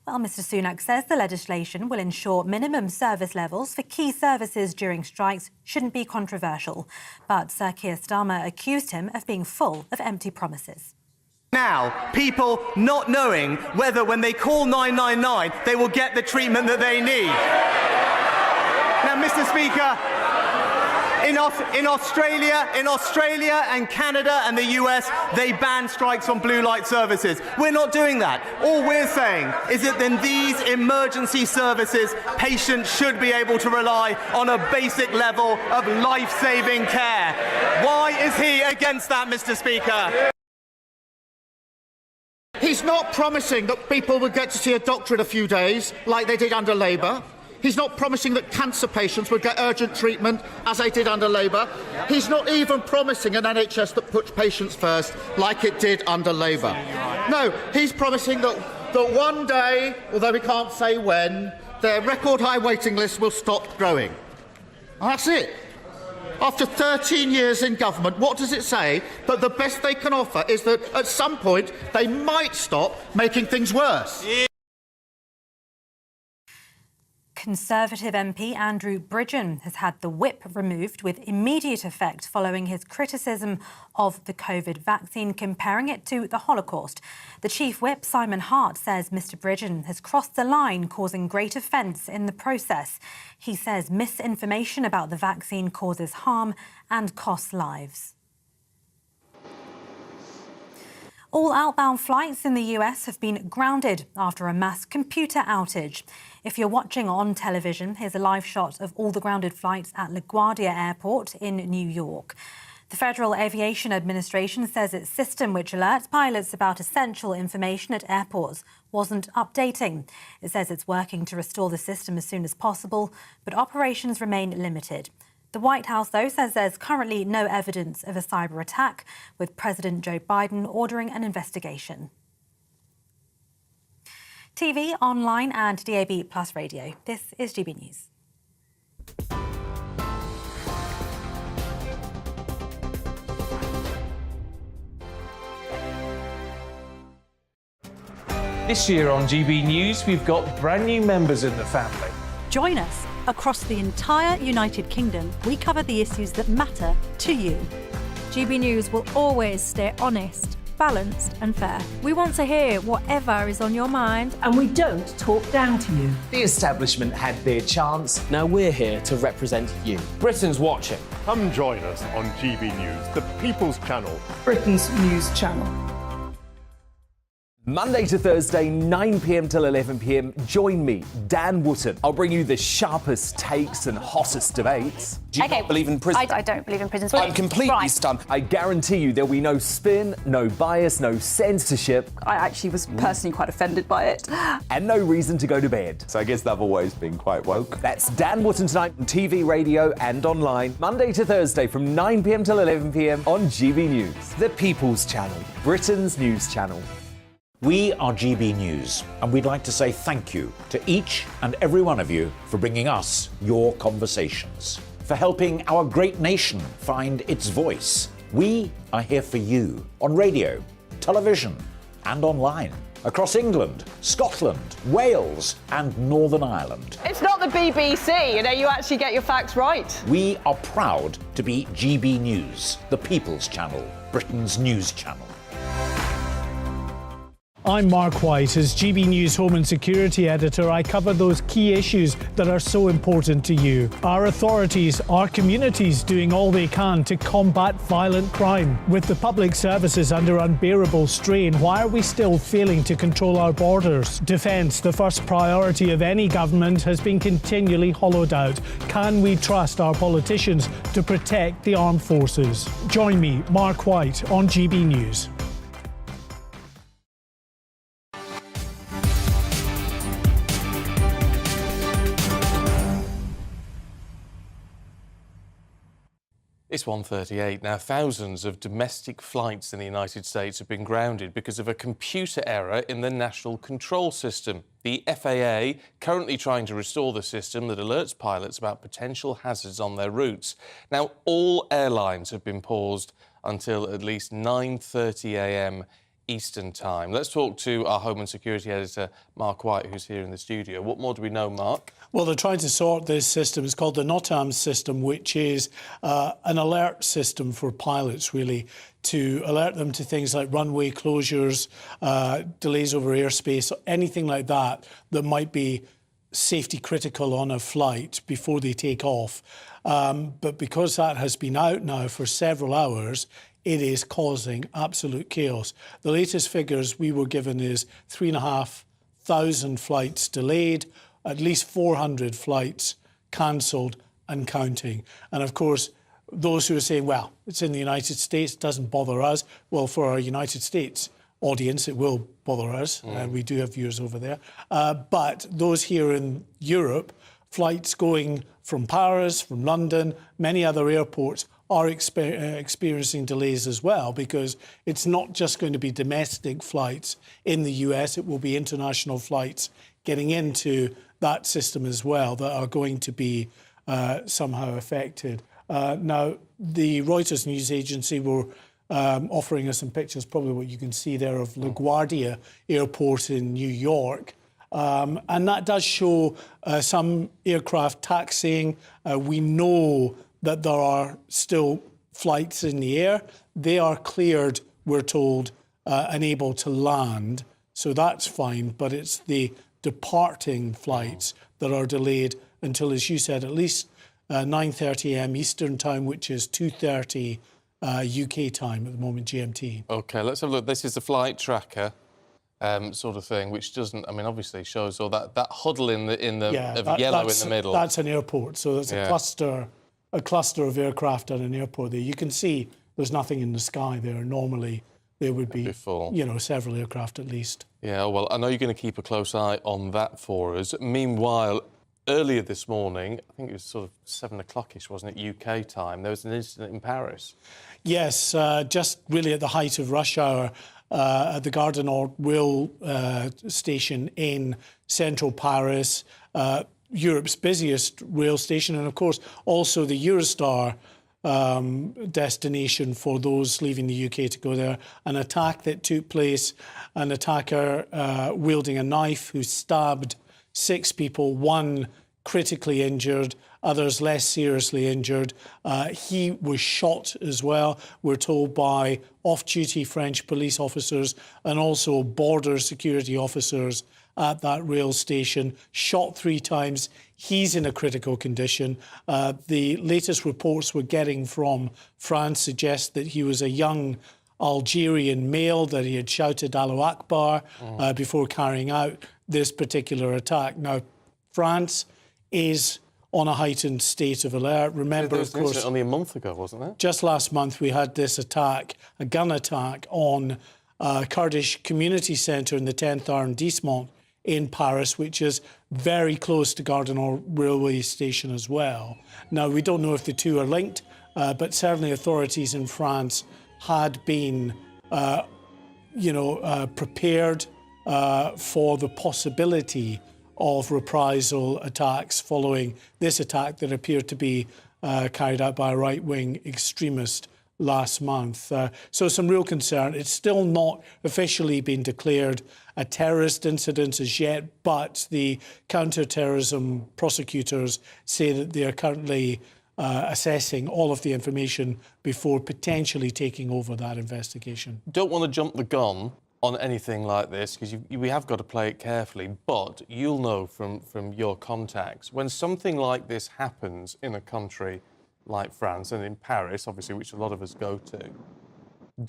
Well, Mr Sunak says the legislation will ensure minimum service levels for key services during strikes shouldn't be controversial. But Sir Keir Starmer accused him of being full of empty promises. Now, people not knowing whether when they call 999 they will get the treatment that they need. Now, Mr Speaker, in Australia and Canada and the US, they ban strikes on blue light services. We're not doing that. All we're saying is that in these emergency services, patients should be able to rely on a basic level of life-saving care. Why is he against that, Mr Speaker? He's He's not promising that people would get to see a doctor in a few days, like they did under Labour. He's not promising that cancer patients would get urgent treatment, as they did under Labour. He's not even promising an NHS that puts patients first, like it did under Labour. No, he's promising that one day, although we can't say when, their record-high waiting list will stop growing. And that's it. After 13 years in government, what does it say? But the best they can offer is that at some point they might stop making things worse. Conservative MP Andrew Bridgen has had the whip removed with immediate effect following his criticism of the COVID vaccine, comparing it to the Holocaust. The Chief Whip, Simon Hart, says Mr Bridgen has crossed the line, causing great offence in the process. He says misinformation about the vaccine causes harm and costs lives. All outbound flights in the US have been grounded after a mass computer outage. If you're watching on television, here's a live shot of all the grounded flights at LaGuardia Airport in New York. The Federal Aviation Administration says its system, which alerts pilots about essential information at airports, wasn't updating. It says it's working to restore the system as soon as possible, but operations remain limited. The White House, though, says there's currently no evidence of a cyber attack, with President Joe Biden ordering an investigation. TV, online and DAB Plus radio. This is GB News. This year on GB News, we've got brand new members in the family. Join us. Across the entire United Kingdom, we cover the issues that matter to you. GB News will always stay honest, balanced and fair. We want to hear whatever is on your mind. And we don't talk down to you. The establishment had their chance. Now we're here to represent you. Britain's watching. Come join us on GB News, the People's Channel. Britain's news channel. Monday to Thursday, 9 p.m. till 11 p.m. Join me, Dan Wootton. I'll bring you the sharpest takes and hottest debates. Do you not believe in prison? I don't believe in prison. I'm completely stunned. I guarantee you there'll be no spin, no bias, no censorship. I actually was personally quite offended by it. And no reason to go to bed. So I guess they've always been quite woke. That's Dan Wootton tonight on TV, radio and online. Monday to Thursday from 9 p.m. till 11 p.m. on GB News. The People's Channel, Britain's news channel. We are GB News, and we'd like to say thank you to each and every one of you for bringing us your conversations, for helping our great nation find its voice. We are here for you on radio, television, and online, across England, Scotland, Wales, and Northern Ireland. It's not the BBC, you actually get your facts right. We are proud to be GB News, the People's Channel, Britain's news channel. I'm Mark White. As GB News Home and Security Editor, I cover those key issues that are so important to you. Our authorities, our communities doing all they can to combat violent crime. With the public services under unbearable strain, why are we still failing to control our borders? Defence, the first priority of any government, has been continually hollowed out. Can we trust our politicians to protect the armed forces? Join me, Mark White, on GB News. It's 1:38 now. Thousands of domestic flights in the United States have been grounded because of a computer error in the national control system. The FAA currently trying to restore the system that alerts pilots about potential hazards on their routes. Now, all airlines have been paused until at least 9:30 a.m. Eastern Time. Let's talk to our Home and Security Editor, Mark White, who's here in the studio. What more do we know, Mark? Well, they're trying to sort this system. It's called the NOTAM system, which is an alert system for pilots, really, to alert them to things like runway closures, delays over airspace, anything like that that might be safety critical on a flight before they take off. But because that has been out now for several hours, it is causing absolute chaos. The latest figures we were given is 3,500 flights delayed, at least 400 flights cancelled and counting. And of course, those who are saying, well, it's in the United States, it doesn't bother us. Well, for our United States audience. It will bother us. We do have viewers over there. But those here in Europe, flights going from Paris, from London, many other airports are experiencing delays as well, because it's not just going to be domestic flights in the US, it will be international flights getting into that system as well that are going to be somehow affected. Now, the Reuters news agency were offering us some pictures, probably what you can see there, of LaGuardia Airport in New York. And that does show some aircraft taxiing. We know that there are still flights in the air. They are cleared, we're told, and able to land. So that's fine, but it's the departing flights that are delayed until, as you said, at least 9:30 a.m. Eastern time, which is 2:30 UK time at the moment, GMT. OK, let's have a look. This is the flight tracker sort of thing, which doesn't, I mean, obviously shows all that huddle in the yellow in the middle. That's an airport, so that's a cluster of aircraft at an airport there. You can see there's nothing in the sky there. Normally there would be you know, several aircraft at least. Yeah, well, I know you're going to keep a close eye on that for us. Meanwhile, earlier this morning, I think it was sort of 7 o'clock-ish, wasn't it, UK time, there was an incident in Paris. Yes, just really at the height of rush hour at the Gare du Nord rail station in central Paris, Europe's busiest rail station, and of course also the Eurostar destination for those leaving the UK to go there. An attack that took place, an attacker wielding a knife who stabbed 6 people, 1 critically injured, others less seriously injured. He was shot as well, we're told, by off-duty French police officers and also border security officers at that rail station, shot 3 times. He's in a critical condition. The latest reports we're getting from France suggest that he was a young Algerian male, that he had shouted Allahu Akbar before carrying out this particular attack. Now, France is on a heightened state of alert. Remember, of course, only a month ago, wasn't it? Just last month, we had this attack, a gun attack on a Kurdish community centre in the 10th arrondissement in Paris, which is very close to Gare du Nord railway station as well. Now, we don't know if the two are linked, but certainly authorities in France had been, prepared for the possibility of reprisal attacks following this attack that appeared to be carried out by a right-wing extremist last month. So some real concern. It's still not officially been declared a terrorist incident as yet, but the counter-terrorism prosecutors say that they are currently assessing all of the information before potentially taking over that investigation. Don't want to jump the gun on anything like this, because we have got to play it carefully, but you'll know from your contacts, when something like this happens in a country like France and in Paris, obviously, which a lot of us go to,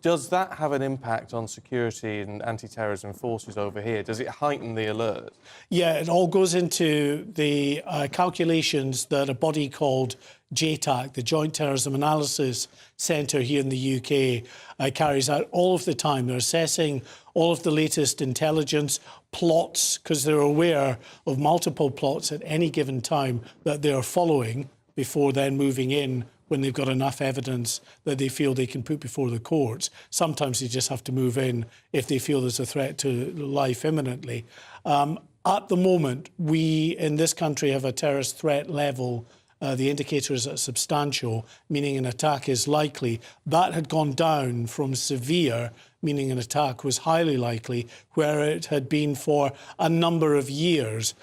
does that have an impact on security and anti-terrorism forces over here? Does it heighten the alert? Yeah, it all goes into the calculations that a body called JTAC, the Joint Terrorism Analysis Centre here in the UK, carries out all of the time. They're assessing all of the latest intelligence, plots, because they're aware of multiple plots at any given time that they're following before then moving in when they've got enough evidence that they feel they can put before the courts. Sometimes they just have to move in if they feel there's a threat to life imminently. At the moment, we in this country have a terrorist threat level. The indicator is substantial, meaning an attack is likely. That had gone down from severe, meaning an attack was highly likely, where it had been for a number of years.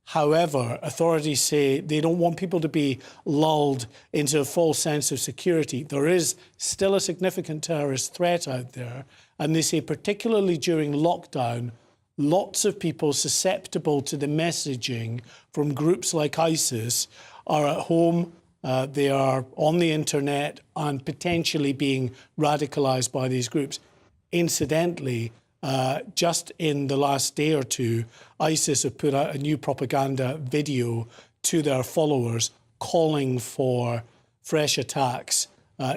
However, authorities say they don't want people to be lulled into a false sense of security. There is still a significant terrorist threat out there, and they say particularly during lockdown, lots of people susceptible to the messaging from groups like ISIS are at home, they are on the internet and potentially being radicalised by these groups. Incidentally, just in the last day or two, ISIS have put out a new propaganda video to their followers calling for fresh attacks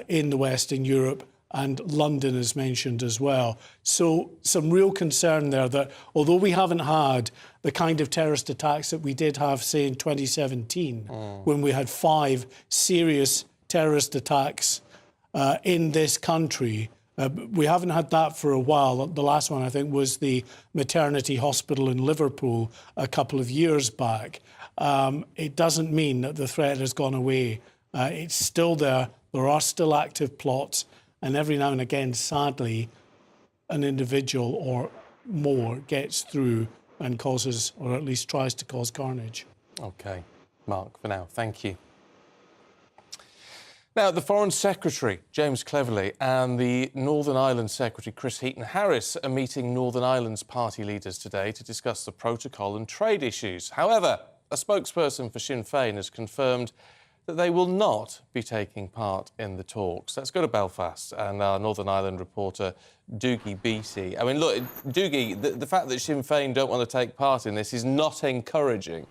in the West, in Europe, and London is mentioned as well. So some real concern there that although we haven't had the kind of terrorist attacks that we did have, say, in 2017, when we had 5 serious terrorist attacks in this country, we haven't had that for a while. The last one, I think, was the maternity hospital in Liverpool a couple of years back. It doesn't mean that the threat has gone away. It's still there. There are still active plots. And every now and again, sadly, an individual or more gets through and causes, or at least tries to cause, carnage. OK. Mark, for now, thank you. Now, the Foreign Secretary, James Cleverly, and the Northern Ireland Secretary, Chris Heaton-Harris, are meeting Northern Ireland's party leaders today to discuss the protocol and trade issues. However, a spokesperson for Sinn Féin has confirmed that they will not be taking part in the talks. Let's go to Belfast and our Northern Ireland reporter, Doogie Beattie. I mean, look, Doogie, the fact that Sinn Féin don't want to take part in this is not encouraging.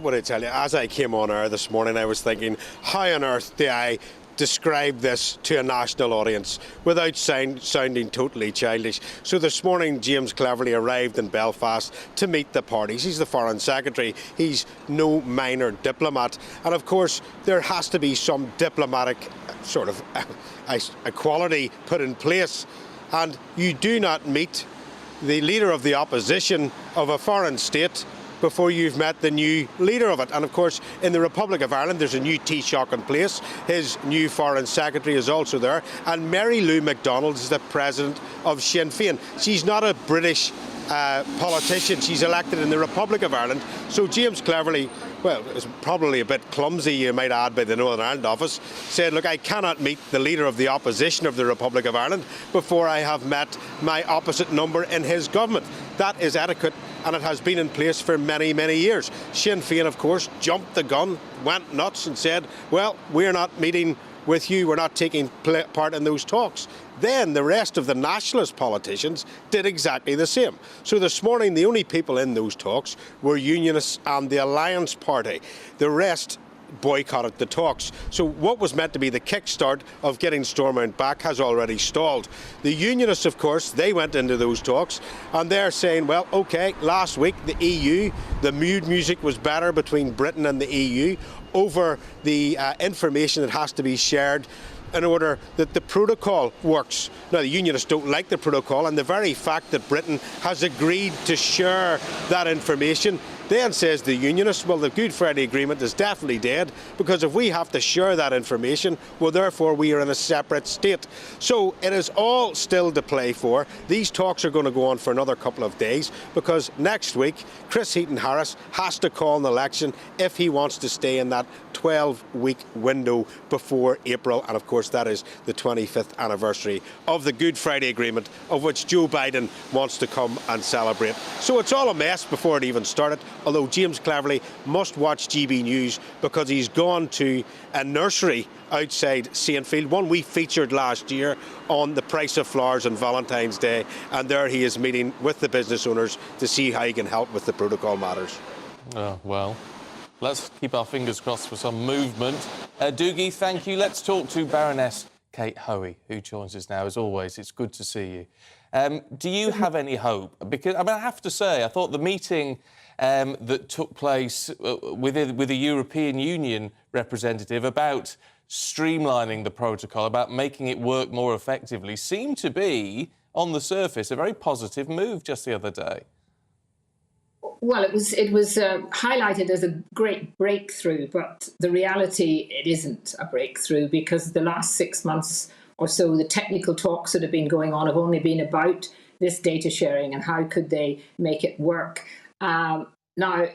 What I tell you, as I came on air this morning, I was thinking, how on earth do I describe this to a national audience without sounding totally childish? So this morning, James Cleverly arrived in Belfast to meet the parties. He's the Foreign Secretary. He's no minor diplomat. And of course, there has to be some diplomatic sort of equality put in place. And you do not meet the leader of the opposition of a foreign state before you've met the new leader of it. And of course, in the Republic of Ireland, there's a new Taoiseach in place. His new Foreign Secretary is also there. And Mary Lou McDonald is the president of Sinn Féin. She's not a British politician. She's elected in the Republic of Ireland. So James Cleverly, well, it was probably a bit clumsy, you might add, by the Northern Ireland office, said, look, I cannot meet the leader of the opposition of the Republic of Ireland before I have met my opposite number in his government. That is etiquette, and it has been in place for many, many years. Sinn Féin, of course, jumped the gun, went nuts and said, well, we're not meeting with you, we're not taking part in those talks. Then the rest of the nationalist politicians did exactly the same. So this morning, the only people in those talks were Unionists and the Alliance Party. The rest boycotted the talks. So what was meant to be the kickstart of getting Stormont back has already stalled. The Unionists, of course, they went into those talks and they're saying, well, OK, last week the EU, the mood music was better between Britain and the EU over the information that has to be shared in order that the protocol works. Now, the Unionists don't like the protocol, and the very fact that Britain has agreed to share that information then says the Unionists, well, the Good Friday Agreement is definitely dead, because if we have to share that information, well, therefore we are in a separate state. So it is all still to play for. These talks are going to go on for another couple of days, because next week, Chris Heaton-Harris has to call an election if he wants to stay in that 12-week window before April. And of course, that is the 25th anniversary of the Good Friday Agreement, of which Joe Biden wants to come and celebrate. So it's all a mess before it even started. Although James Cleverly must watch GB News, because he's gone to a nursery outside Saintfield, one we featured last year on the price of flowers on Valentine's Day, and there he is meeting with the business owners to see how he can help with the protocol matters. Oh, well, let's keep our fingers crossed for some movement. Doogie, thank you. Let's talk to Baroness Kate Hoey, who joins us now. As always, it's good to see you. Do you have any hope? Because, I mean, I have to say, I thought the meeting that took place with a European Union representative about streamlining the protocol, about making it work more effectively, seemed to be, on the surface, a very positive move just the other day. Well, it was highlighted as a great breakthrough, but the reality, it isn't a breakthrough, because the last 6 months or so, the technical talks that have been going on have only been about this data sharing and how could they make it work. Now,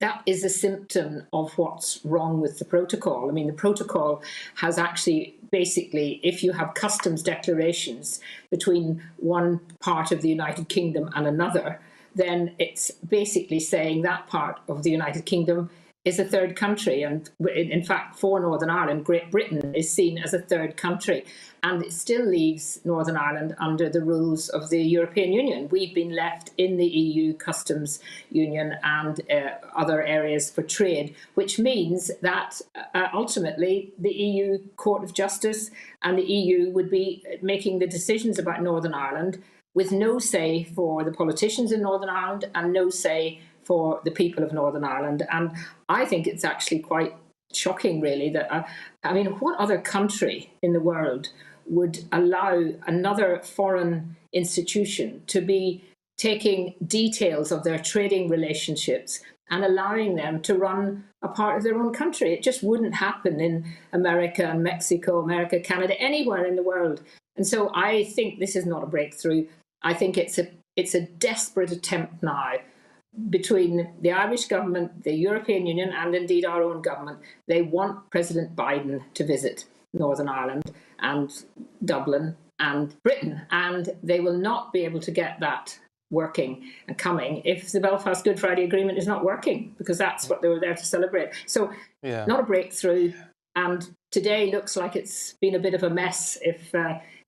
that is a symptom of what's wrong with the protocol. I mean, the protocol has actually, basically, if you have customs declarations between one part of the United Kingdom and another, then it's basically saying that part of the United Kingdom is a third country, and in fact for Northern Ireland, Great Britain is seen as a third country, and it still leaves Northern Ireland under the rules of the European Union. We've been left in the EU customs union and other areas for trade, which means that ultimately the EU Court of Justice and the EU would be making the decisions about Northern Ireland with no say for the politicians in Northern Ireland and no say for the people of Northern Ireland. And I think it's actually quite shocking, really, that, what other country in the world would allow another foreign institution to be taking details of their trading relationships and allowing them to run a part of their own country? It just wouldn't happen in America and Mexico, America, Canada, anywhere in the world. And so I think this is not a breakthrough. I think it's a desperate attempt now between the Irish government, the European Union, and indeed our own government. They want President Biden to visit Northern Ireland and Dublin and Britain, and they will not be able to get that working and coming if the Belfast Good Friday Agreement is not working, because that's what they were there to celebrate. So not a breakthrough, and today looks like it's been a bit of a mess if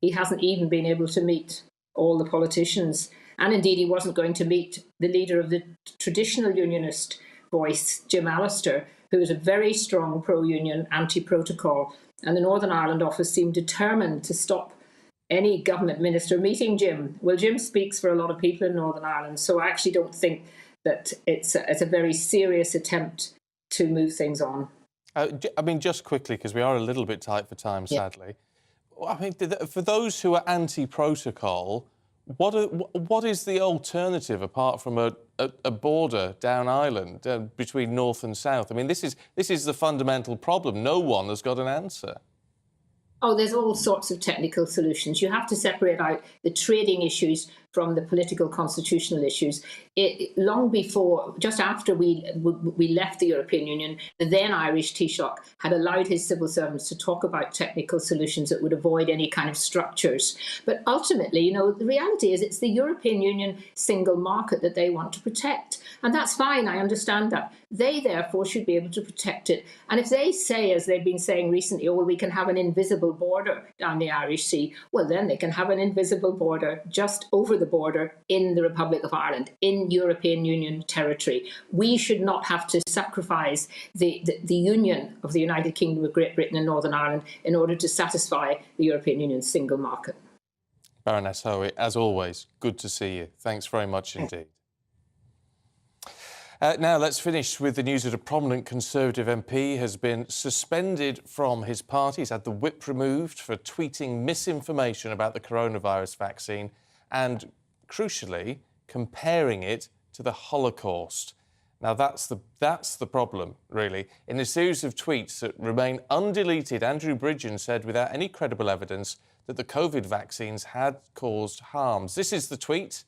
he hasn't even been able to meet all the politicians. And indeed, he wasn't going to meet the leader of the traditional unionist voice, Jim Allister, who is a very strong pro-union, anti-protocol. And the Northern Ireland office seemed determined to stop any government minister meeting Jim. Well, Jim speaks for a lot of people in Northern Ireland, so I actually don't think that it's a very serious attempt to move things on. Just quickly, because we are a little bit tight for time, sadly. For those who are anti-protocol, what is the alternative apart from a border down Ireland between north and south? This is the fundamental problem. No one has got an answer. Oh, there's all sorts of technical solutions. You have to separate out the trading issues from the political constitutional issues. Long before, just after we left the European Union, the then Irish Taoiseach had allowed his civil servants to talk about technical solutions that would avoid any kind of structures. But ultimately, the reality is it's the European Union single market that they want to protect. And that's fine, I understand that. They, therefore, should be able to protect it. And if they say, as they've been saying recently, we can have an invisible border down the Irish Sea, well, then they can have an invisible border just over the border in the Republic of Ireland, in European Union territory. We should not have to sacrifice the union of the United Kingdom of Great Britain and Northern Ireland in order to satisfy the European Union's single market. Baroness Hoey, as always, good to see you. Thanks very much indeed. Now, let's finish with the news that a prominent Conservative MP has been suspended from his party. He's had the whip removed for tweeting misinformation about the coronavirus vaccine and, crucially, comparing it to the Holocaust. Now, that's the problem, really. In a series of tweets that remain undeleted, Andrew Bridgen said, without any credible evidence, that the COVID vaccines had caused harms. This is the tweet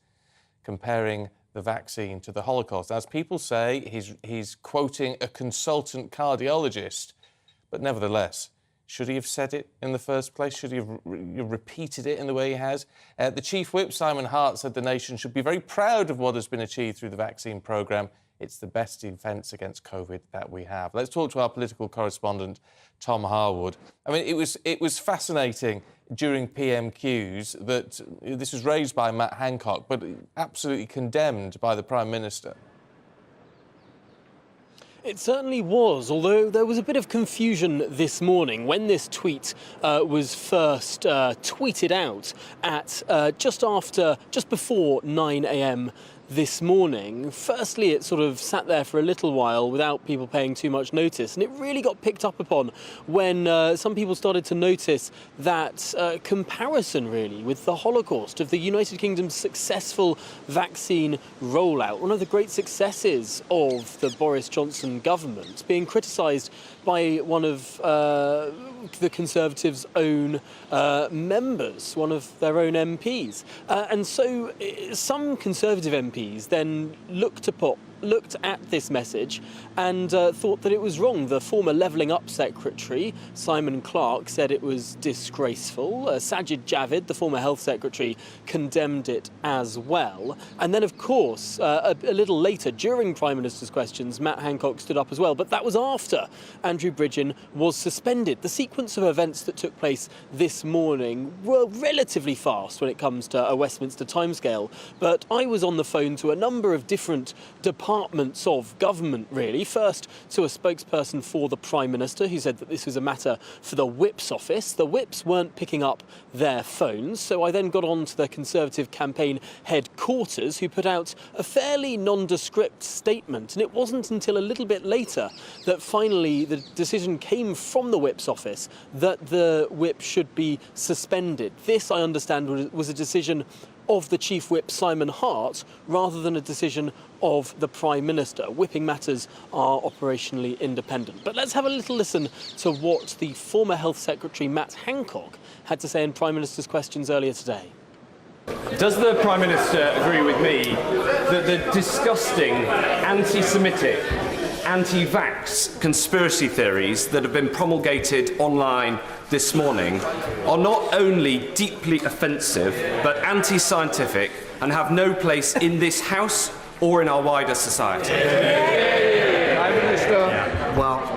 comparing the vaccine to the Holocaust. As people say, he's quoting a consultant cardiologist, but nevertheless, should he have said it in the first place? Should he have repeated it in the way he has? The Chief Whip, Simon Hart, said the nation should be very proud of what has been achieved through the vaccine programme. It's the best defence against COVID that we have. Let's talk to our political correspondent, Tom Harwood. It was fascinating during PMQs that this was raised by Matt Hancock, but absolutely condemned by the Prime Minister. It certainly was, although there was a bit of confusion this morning when this tweet was first tweeted out at just before 9 a.m. this morning. Firstly, it sort of sat there for a little while without people paying too much notice, and it really got picked up upon when some people started to notice that comparison, really, with the Holocaust, of the United Kingdom's successful vaccine rollout, one of the great successes of the Boris Johnson government, being criticised by one of the Conservatives' own members, one of their own MPs. And so some Conservative MPs then looked to put looked at this message and thought that it was wrong. The former Levelling Up Secretary, Simon Clarke, said it was disgraceful. Sajid Javid, the former Health Secretary, condemned it as well. And then, of course, a little later, during Prime Minister's questions, Matt Hancock stood up as well. But that was after Andrew Bridgen was suspended. The sequence of events that took place this morning were relatively fast when it comes to a Westminster timescale. But I was on the phone to a number of different departments of government, really. First, to a spokesperson for the Prime Minister, who said that this was a matter for the Whip's office. The Whips weren't picking up their phones, so I then got on to the Conservative campaign headquarters, who put out a fairly nondescript statement. And it wasn't until a little bit later that finally the decision came from the Whip's office that the Whip should be suspended. This, I understand, was a decision of the Chief Whip, Simon Hart, rather than a decision of the Prime Minister. Whipping matters are operationally independent. But let's have a little listen to what the former Health Secretary, Matt Hancock, had to say in Prime Minister's questions earlier today. Does the Prime Minister agree with me that the disgusting anti-Semitic, anti-vax conspiracy theories that have been promulgated online this morning are not only deeply offensive but anti-scientific and have no place in this House or in our wider society? Prime Minister. Well,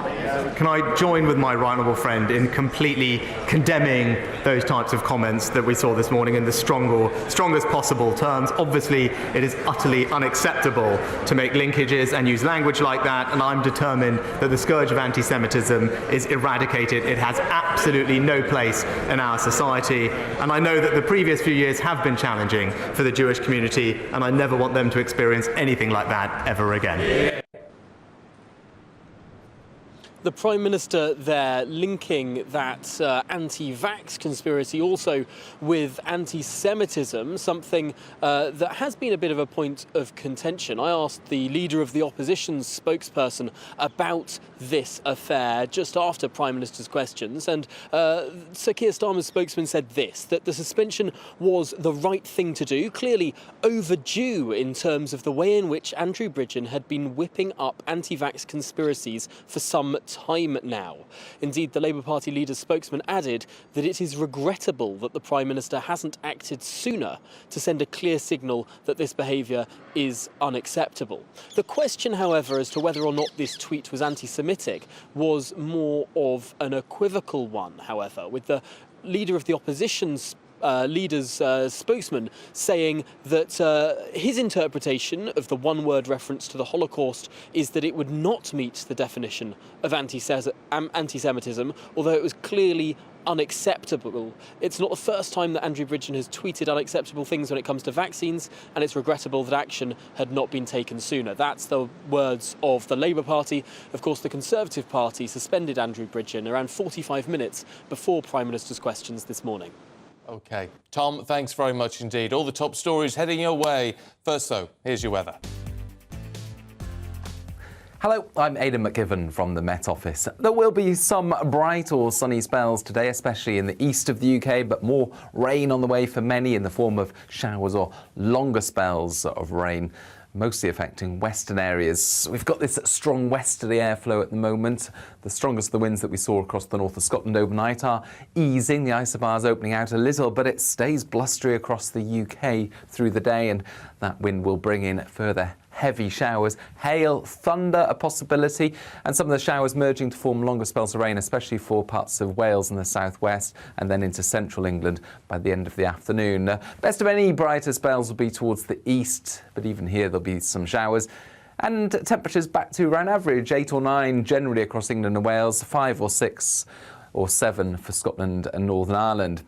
can I join with my right honourable friend in completely condemning those types of comments that we saw this morning in the strongest possible terms? Obviously, it is utterly unacceptable to make linkages and use language like that, and I'm determined that the scourge of anti-Semitism is eradicated. It has absolutely no place in our society, and I know that the previous few years have been challenging for the Jewish community, and I never want them to experience anything like that ever again. The Prime Minister there linking that anti-vax conspiracy also with anti-Semitism, something that has been a bit of a point of contention. I asked the Leader of the Opposition's spokesperson about this affair just after Prime Minister's questions, and Sir Keir Starmer's spokesman said this, that the suspension was the right thing to do, clearly overdue in terms of the way in which Andrew Bridgen had been whipping up anti-vax conspiracies for some time now. Indeed, the Labour Party leader's spokesman added that it is regrettable that the Prime Minister hasn't acted sooner to send a clear signal that this behaviour is unacceptable. The question, however, as to whether or not this tweet was anti-Semitic was more of an equivocal one, however, with the Leader of the Opposition's leader's spokesman saying that his interpretation of the one-word reference to the Holocaust is that it would not meet the definition of anti-Semitism, although it was clearly unacceptable. It's not the first time that Andrew Bridgen has tweeted unacceptable things when it comes to vaccines, and it's regrettable that action had not been taken sooner. That's the words of the Labour Party. Of course, the Conservative Party suspended Andrew Bridgen around 45 minutes before Prime Minister's questions this morning. OK. Tom, thanks very much indeed. All the top stories heading your way. First, though, here's your weather. Hello, I'm Aidan McGivern from the Met Office. There will be some bright or sunny spells today, especially in the east of the UK, but more rain on the way for many in the form of showers or longer spells of rain, mostly affecting western areas. We've got this strong westerly airflow at the moment. The strongest of the winds that we saw across the north of Scotland overnight are easing. The isobars opening out a little, but it stays blustery across the UK through the day, and that wind will bring in further heavy showers, hail, thunder a possibility, and some of the showers merging to form longer spells of rain, especially for parts of Wales and the southwest, and then into central England by the end of the afternoon. Best of any brighter spells will be towards the east, but even here there'll be some showers. And temperatures back to around average, 8 or 9 generally across England and Wales, 5 or 6 or 7 for Scotland and Northern Ireland.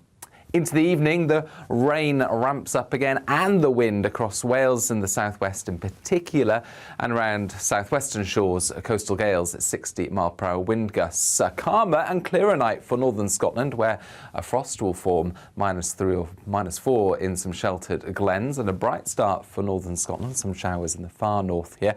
Into the evening, the rain ramps up again, and the wind across Wales and the southwest in particular, and around southwestern shores, coastal gales at 60 mile/hour wind gusts. A calmer and clearer night for northern Scotland, where a frost will form -3 or -4 in some sheltered glens, and a bright start for northern Scotland, some showers in the far north here.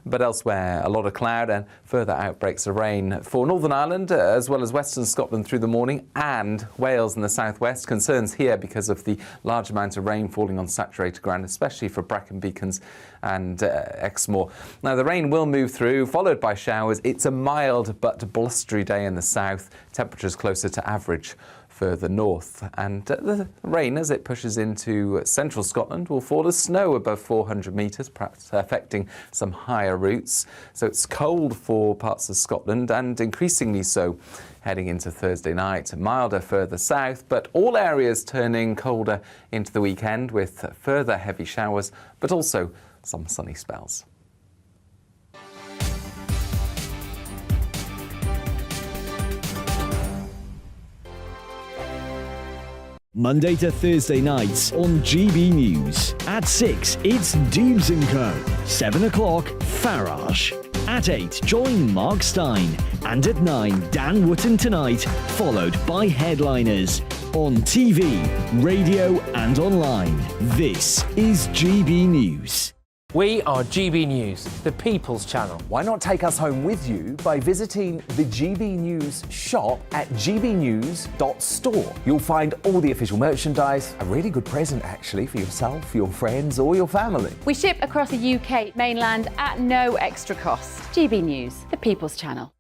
But elsewhere, a lot of cloud and further outbreaks of rain for Northern Ireland, as well as western Scotland through the morning, and Wales and the southwest. concerns here because of the large amount of rain falling on saturated ground, especially for Brecon Beacons and Exmoor. Now, the rain will move through, followed by showers. It's a mild but blustery day in the south. Temperatures closer to average further north, and the rain, as it pushes into central Scotland, will fall as snow above 400 metres, perhaps affecting some higher routes. So it's cold for parts of Scotland, and increasingly so heading into Thursday night. Milder further south, but all areas turning colder into the weekend with further heavy showers, but also some sunny spells. Monday to Thursday nights on GB News. At 6, it's Deebs & Co. 7 o'clock, Farage. At 8, join Mark Stein. And at 9, Dan Wootton Tonight, followed by Headliners. On TV, radio and online. This is GB News. We are GB News, the People's Channel. Why not take us home with you by visiting the GB News shop at gbnews.store. You'll find all the official merchandise, a really good present actually for yourself, your friends or your family. We ship across the UK mainland at no extra cost. GB News, the People's Channel.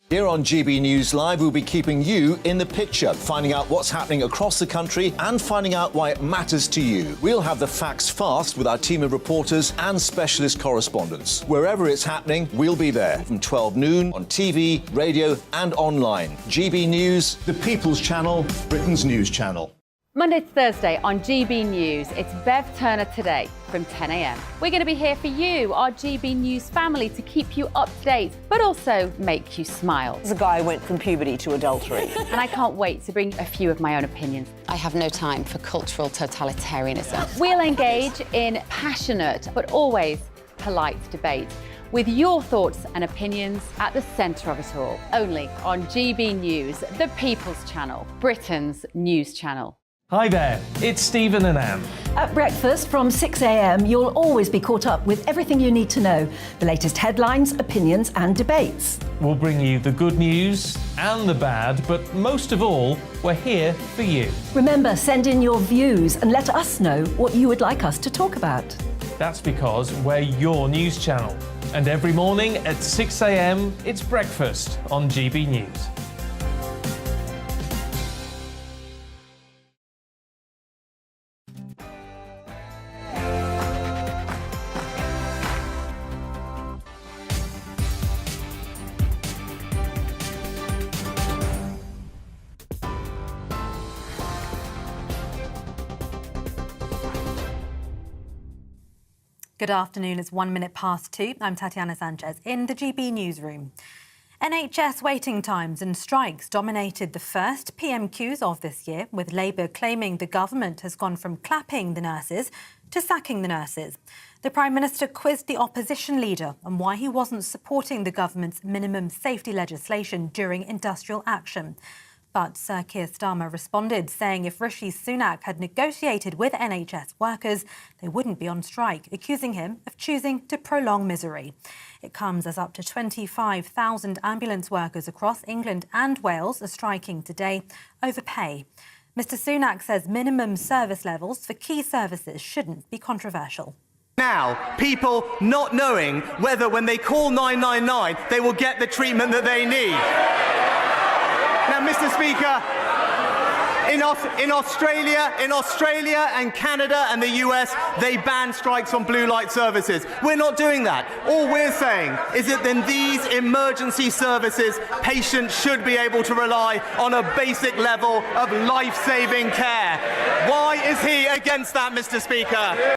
Here on GB News Live, we'll be keeping you in the picture, finding out what's happening across the country and finding out why it matters to you. We'll have the facts fast with our team of reporters and specialist correspondents. Wherever it's happening, we'll be there from 12 noon on TV, radio and online. GB News, the People's Channel, Britain's news channel. Monday to Thursday on GB News, it's Bev Turner Today from 10 a.m. We're going to be here for you, our GB News family, to keep you up to date, but also make you smile. The guy went from puberty to adultery. And I can't wait to bring a few of my own opinions. I have no time for cultural totalitarianism. We'll engage in passionate, but always polite debate, with your thoughts and opinions at the centre of it all. Only on GB News, the People's Channel, Britain's news channel. Hi there, it's Stephen and Anne. At breakfast from 6 a.m, you'll always be caught up with everything you need to know, the latest headlines, opinions and debates. We'll bring you the good news and the bad, but most of all, we're here for you. Remember, send in your views and let us know what you would like us to talk about. That's because we're your news channel. And every morning at 6 a.m, it's breakfast on GB News. Good afternoon, it's 1 minute past 2. I'm Tatiana Sanchez in the GB newsroom. NHS waiting times and strikes dominated the first PMQs of this year, with Labour claiming the government has gone from clapping the nurses to sacking the nurses. The Prime Minister quizzed the opposition leader on why he wasn't supporting the government's minimum safety legislation during industrial action. But Sir Keir Starmer responded, saying if Rishi Sunak had negotiated with NHS workers, they wouldn't be on strike, accusing him of choosing to prolong misery. It comes as up to 25,000 ambulance workers across England and Wales are striking today over pay. Mr Sunak says minimum service levels for key services shouldn't be controversial. Now, people not knowing whether when they call 999 they will get the treatment that they need. Now, Mr Speaker, in Australia and Canada and the US, they ban strikes on blue light services. We're not doing that. All we're saying is that in these emergency services, patients should be able to rely on a basic level of life-saving care. Why is he against that, Mr Speaker?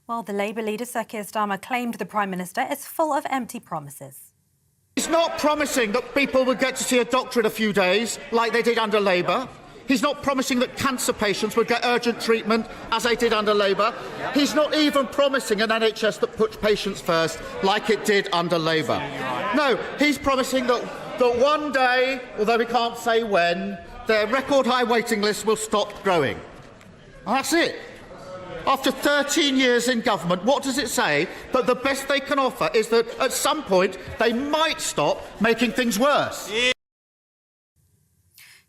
Well, the Labour leader, Sir Keir Starmer, claimed the Prime Minister is full of empty promises. He's not promising that people would get to see a doctor in a few days, like they did under Labour. He's not promising that cancer patients would get urgent treatment, as they did under Labour. He's not even promising an NHS that puts patients first, like it did under Labour. No, he's promising that one day, although we can't say when, their record-high waiting list will stop growing. And that's it. After 13 years in government, what does it say? That the best they can offer is that at some point they might stop making things worse.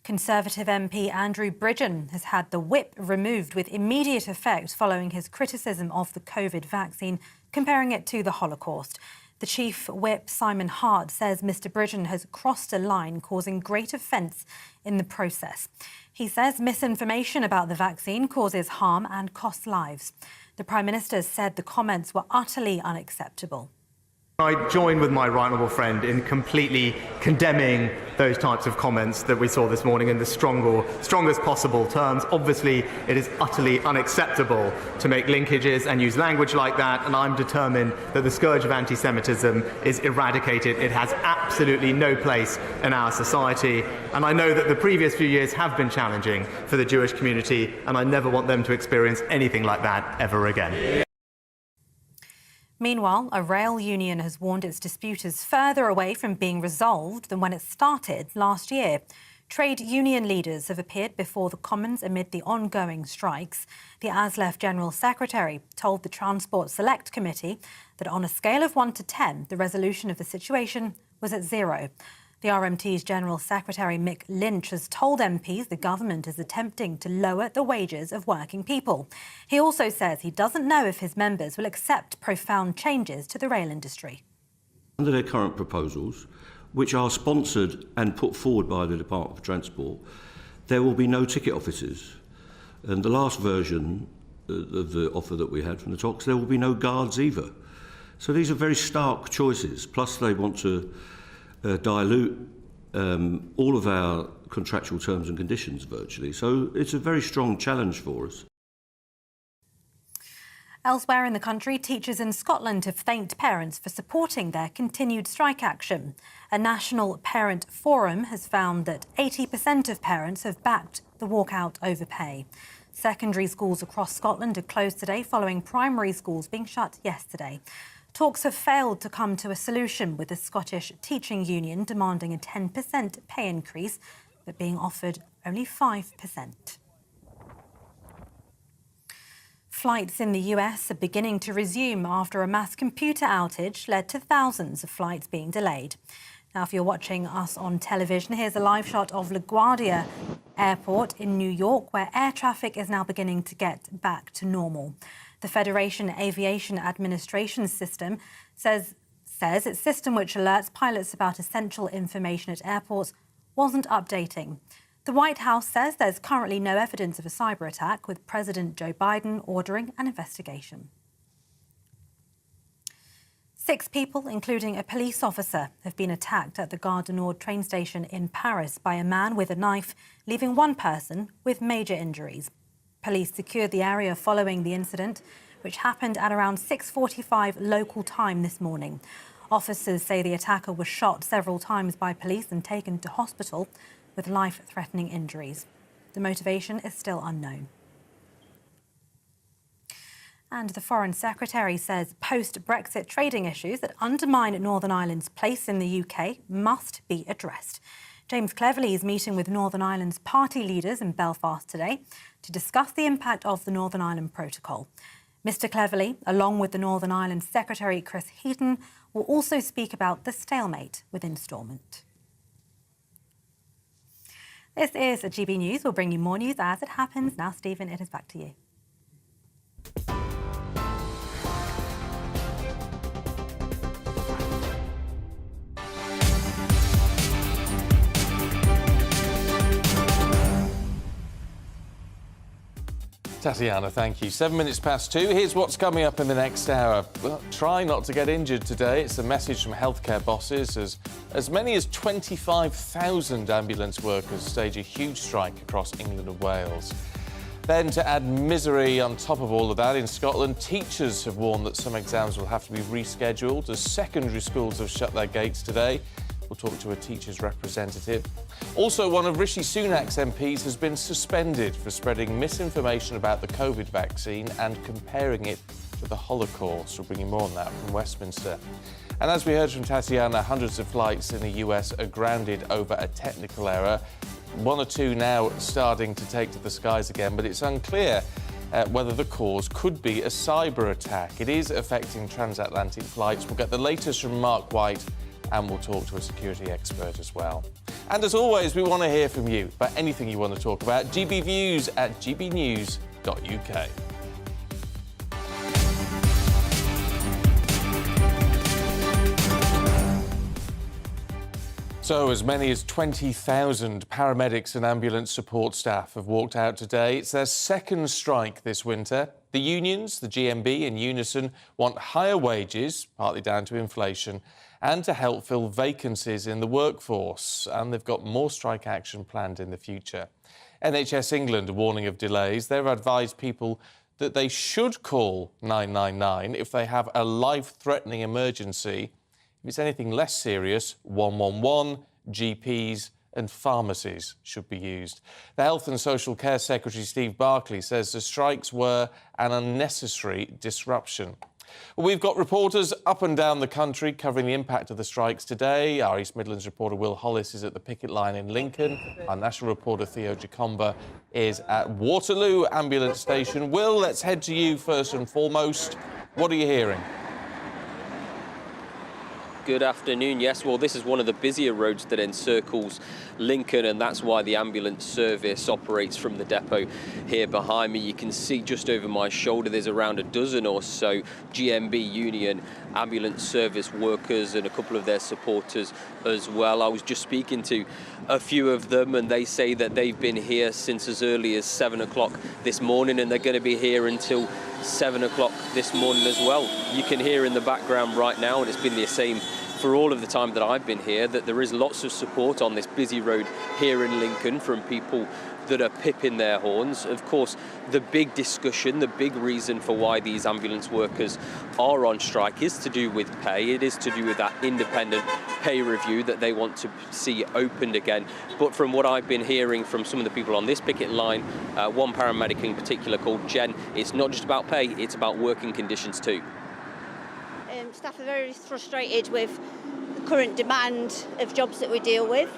Conservative MP Andrew Bridgen has had the whip removed with immediate effect following his criticism of the COVID vaccine, comparing it to the Holocaust. The Chief Whip, Simon Hart, says Mr Bridgen has crossed a line, causing great offence in the process. He says misinformation about the vaccine causes harm and costs lives. The Prime Minister said the comments were utterly unacceptable. I join with my right honourable friend in completely condemning those types of comments that we saw this morning in the strongest possible terms. Obviously, it is utterly unacceptable to make linkages and use language like that, and I'm determined that the scourge of anti-Semitism is eradicated. It has absolutely no place in our society, and I know that the previous few years have been challenging for the Jewish community, and I never want them to experience anything like that ever again. Meanwhile, a rail union has warned its dispute is further away from being resolved than when it started last year. Trade union leaders have appeared before the Commons amid the ongoing strikes. The ASLEF General Secretary told the Transport Select Committee that on a scale of 1 to 10, the resolution of the situation was at 0. The RMT's General Secretary Mick Lynch has told MPs the government is attempting to lower the wages of working people. He also says he doesn't know if his members will accept profound changes to the rail industry. Under their current proposals, which are sponsored and put forward by the Department for Transport, there will be no ticket offices. And the last version of the offer that we had from the talks, there will be no guards either. So these are very stark choices. Plus they want to dilute all of our contractual terms and conditions virtually. So it's a very strong challenge for us. Elsewhere in the country, teachers in Scotland have thanked parents for supporting their continued strike action. A national parent forum has found that 80% of parents have backed the walkout over pay. Secondary schools across Scotland are closed today following primary schools being shut yesterday. Talks have failed to come to a solution, with the Scottish Teaching Union demanding a 10% pay increase, but being offered only 5%. Flights in the US are beginning to resume after a mass computer outage led to thousands of flights being delayed. Now, if you're watching us on television, here's a live shot of LaGuardia Airport in New York, where air traffic is now beginning to get back to normal. The Federation Aviation Administration system says its system, which alerts pilots about essential information at airports, wasn't updating. The White House says there's currently no evidence of a cyber attack, with President Joe Biden ordering an investigation. 6 people, including a police officer, have been attacked at the Gare du Nord train station in Paris by a man with a knife, leaving one person with major injuries. Police secured the area following the incident, which happened at around 6:45 local time this morning. Officers say the attacker was shot several times by police and taken to hospital with life-threatening injuries. The motivation is still unknown. And the Foreign Secretary says post-Brexit trading issues that undermine Northern Ireland's place in the UK must be addressed. James Cleverly is meeting with Northern Ireland's party leaders in Belfast today to discuss the impact of the Northern Ireland Protocol. Mr Cleverly, along with the Northern Ireland Secretary Chris Heaton, will also speak about the stalemate with instalment. This is GB News. We'll bring you more news as it happens. Now, Stephen, it is back to you. Tatiana, thank you. 7 minutes past 2. Here's what's coming up in the next hour. Well, try not to get injured today. It's a message from healthcare bosses as many as 25,000 ambulance workers stage a huge strike across England and Wales. Then, to add misery on top of all of that, in Scotland, teachers have warned that some exams will have to be rescheduled as secondary schools have shut their gates today. We'll talk to a teacher's representative. Also, one of Rishi Sunak's MPs has been suspended for spreading misinformation about the COVID vaccine and comparing it to the Holocaust. We'll bring you more on that from Westminster. And as we heard from Tatiana, hundreds of flights in the US are grounded over a technical error. 1 or 2 now starting to take to the skies again, but it's unclear whether the cause could be a cyber attack. It is affecting transatlantic flights. We'll get the latest from Mark White and we'll talk to a security expert as well. And as always, we want to hear from you about anything you want to talk about. gbviews@gbnews.uk. So, as many as 20,000 paramedics and ambulance support staff have walked out today. It's their second strike this winter. The unions, the GMB and Unison, want higher wages, partly down to inflation, and to help fill vacancies in the workforce. And they've got more strike action planned in the future. NHS England are warning of delays. They've advised people that they should call 999 if they have a life-threatening emergency. If it's anything less serious, 111, GPs and pharmacies should be used. The Health and Social Care Secretary, Steve Barclay, says the strikes were an unnecessary disruption. Well, we've got reporters up and down the country covering the impact of the strikes today. Our East Midlands reporter Will Hollis is at the picket line in Lincoln. Our national reporter Theo Jacomba is at Waterloo Ambulance Station. Will, let's head to you first and foremost. What are you hearing? Good afternoon. Yes, well, this is one of the busier roads that encircles Lincoln, and that's why the ambulance service operates from the depot here behind me. You can see just over my shoulder there's around a dozen or so GMB union ambulance service workers and a couple of their supporters as well. I was just speaking to a few of them, and they say that they've been here since as early as 7 o'clock this morning, and they're going to be here until 7 o'clock this morning as well. You can hear in the background right now, and it's been the same for all of the time that I've been here, that there is lots of support on this busy road here in Lincoln from people that are pipping their horns. Of course, the big discussion, the big reason for why these ambulance workers are on strike is to do with pay. It is to do with that independent pay review that they want to see opened again. But from what I've been hearing from some of the people on this picket line, one paramedic in particular called Jen, it's not just about pay, it's about working conditions too. Staff are very frustrated with the current demand of jobs that we deal with.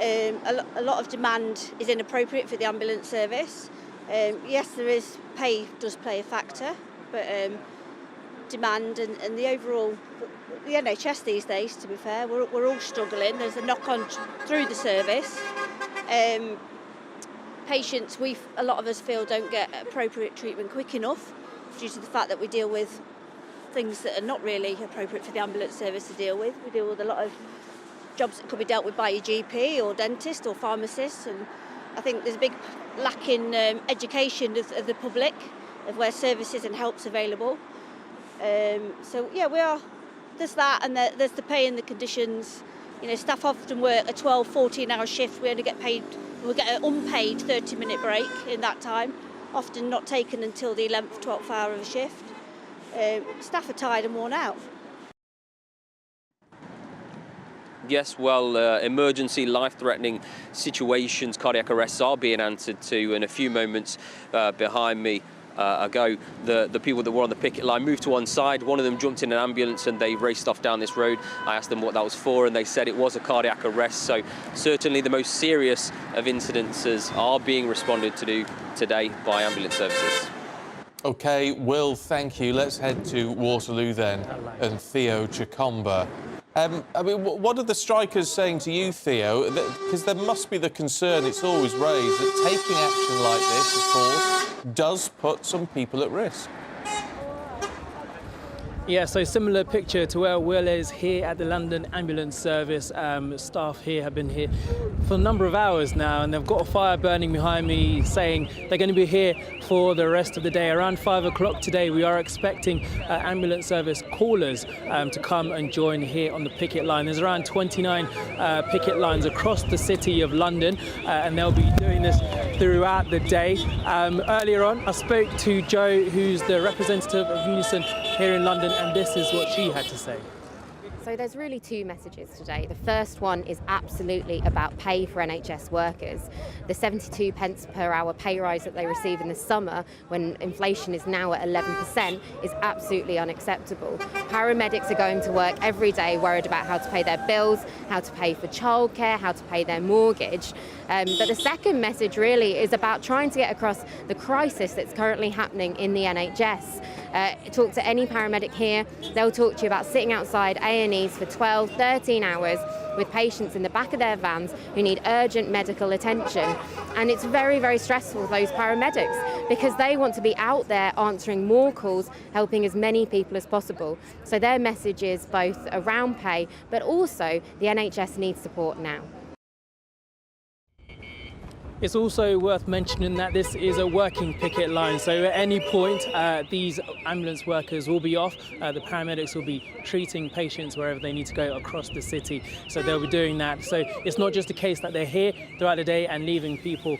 A lot of demand is inappropriate for the ambulance service. Yes, there is pay does play a factor, but demand and the overall, the NHS these days, to be fair, we're all struggling. There's a knock-on through the service. Patients, a lot of us feel don't get appropriate treatment quick enough due to the fact that we deal with things that are not really appropriate for the ambulance service to deal with. We deal with a lot of jobs that could be dealt with by your GP or dentist or pharmacist, and I think there's a big lack in education of the public of where services and help's available. So yeah, there's that, and there's the pay and the conditions. You know, staff often work a 12, 14-hour shift. We only get paid, we get an unpaid 30-minute break in that time, often not taken until the 11th, 12th hour of a shift. Staff are tired and worn out. Yes, well, emergency, life-threatening situations, cardiac arrests are being answered to. In a few moments behind me ago, the people that were on the picket line moved to one side. One of them jumped in an ambulance and they raced off down this road. I asked them what that was for, and they said it was a cardiac arrest. So certainly the most serious of incidences are being responded to today by ambulance services. OK, Will, thank you. Let's head to Waterloo then, and Theo Jacomba. I mean, what are the strikers saying to you, Theo? Because there must be the concern, it's always raised, that taking action like this, of course, does put some people at risk. Yeah, so similar picture to where Will is here at the London Ambulance Service. Staff here have been here for a number of hours now, and they've got a fire burning behind me saying they're going to be here for the rest of the day. Around 5 o'clock today, we are expecting ambulance service callers to come and join here on the picket line. There's around 29 picket lines across the city of London, and they'll be doing this throughout the day. Earlier on, I spoke to Jo, who's the representative of Unison here in London, and this is what she had to say. So there's really two messages today. The first one is absolutely about pay for NHS workers. The 72 pence per hour pay rise that they receive in the summer, when inflation is now at 11%, is absolutely unacceptable. Paramedics are going to work every day worried about how to pay their bills, how to pay for childcare, how to pay their mortgage. But the second message really is about trying to get across the crisis that's currently happening in the NHS. Talk to any paramedic here, they'll talk to you about sitting outside A&Es for 12, 13 hours with patients in the back of their vans who need urgent medical attention. And it's very, very stressful for those paramedics because they want to be out there answering more calls, helping as many people as possible. So their message is both around pay, but also the NHS needs support now. It's also worth mentioning that this is a working picket line, so at any point these ambulance workers will be off. The paramedics will be treating patients wherever they need to go across the city, so they'll be doing that. So it's not just a case that they're here throughout the day and leaving people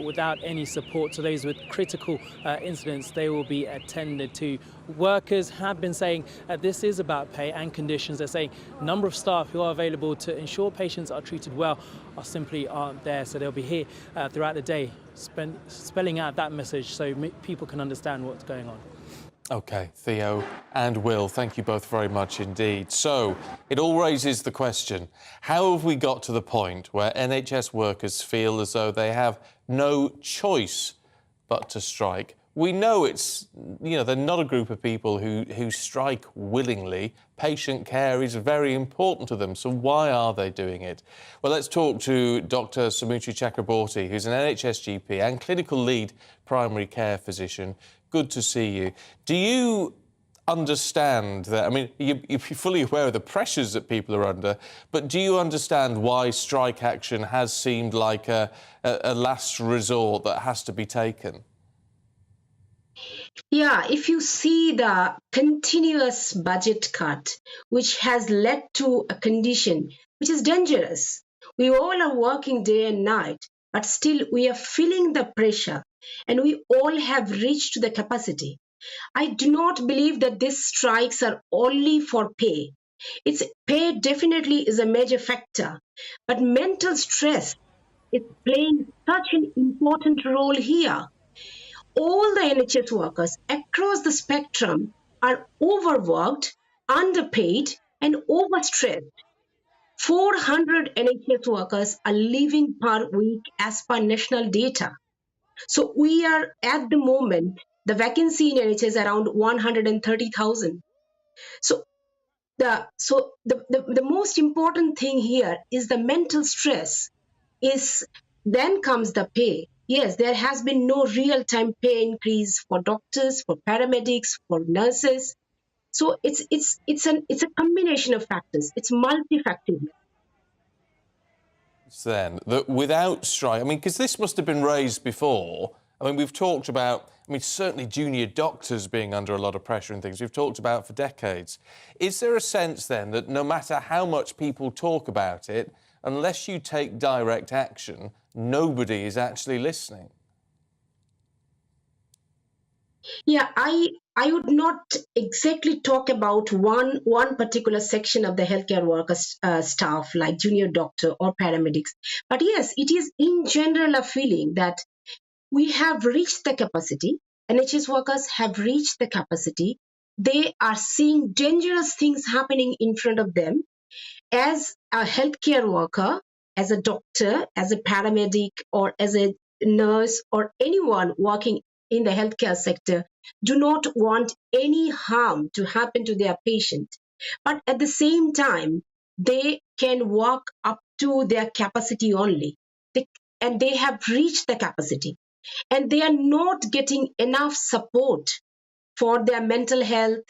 without any support. So those with critical incidents, they will be attended to. Workers have been saying this is about pay and conditions. They're saying number of staff who are available to ensure patients are treated well are simply aren't there. So they'll be here throughout the day spelling out that message so people can understand what's going on. OK, Theo and Will, thank you both very much indeed. So, it all raises the question, how have we got to the point where NHS workers feel as though they have no choice but to strike? We know it's, they're not a group of people who strike willingly. Patient care is very important to them, so why are they doing it? Well, let's talk to Dr. Samutri Chakraborty, who's an NHS GP and clinical lead primary care physician. Good to see you. Do you understand that? I mean, you're fully aware of the pressures that people are under, but do you understand why strike action has seemed like a last resort that has to be taken? Yeah, if you see the continuous budget cut, which has led to a condition which is dangerous. We all are working day and night, but still we are feeling the pressure and we all have reached the capacity. I do not believe that these strikes are only for pay. It's pay definitely is a major factor, but mental stress is playing such an important role here. All the NHS workers across the spectrum are overworked, underpaid, and overstressed. 400 NHS workers are leaving per week as per national data. So we are at the moment, the vacancy in NHS is around 130,000. So the most important thing here is the mental stress. Then comes the pay. Yes, there has been no real-time pay increase for doctors, for paramedics, for nurses. So it's a combination of factors. It's multifactorial. Then that without strike, I mean, because this must have been raised before. I mean, we've talked about, certainly junior doctors being under a lot of pressure and things we've talked about for decades. Is there a sense then that no matter how much people talk about it, unless you take direct action, nobody is actually listening? Yeah, I would not exactly talk about one particular section of the healthcare workers staff like junior doctor or paramedics. But yes, it is in general a feeling that we have reached the capacity. NHS workers have reached the capacity. They are seeing dangerous things happening in front of them. As a healthcare worker, as a doctor, as a paramedic, or as a nurse, or anyone working in the healthcare sector, do not want any harm to happen to their patient. But at the same time, they can work up to their capacity only. And they have reached the capacity. And they are not getting enough support for their mental health,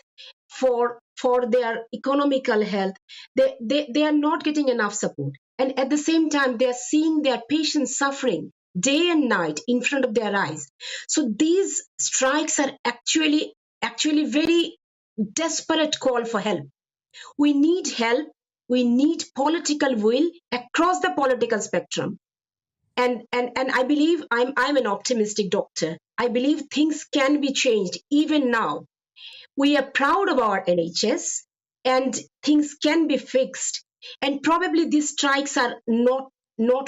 for their economical health. They are not getting enough support. And at the same time, they are seeing their patients suffering day and night in front of their eyes. So these strikes are actually very desperate call for help. We need help. We need political will across the political spectrum. And I believe I'm an optimistic doctor. I believe things can be changed even now. We are proud of our NHS and things can be fixed. And probably these strikes are not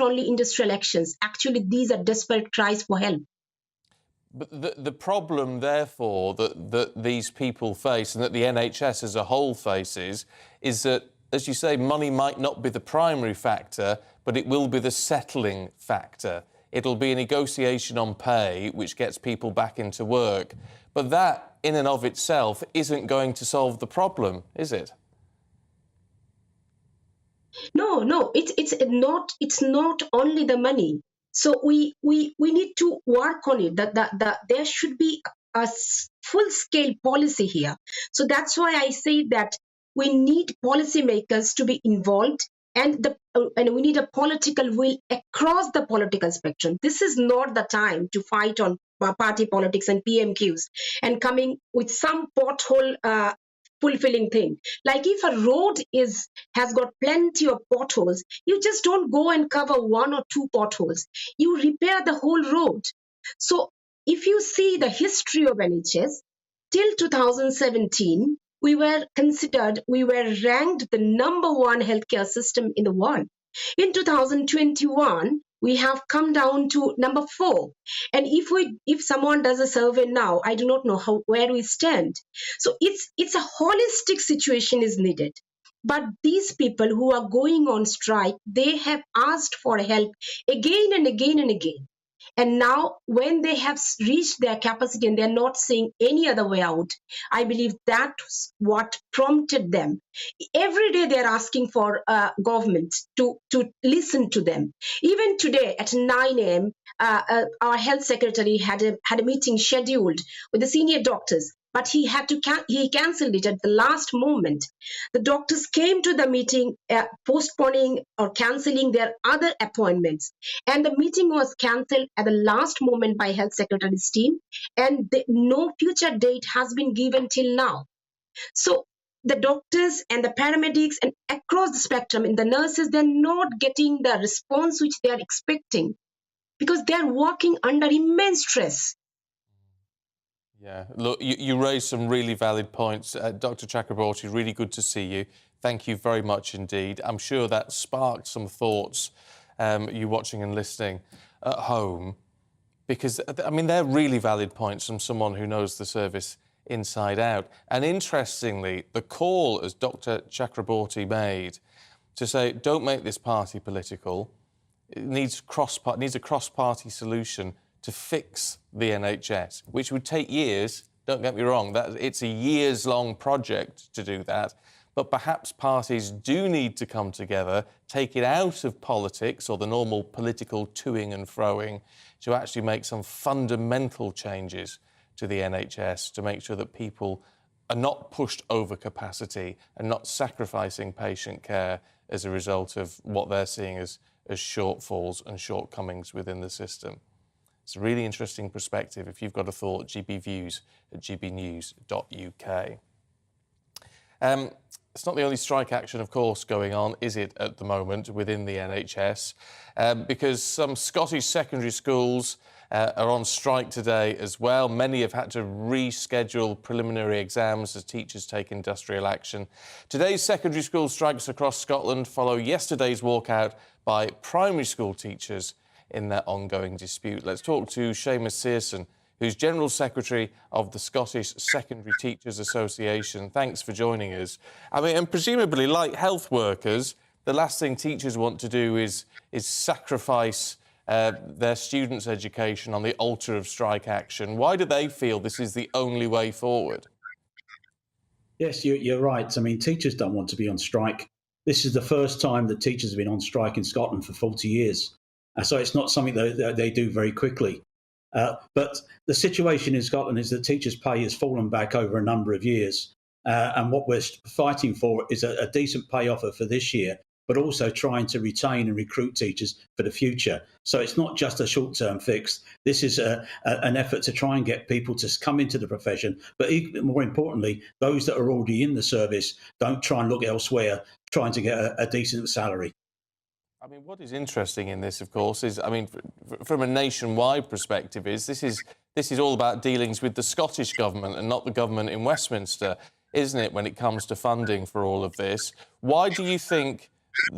only industrial actions. Actually, these are desperate cries for help. But the problem, therefore, that these people face and that the NHS as a whole faces is that, as you say, money might not be the primary factor, but it will be the settling factor. It'll be a negotiation on pay which gets people back into work. But that in and of itself isn't going to solve the problem, is it? No, it's not only the money. So we need to work on it. That there should be a full scale policy here. So that's why I say that we need policymakers to be involved, and we need a political will across the political spectrum. This is not the time to fight on party politics and PMQs and coming with some pothole fulfilling thing. Like if a road has got plenty of potholes, you just don't go and cover one or two potholes. You repair the whole road. So if you see the history of NHS, till 2017, we were ranked the #1 healthcare system in the world. In 2021, we have come down to number 4. And if someone does a survey now, I do not know where we stand. So it's a holistic situation is needed. But these people who are going on strike, they have asked for help again and again and again. And now when they have reached their capacity and they're not seeing any other way out, I believe that's what prompted them. Every day they're asking for government to listen to them. Even today at 9 a.m., our health secretary had a meeting scheduled with the senior doctors, but he cancelled it at the last moment. The doctors came to the meeting postponing or cancelling their other appointments, and the meeting was cancelled at the last moment by health secretary's team, and no future date has been given till now. So the doctors and the paramedics and across the spectrum and the nurses, they're not getting the response which they are expecting because they're working under immense stress. Yeah, look, you raised some really valid points. Dr. Chakraborty, really good to see you. Thank you very much indeed. I'm sure that sparked some thoughts, you watching and listening at home, because, I mean, they're really valid points from someone who knows the service inside out. And interestingly, the call, as Dr. Chakraborty made, to say, don't make this party political, it needs a cross-party solution to fix the NHS, which would take years. Don't get me wrong, it's a years-long project to do that. But perhaps parties do need to come together, take it out of politics or the normal political toing and froing to actually make some fundamental changes to the NHS to make sure that people are not pushed over capacity and not sacrificing patient care as a result of what they're seeing as shortfalls and shortcomings within the system. It's a really interesting perspective. If you've got a thought, gbviews@gbnews.uk. It's not the only strike action, of course, going on, is it, at the moment within the NHS? Because some Scottish secondary schools are on strike today as well. Many have had to reschedule preliminary exams as teachers take industrial action. Today's secondary school strikes across Scotland follow yesterday's walkout by primary school teachers in their ongoing dispute. Let's talk to Seamus Searson, who's General Secretary of the Scottish Secondary Teachers Association. Thanks for joining us. I mean, and presumably, like health workers, the last thing teachers want to do is sacrifice their students' education on the altar of strike action. Why do they feel this is the only way forward? Yes, you're right. I mean, teachers don't want to be on strike. This is the first time that teachers have been on strike in Scotland for 40 years. So it's not something that they do very quickly. But the situation in Scotland is that teachers' pay has fallen back over a number of years. And what we're fighting for is a decent pay offer for this year, but also trying to retain and recruit teachers for the future. So it's not just a short-term fix. This is an effort to try and get people to come into the profession. But even more importantly, those that are already in the service don't try and look elsewhere, trying to get a decent salary. I mean, what is interesting in this, of course, is, I mean, from a nationwide perspective, this is all about dealings with the Scottish government and not the government in Westminster, isn't it, when it comes to funding for all of this? Why do you think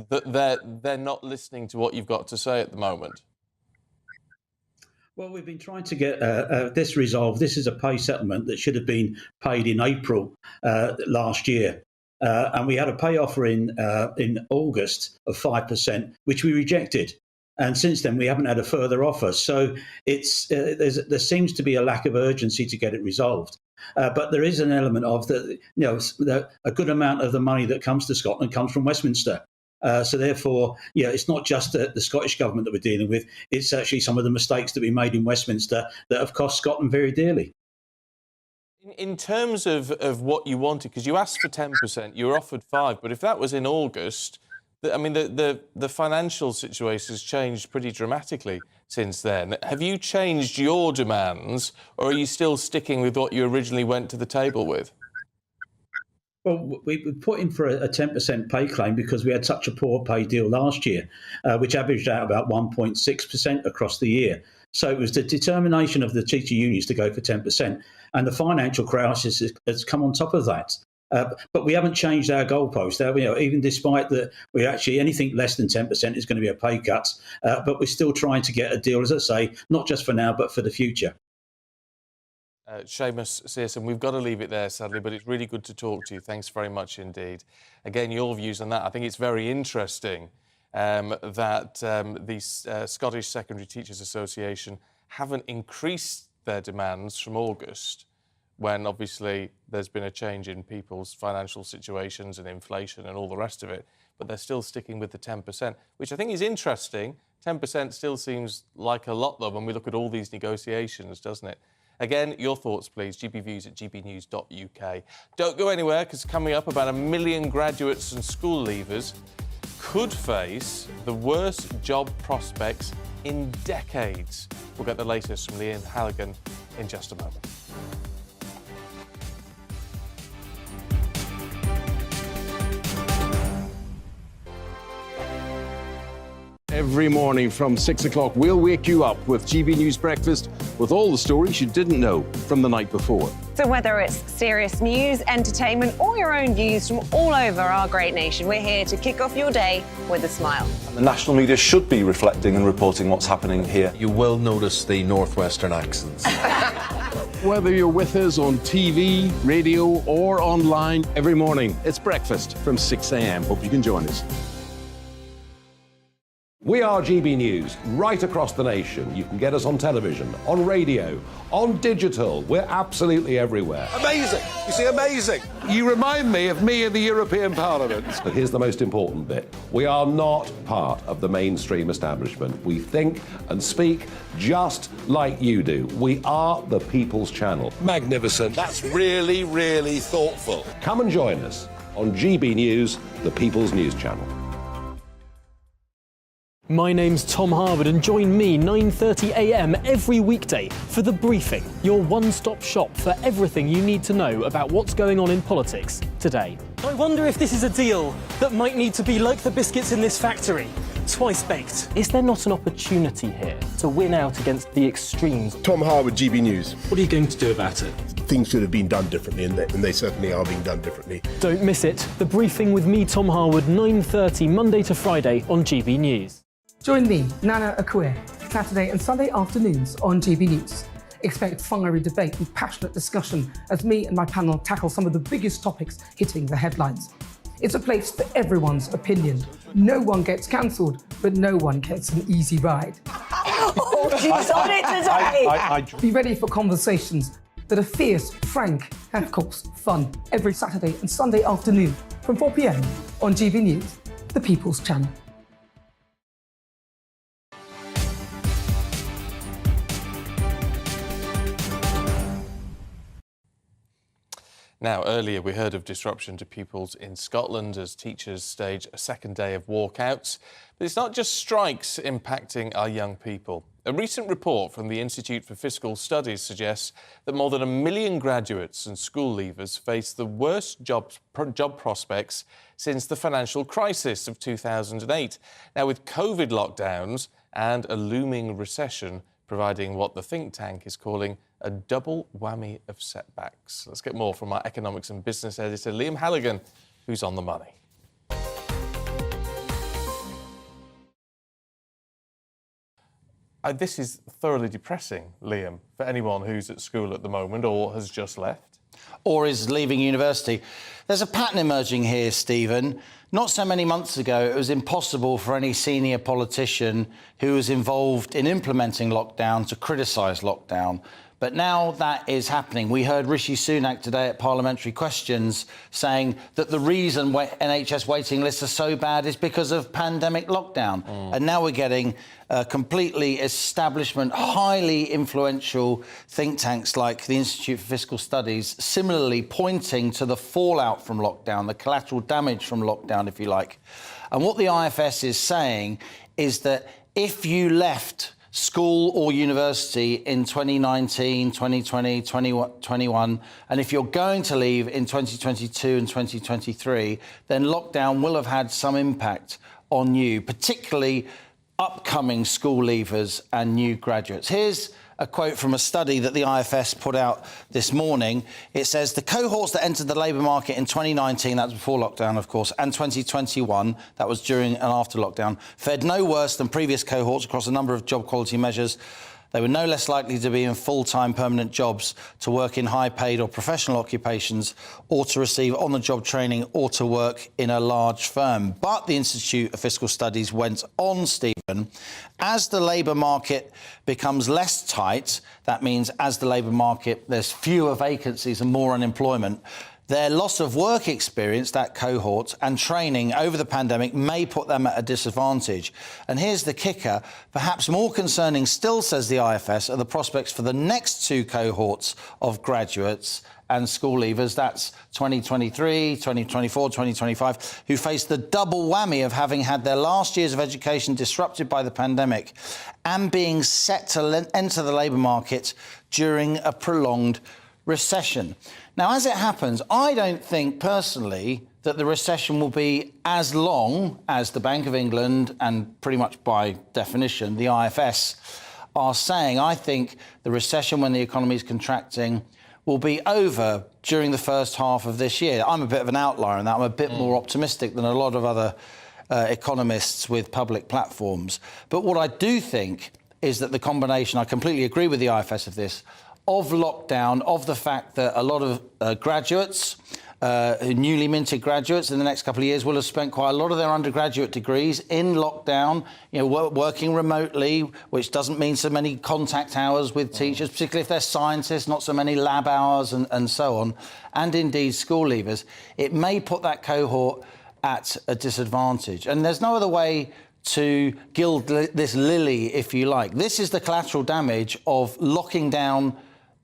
that they're not listening to what you've got to say at the moment? Well, we've been trying to get this resolved. This is a pay settlement that should have been paid in April last year. And we had a pay offer in August of 5%, which we rejected. And since then, we haven't had a further offer. So there seems to be a lack of urgency to get it resolved. But there is an element of that, a good amount of the money that comes to Scotland comes from Westminster. So therefore, it's not just the Scottish government that we're dealing with. It's actually some of the mistakes that we made in Westminster that have cost Scotland very dearly. In terms of what you wanted, because you asked for 10%, you were offered 5%, but if that was in August, the financial situation has changed pretty dramatically since then. Have you changed your demands, or are you still sticking with what you originally went to the table with? Well, we put in for a 10% pay claim because we had such a poor pay deal last year, which averaged out about 1.6% across the year. So it was the determination of the teacher unions to go for 10%, and the financial crisis has come on top of that. But we haven't changed our goalpost. Even despite that, we actually anything less than 10% is going to be a pay cut. But we're still trying to get a deal, as I say, not just for now, but for the future. Seamus Searson, we've got to leave it there, sadly, but it's really good to talk to you. Thanks very much indeed. Again, your views on that. I think it's very interesting that the Scottish Secondary Teachers Association haven't increased their demands from August, when obviously there's been a change in people's financial situations and inflation and all the rest of it, but they're still sticking with the 10%, which I think is interesting. 10% still seems like a lot, though, when we look at all these negotiations, doesn't it? Again, your thoughts, please. gbviews@gbnews.uk. Don't go anywhere, because coming up, about 1 million graduates and school leavers could face the worst job prospects in decades. We'll get the latest from Liam Halligan in just a moment. Every morning from 6 o'clock, we'll wake you up with GB News Breakfast with all the stories you didn't know from the night before. So whether it's serious news, entertainment, or your own views from all over our great nation, we're here to kick off your day with a smile. The national media should be reflecting and reporting what's happening here. You will notice the northwestern accents. Whether you're with us on TV, radio, or online, every morning, it's breakfast from 6 a.m. Hope you can join us. We are GB News, right across the nation. You can get us on television, on radio, on digital. We're absolutely everywhere. Amazing! You see, amazing! You remind me of me in the European Parliament. But here's the most important bit. We are not part of the mainstream establishment. We think and speak just like you do. We are the People's Channel. Magnificent. That's really, really thoughtful. Come and join us on GB News, the People's News Channel. My name's Tom Harwood, and join me 9:30 a.m. every weekday for The Briefing, your one-stop shop for everything you need to know about what's going on in politics today. I wonder if this is a deal that might need to be like the biscuits in this factory, twice baked. Is there not an opportunity here to win out against the extremes? Tom Harwood, GB News. What are you going to do about it? Things should have been done differently, and they certainly are being done differently. Don't miss it. The Briefing with me, Tom Harwood, 9:30 Monday to Friday on GB News. Join me, Nana Akue, Saturday and Sunday afternoons on GB News. Expect fiery debate and passionate discussion as me and my panel tackle some of the biggest topics hitting the headlines. It's a place for everyone's opinion. No one gets cancelled, but no one gets an easy ride. Oh, she's on it today! Be ready for conversations that are fierce, frank, and of course, fun. Every Saturday and Sunday afternoon from 4 p.m. on GB News, the People's Channel. Now, earlier we heard of disruption to pupils in Scotland as teachers stage a second day of walkouts. But it's not just strikes impacting our young people. A recent report from the Institute for Fiscal Studies suggests that more than 1 million graduates and school leavers face the worst job prospects since the financial crisis of 2008. Now, with COVID lockdowns and a looming recession providing what the think tank is calling a double whammy of setbacks. Let's get more from our economics and business editor, Liam Halligan, who's on the money. This is thoroughly depressing, Liam, for anyone who's at school at the moment or has just left. Or is leaving university. There's a pattern emerging here, Stephen. Not so many months ago, it was impossible for any senior politician who was involved in implementing lockdown to criticise lockdown. But now that is happening. We heard Rishi Sunak today at Parliamentary Questions saying that the reason NHS waiting lists are so bad is because of pandemic lockdown. And now we're getting completely establishment, highly influential think tanks like the Institute for Fiscal Studies similarly pointing to the fallout from lockdown, the collateral damage from lockdown, if you like. And what the IFS is saying is that if you left school or university in 2019, 2020, 2021, and if you're going to leave in 2022 and 2023, then lockdown will have had some impact on you, particularly upcoming school leavers and new graduates. Here's a quote from a study that the IFS put out this morning. It says the cohorts that entered the labour market in 2019, that was before lockdown, of course, and 2021, that was during and after lockdown, fared no worse than previous cohorts across a number of job quality measures. They were no less likely to be in full-time permanent jobs, to work in high-paid or professional occupations, or to receive on-the-job training, or to work in a large firm. But the Institute of Fiscal Studies went on, Stephen, as the labour market becomes less tight, that means as the labour market, there's fewer vacancies and more unemployment, their loss of work experience, that cohort, and training over the pandemic may put them at a disadvantage. And here's the kicker. Perhaps more concerning still, says the IFS, are the prospects for the next two cohorts of graduates and school leavers, that's 2023, 2024, 2025, who face the double whammy of having had their last years of education disrupted by the pandemic and being set to enter the labour market during a prolonged recession. Now, as it happens, I don't think personally that the recession will be as long as the Bank of England and pretty much by definition the IFS are saying. I think the recession, when the economy is contracting, will be over during the first half of this year. I'm a bit of an outlier in that. I'm a bit more optimistic than a lot of other economists with public platforms. But what I do think is that the combination, I completely agree with the IFS of this, of lockdown, of the fact that a lot of graduates, newly minted graduates in the next couple of years will have spent quite a lot of their undergraduate degrees in lockdown, working remotely, which doesn't mean so many contact hours with teachers, particularly if they're scientists, not so many lab hours and so on, and indeed school leavers. It may put that cohort at a disadvantage. And there's no other way to gild this lily, if you like. This is the collateral damage of locking down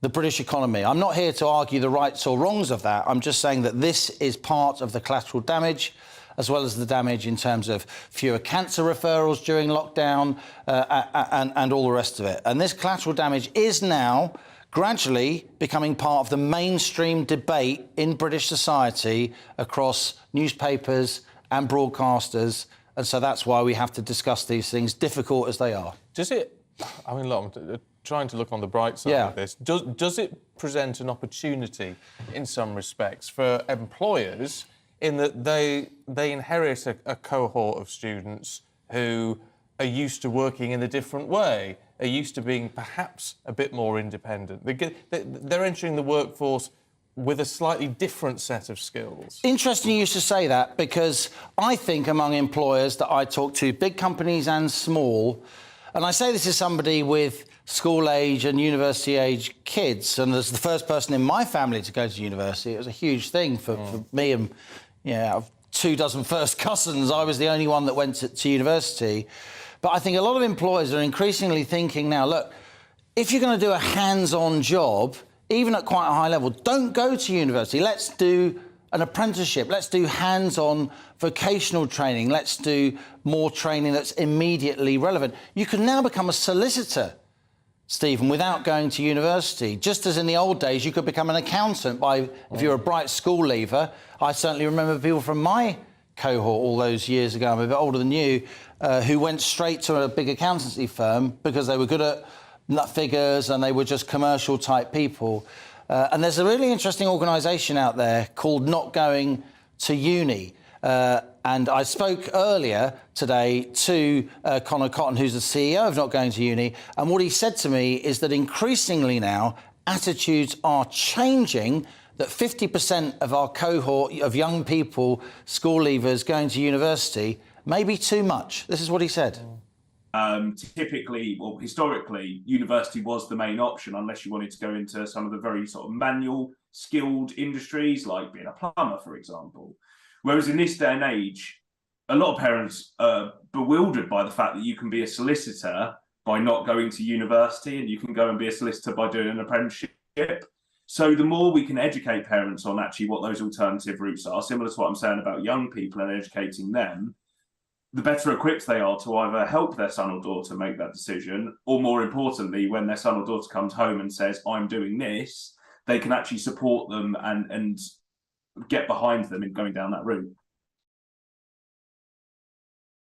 the British economy. I'm not here to argue the rights or wrongs of that. I'm just saying that this is part of the collateral damage, as well as the damage in terms of fewer cancer referrals during lockdown and all the rest of it. And this collateral damage is now gradually becoming part of the mainstream debate in British society across newspapers and broadcasters. And so that's why we have to discuss these things, difficult as they are. Does it... I mean, look, I'm trying to look on the bright side of this. Does it present an opportunity in some respects for employers in that they inherit a cohort of students who are used to working in a different way, are used to being perhaps a bit more independent? They're entering the workforce with a slightly different set of skills. Interesting you should say that, because I think among employers that I talk to, big companies and small, and I say this as somebody with school-age and university-age kids, and as the first person in my family to go to university, it was a huge thing for me and, out of 24 first cousins, I was the only one that went to university. But I think a lot of employers are increasingly thinking now, look, if you're going to do a hands-on job, even at quite a high level, don't go to university. Let's do an apprenticeship. Let's do hands-on vocational training. Let's do more training that's immediately relevant. You can now become a solicitor, Stephen, without going to university. Just as in the old days, you could become an accountant if you're a bright school leaver. I certainly remember people from my cohort all those years ago, I'm a bit older than you, who went straight to a big accountancy firm because they were good at figures and they were just commercial type people. And there's a really interesting organisation out there called Not Going to Uni. And I spoke earlier today to Conor Cotton, who's the CEO of Not Going to Uni. And what he said to me is that increasingly now attitudes are changing, that 50% of our cohort of young people, school leavers going to university, may be too much. This is what he said. Typically, well, historically, university was the main option unless you wanted to go into some of the very sort of manual, skilled industries, like being a plumber, for example. Whereas in this day and age, a lot of parents are bewildered by the fact that you can be a solicitor by not going to university, and you can go and be a solicitor by doing an apprenticeship. So the more we can educate parents on actually what those alternative routes are, similar to what I'm saying about young people and educating them, the better equipped they are to either help their son or daughter make that decision, or more importantly, when their son or daughter comes home and says, I'm doing this, they can actually support them and get behind them in going down that route.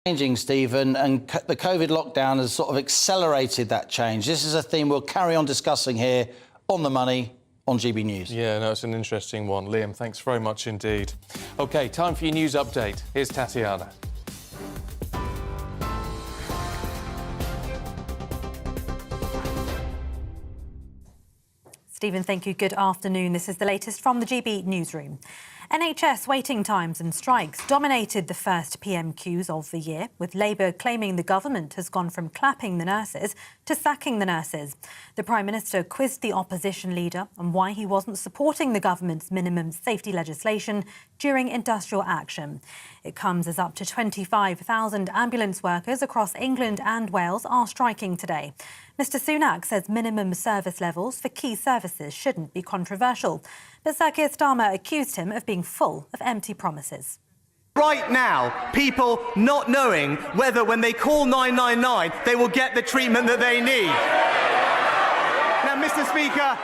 Changing, Stephen, and the COVID lockdown has sort of accelerated that change. This is a theme we'll carry on discussing here on The Money on GB News. Yeah, no, it's an interesting one. Liam, thanks very much indeed. OK, time for your news update. Here's Tatiana. Stephen, thank you. Good afternoon. This is the latest from the GB newsroom. NHS waiting times and strikes dominated the first PMQs of the year, with Labour claiming the government has gone from clapping the nurses to sacking the nurses. The Prime Minister quizzed the opposition leader on why he wasn't supporting the government's minimum safety legislation during industrial action. It comes as up to 25,000 ambulance workers across England and Wales are striking today. Mr Sunak says minimum service levels for key services shouldn't be controversial. But Sir Keir Starmer accused him of being full of empty promises. Right now, people not knowing whether when they call 999, they will get the treatment that they need. Now, Mr Speaker,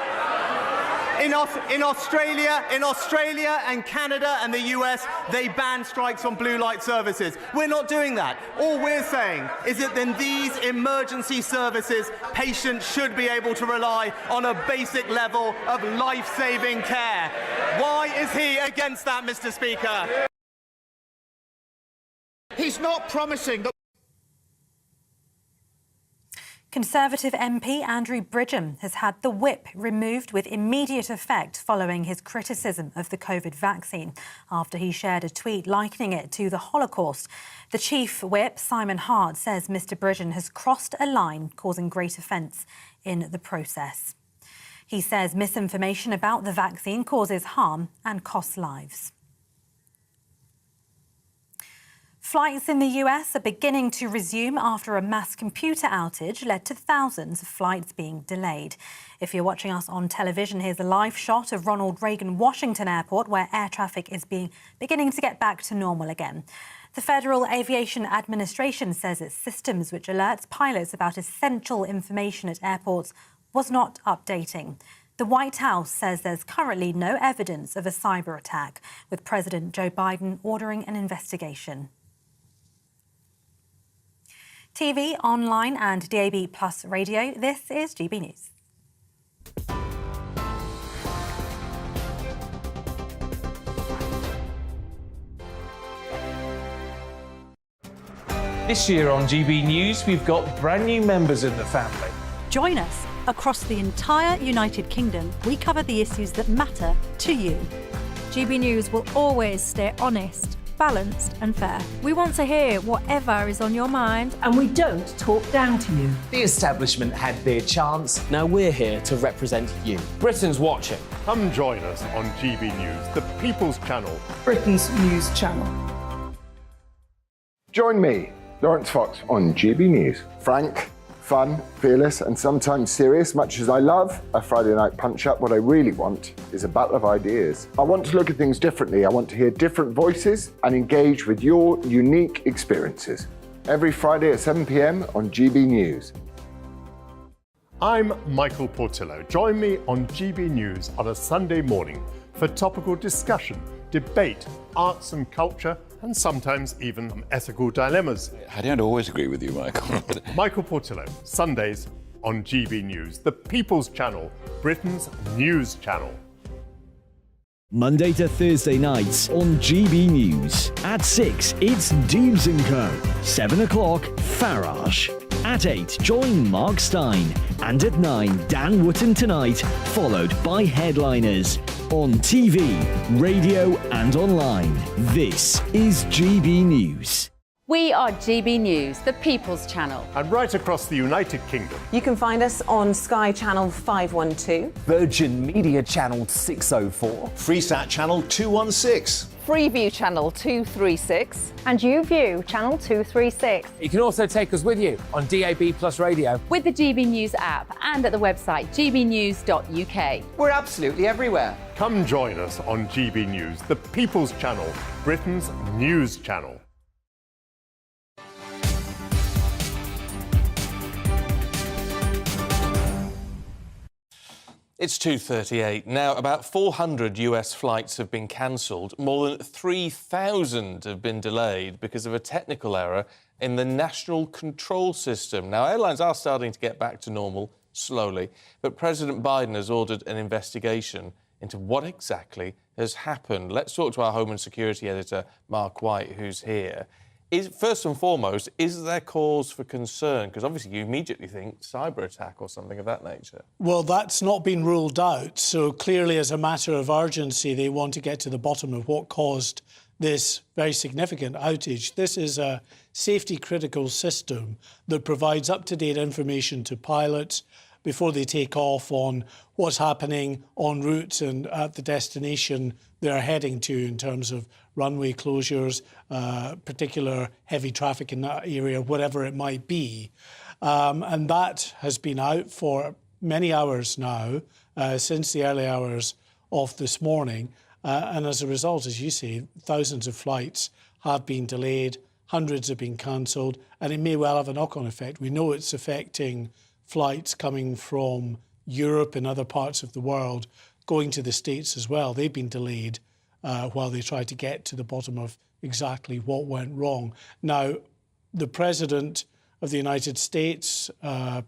in Australia and Canada and the US, they ban strikes on blue light services. We're not doing that. All we're saying is that in these emergency services, patients should be able to rely on a basic level of life-saving care. Why is he against that, Mr Speaker? He's not promising that. Conservative MP Andrew Bridgen has had the whip removed with immediate effect following his criticism of the COVID vaccine after he shared a tweet likening it to the Holocaust. The chief whip, Simon Hart, says Mr Bridgen has crossed a line causing great offence in the process. He says misinformation about the vaccine causes harm and costs lives. Flights in the US are beginning to resume after a mass computer outage led to thousands of flights being delayed. If you're watching us on television, here's a live shot of Ronald Reagan Washington Airport, where air traffic is beginning to get back to normal again. The Federal Aviation Administration says its systems which alerts pilots about essential information at airports was not updating. The White House says there's currently no evidence of a cyber attack, with President Joe Biden ordering an investigation. TV, online and DAB Plus radio, this is GB News. This year on GB News, we've got brand new members in the family. Join us. Across the entire United Kingdom, we cover the issues that matter to you. GB News will always stay honest, balanced and fair. We want to hear whatever is on your mind. And we don't talk down to you. The establishment had their chance. Now we're here to represent you. Britain's watching. Come join us on GB News, the People's Channel. Britain's news channel. Join me, Lawrence Fox, on GB News. Frank, fun, fearless and sometimes serious. Much as I love a Friday night punch-up, what I really want is a battle of ideas. I want to look at things differently. I want to hear different voices and engage with your unique experiences. Every Friday at 7 p.m. on GB News. I'm Michael Portillo. Join me on GB News on a Sunday morning for topical discussion, debate, arts and culture, and sometimes even ethical dilemmas. I don't always agree with you, Michael. Michael Portillo, Sundays on GB News, the People's Channel, Britain's news channel. Monday to Thursday nights on GB News. At 6, it's Deebs & Co. 7 o'clock, Farage. At 8, join Mark Stein. And at 9, Dan Wootton Tonight, followed by Headliners. On TV, radio and online, this is GB News. We are GB News, the People's Channel. And right across the United Kingdom. You can find us on Sky Channel 512, Virgin Media Channel 604, Freesat Channel 216, Freeview Channel 236, and YouView Channel 236. You can also take us with you on DAB Plus Radio, with the GB News app and at the website gbnews.uk. We're absolutely everywhere. Come join us on GB News, the People's Channel, Britain's news channel. It's 2:38. Now, about 400 US flights have been cancelled. More than 3,000 have been delayed because of a technical error in the national control system. Now, airlines are starting to get back to normal slowly, but President Biden has ordered an investigation into what exactly has happened. Let's talk to our Home and Security editor, Mark White, who's here. First and foremost, is there cause for concern? Because obviously you immediately think cyber attack or something of that nature. Well, that's not been ruled out. So clearly, as a matter of urgency, they want to get to the bottom of what caused this very significant outage. This is a safety-critical system that provides up-to-date information to pilots before they take off on what's happening en route and at the destination they're heading to in terms of runway closures, particular heavy traffic in that area, whatever it might be. And that has been out for many hours now, since the early hours of this morning. And as a result, as you say, thousands of flights have been delayed, hundreds have been cancelled, and it may well have a knock-on effect. We know it's affecting flights coming from Europe and other parts of the world going to the States as well. They've been delayed while they try to get to the bottom of exactly what went wrong. Now, the President of the United States,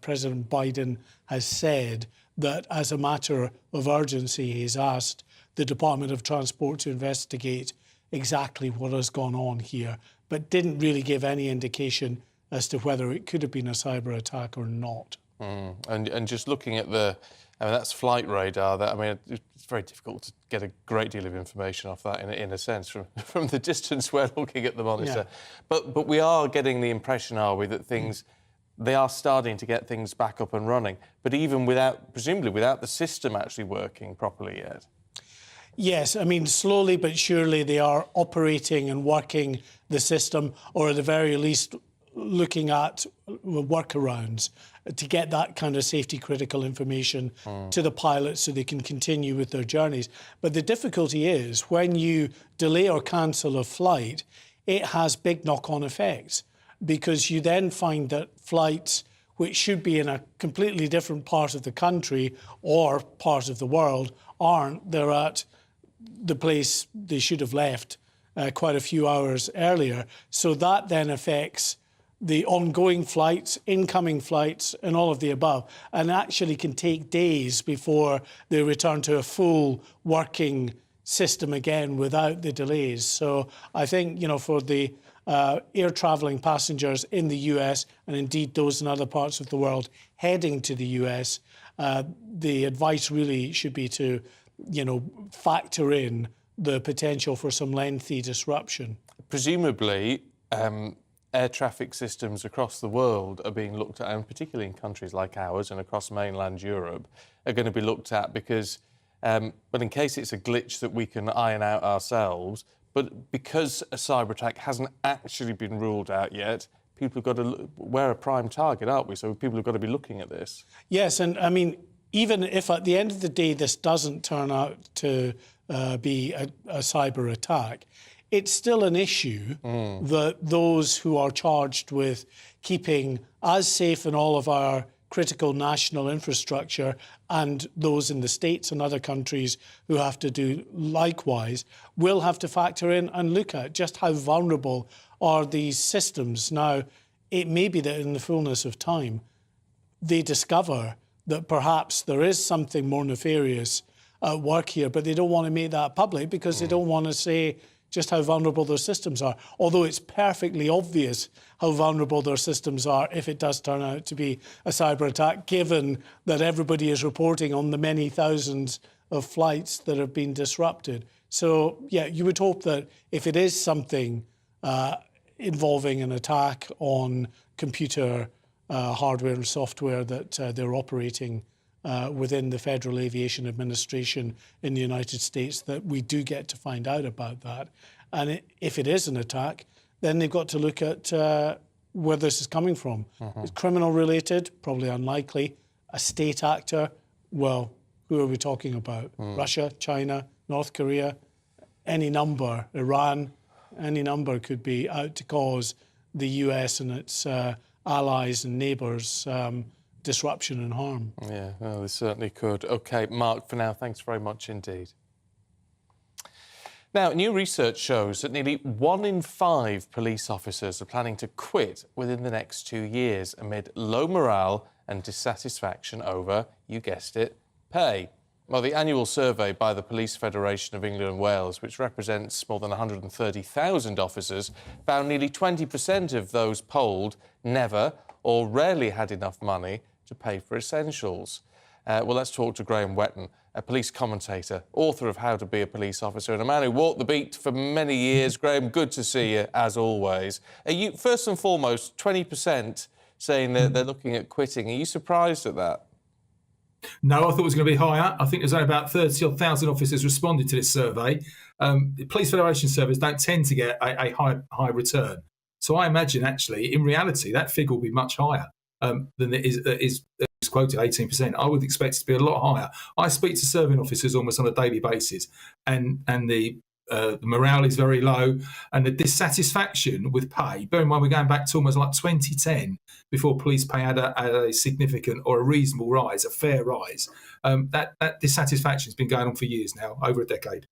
President Biden, has said that as a matter of urgency, he's asked the Department of Transport to investigate exactly what has gone on here, but didn't really give any indication as to whether it could have been a cyber attack or not. And just looking at that's flight radar. It's very difficult to get a great deal of information off that in a sense from the distance we're looking at the monitor. Yeah. But we are getting the impression, are we, that they are starting to get things back up and running. But even presumably without the system actually working properly yet. Yes, slowly but surely they are operating and working the system, or at the very least looking at workarounds to get that kind of safety-critical information to the pilots so they can continue with their journeys. But the difficulty is when you delay or cancel a flight, it has big knock-on effects because you then find that flights which should be in a completely different part of the country or part of the world aren't. They're at the place they should have left quite a few hours earlier. So that then affects the ongoing flights, incoming flights, and all of the above, and actually can take days before they return to a full working system again without the delays. So I think, for the air travelling passengers in the US, and indeed those in other parts of the world heading to the US, the advice really should be to, factor in the potential for some lengthy disruption. Presumably, air traffic systems across the world are being looked at, and particularly in countries like ours and across mainland Europe, are going to be looked at because, but in case it's a glitch that we can iron out ourselves, but because a cyber attack hasn't actually been ruled out yet, people have got to, we're a prime target, aren't we? So people have got to be looking at this. Yes, and even if at the end of the day this doesn't turn out to be a cyber attack, it's still an issue that those who are charged with keeping us safe in all of our critical national infrastructure and those in the States and other countries who have to do likewise will have to factor in and look at just how vulnerable are these systems. Now, it may be that in the fullness of time, they discover that perhaps there is something more nefarious at work here, but they don't want to make that public because they don't want to say just how vulnerable their systems are, although it's perfectly obvious how vulnerable their systems are if it does turn out to be a cyber attack, given that everybody is reporting on the many thousands of flights that have been disrupted. So, yeah, you would hope that if it is something involving an attack on computer hardware and software that they're operating within the Federal Aviation Administration in the United States, that we do get to find out about that. And if it is an attack, then they've got to look at where this is coming from. It's criminal related, probably unlikely. A state actor, well, who are we talking about? Russia, China, North Korea, any number, Iran, any number could be out to cause the US and its allies and neighbours disruption and harm. Yeah, well, they certainly could. OK, Mark, for now, thanks very much indeed. Now, new research shows that nearly 1 in 5 police officers are planning to quit within the next 2 years amid low morale and dissatisfaction over, you guessed it, pay. Well, the annual survey by the Police Federation of England and Wales, which represents more than 130,000 officers, found nearly 20% of those polled never or rarely had enough money to pay for essentials. Well, let's talk to Graham Wetton, a police commentator, author of How to Be a Police Officer, and a man who walked the beat for many years. Graham, good to see you, as always. Are you, first and foremost, 20% saying that they're looking at quitting. Are you surprised at that? No, I thought it was going to be higher. I think there's only about 30,000 officers responded to this survey. The Police Federation surveys don't tend to get a high return. So I imagine, actually, in reality, that figure will be much higher than it is quoted, 18%. I would expect it to be a lot higher. I speak to serving officers almost on a daily basis, and the morale is very low, and the dissatisfaction with pay. Bear in mind, we're going back to almost like 2010 before police pay had a significant or a reasonable rise, a fair rise. That dissatisfaction has been going on for years now, over a decade.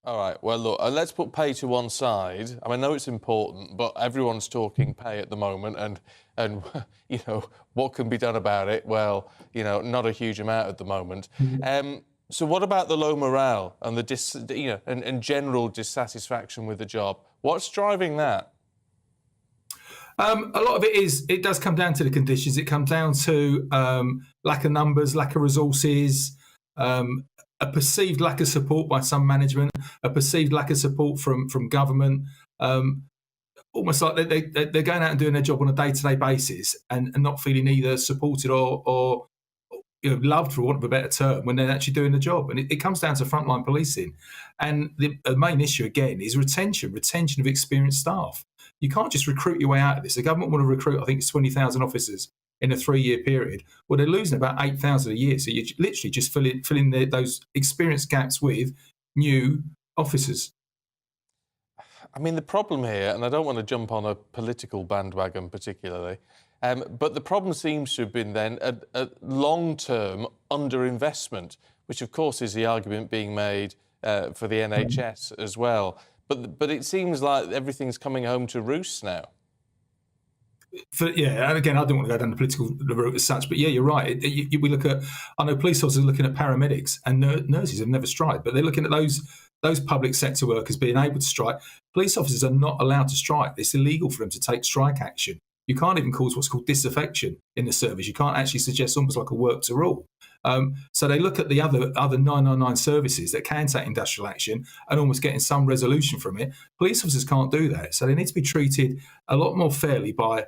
All right, well, look, let's put pay to one side. I know it's important, but everyone's talking pay at the moment, and you know, what can be done about it? Well, you know, not a huge amount at the moment. So what about the low morale and the and general dissatisfaction with the job? What's driving that? A lot of it does come down to the conditions. It comes down to lack of numbers, lack of resources, a perceived lack of support by some management, a perceived lack of support from government. Almost like they're going out and doing their job on a day-to-day basis and not feeling either supported or loved, for want of a better term, when they're actually doing the job. And it comes down to frontline policing. And the main issue, again, is retention of experienced staff. You can't just recruit your way out of this. The government want to recruit, I think it's 20,000 officers in a 3-year period. Well, they're losing about 8,000 a year. So you're literally just filling those experience gaps with new officers. I mean, the problem here, and I don't want to jump on a political bandwagon particularly, but the problem seems to have been then a long-term underinvestment, which of course is the argument being made for the NHS as well. But it seems like everything's coming home to roost now. And again, I don't want to go down the political route as such, but yeah, you're right. We look at, I know police officers are looking at paramedics, and nurses have never striked, but they're looking at those public sector workers being able to strike. Police officers are not allowed to strike. It's illegal for them to take strike action. You can't even cause what's called disaffection in the service. You can't actually suggest almost like a work to rule. So they look at the other 999 services that can take industrial action and almost getting some resolution from it. Police officers can't do that. So they need to be treated a lot more fairly by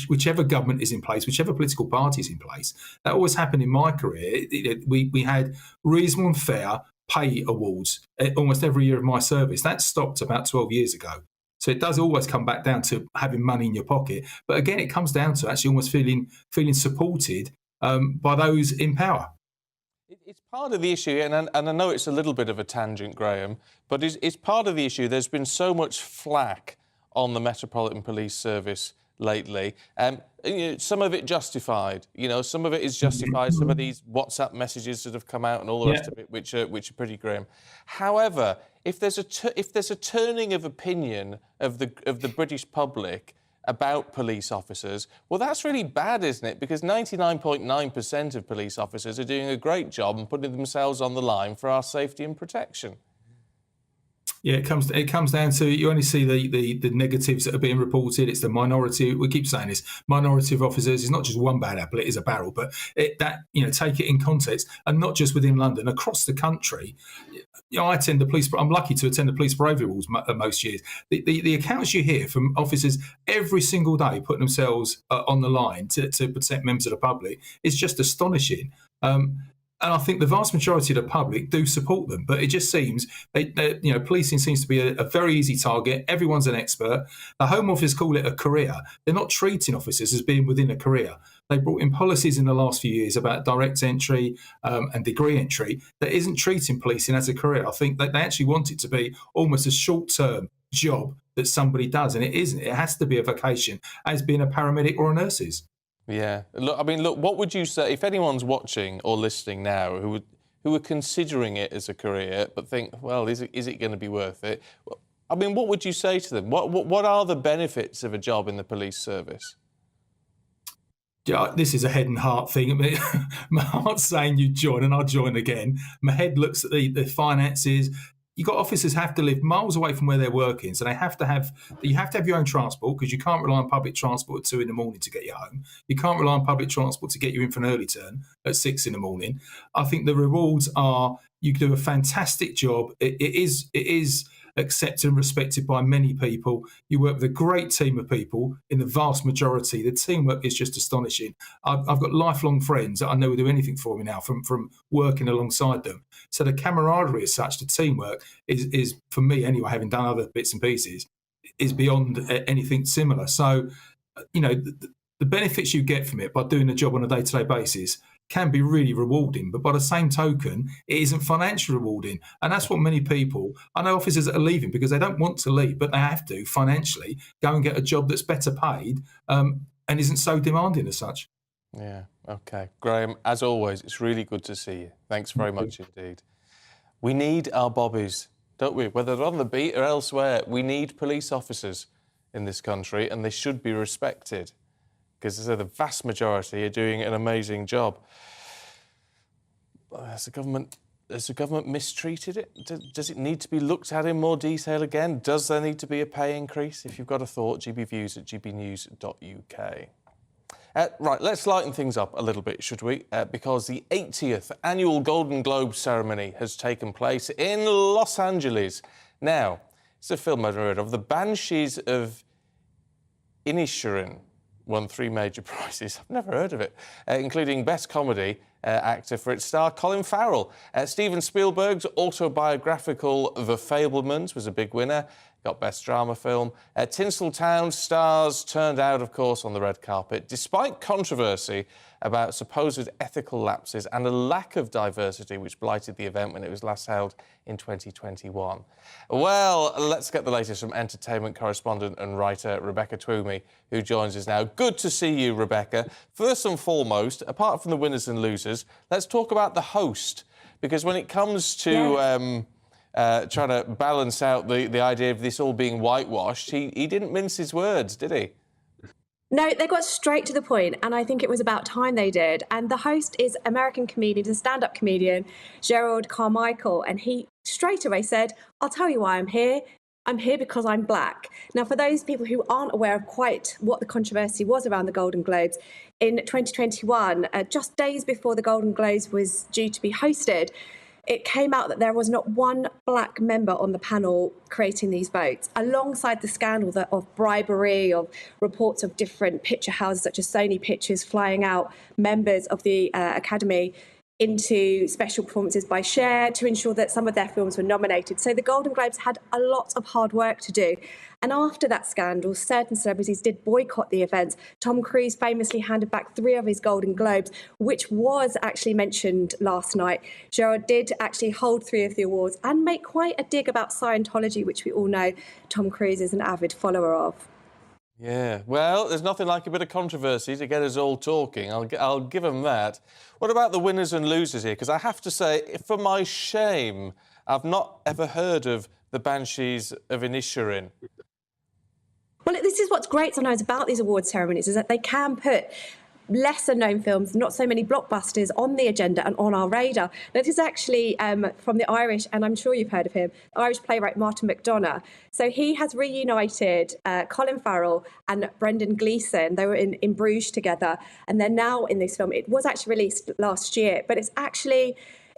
whichever government is in place, whichever political party is in place. That always happened in my career. We had reasonable and fair pay awards almost every year of my service. That stopped about 12 years ago. So it does always come back down to having money in your pocket. But again, it comes down to actually almost feeling supported by those in power. It's part of the issue, and I know it's a little bit of a tangent, Graham, but it's part of the issue. There's been so much flack on the Metropolitan Police Service lately. Some of it justified. Some of it is justified. Some of these WhatsApp messages that have come out and all the rest of it, which are pretty grim. However, if there's a turning of opinion of the British public about police officers, well, that's really bad, isn't it? Because 99.9% of police officers are doing a great job and putting themselves on the line for our safety and protection. Yeah, it comes down to, you only see the negatives that are being reported. It's the minority. We keep saying this, minority of officers. It's not just one bad apple; it is a barrel. But take it in context, and not just within London, across the country. I attend the police. I'm lucky to attend the police bravery awards most years. The accounts you hear from officers every single day putting themselves on the line to protect members of the public is just astonishing. And I think the vast majority of the public do support them, but it just seems policing seems to be a very easy target. Everyone's an expert. The Home Office call it a career. They're not treating officers as being within a career. They brought in policies in the last few years about direct entry and degree entry that isn't treating policing as a career. I think that they actually want it to be almost a short-term job that somebody does, and it isn't. It has to be a vocation, as being a paramedic or a nurse's. Yeah. Look, what would you say if anyone's watching or listening now who are considering it as a career but think, well, is it going to be worth it? I mean, what would you say to them? What are the benefits of a job in the police service? Yeah, this is a head and heart thing. I mean, my heart's saying you join, and I'll join again. My head looks at the finances. You've got officers have to live miles away from where they're working, so you have to have your own transport, because you can't rely on public transport at 2 a.m. to get you home. You can't rely on public transport to get you in for an early turn at 6 a.m. I think the rewards are, you do a fantastic job. It is accepted and respected by many people. You work with a great team of people. In the vast majority, the teamwork is just astonishing. I've got lifelong friends that I know will do anything for me now from working alongside them. So the camaraderie as such, the teamwork is for me anyway, having done other bits and pieces, is beyond anything similar. So, the benefits you get from it by doing the job on a day-to-day basis can be really rewarding, but by the same token, it isn't financially rewarding. And that's what many people, I know officers that are leaving because they don't want to leave, but they have to financially go and get a job that's better paid and isn't so demanding as such. Yeah, okay. Graham, as always, it's really good to see you. Thanks very much indeed. We need our bobbies, don't we? Whether they're on the beat or elsewhere, we need police officers in this country, and they should be respected, because the vast majority are doing an amazing job. Has the government mistreated it? Does it need to be looked at in more detail again? Does there need to be a pay increase? If you've got a thought, gbviews@gbnews.uk. Right, let's lighten things up a little bit, should we? Because the 80th annual Golden Globe ceremony has taken place in Los Angeles. Now, it's a film I've heard of. The Banshees of Inisherin won 3 major prizes. I've never heard of it, including Best Comedy Actor for its star Colin Farrell. Steven Spielberg's autobiographical The Fabelmans was a big winner. Got Best Drama Film. Tinseltown stars turned out, of course, on the red carpet, despite controversy about supposed ethical lapses and a lack of diversity which blighted the event when it was last held in 2021. Well, let's get the latest from entertainment correspondent and writer Rebecca Twomey, who joins us now. Good to see you, Rebecca. First and foremost, apart from the winners and losers, let's talk about the host, because when it comes to... trying to balance out the idea of this all being whitewashed, he didn't mince his words, did he? No, they got straight to the point, and I think it was about time they did. And the host is American comedian, a stand-up comedian, Gerald Carmichael, and he straight away said, "I'll tell you why I'm here. I'm here because I'm black." Now, for those people who aren't aware of quite what the controversy was around the Golden Globes, in 2021, just days before the Golden Globes was due to be hosted, it came out that there was not one black member on the panel creating these votes, alongside the scandal of bribery, of reports of different picture houses such as Sony Pictures flying out members of the Academy into special performances by Cher to ensure that some of their films were nominated. So the Golden Globes had a lot of hard work to do. And after that scandal, certain celebrities did boycott the events. Tom Cruise famously handed back 3 of his Golden Globes, which was actually mentioned last night. Gerard did actually hold 3 of the awards and make quite a dig about Scientology, which we all know Tom Cruise is an avid follower of. Yeah, well, there's nothing like a bit of controversy to get us all talking. I'll give them that. What about the winners and losers here? Because I have to say, for my shame, I've not ever heard of the Banshees of Inisherin. Well, this is what's great sometimes about these award ceremonies, is that they can put lesser known films, not so many blockbusters on the agenda and on our radar. Now, this is actually from the Irish, and I'm sure you've heard of him, Irish playwright Martin McDonagh. So he has reunited Colin Farrell and Brendan Gleeson. They were in Bruges together, and they're now in this film. It was actually released last year, but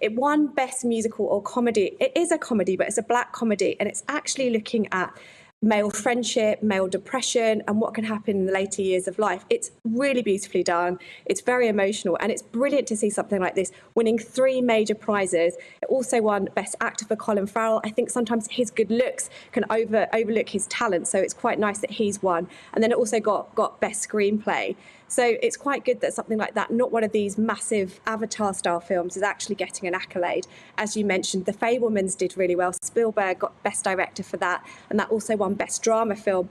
it won Best Musical or Comedy. It is a comedy, but it's a black comedy, and it's actually looking at male friendship, male depression, and what can happen in the later years of life. It's really beautifully done. It's very emotional, and it's brilliant to see something like this winning 3 major prizes. It also won Best Actor for Colin Farrell. I think sometimes his good looks can overlook his talent, so it's quite nice that he's won. And then it also got Best Screenplay. So it's quite good that something like that, not one of these massive Avatar-style films, is actually getting an accolade. As you mentioned, The Fabelmans did really well. Spielberg got Best Director for that, and that also won Best Drama Film.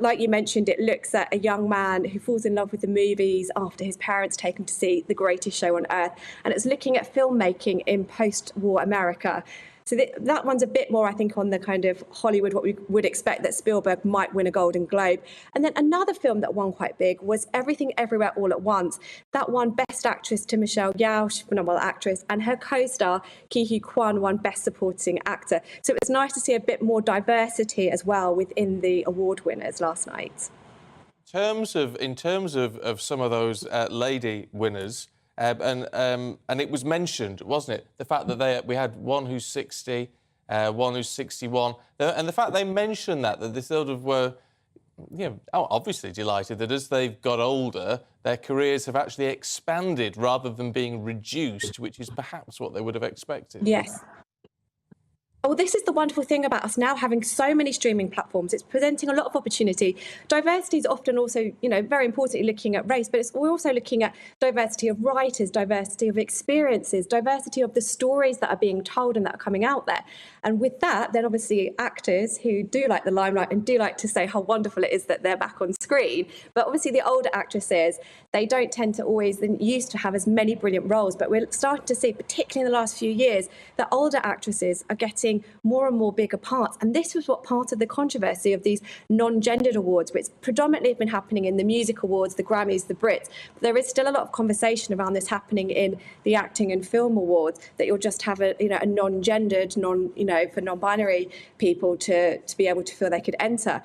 Like you mentioned, it looks at a young man who falls in love with the movies after his parents take him to see the greatest show on earth. And it's looking at filmmaking in post-war America. So that one's a bit more, I think, on the kind of Hollywood, what we would expect that Spielberg might win a Golden Globe. And then another film that won quite big was Everything Everywhere All at Once. That won Best Actress to Michelle Yeoh, phenomenal actress, and her co-star, Ki-Hee Kwan, won Best Supporting Actor. So it was nice to see a bit more diversity as well within the award winners last night. In terms of some of those lady winners, and it was mentioned, wasn't it? The fact that we had one who's 60, one who's 61, and the fact they mentioned that they sort of were, obviously delighted that as they've got older, their careers have actually expanded rather than being reduced, which is perhaps what they would have expected. Yes. Oh, this is the wonderful thing about us now having so many streaming platforms. It's presenting a lot of opportunity. Diversity is often also, very importantly looking at race, but we're also looking at diversity of writers, diversity of experiences, diversity of the stories that are being told and that are coming out there. And with that, then obviously actors who do like the limelight and do like to say how wonderful it is that they're back on screen. But obviously the older actresses, they don't tend to always used to have as many brilliant roles. But we're starting to see, particularly in the last few years, that older actresses are getting more and more bigger parts. And this was what part of the controversy of these non-gendered awards, which predominantly have been happening in the music awards, the Grammys, the Brits. But there is still a lot of conversation around this happening in the acting and film awards, that you'll just have a non-gendered, for non-binary people to be able to feel they could enter.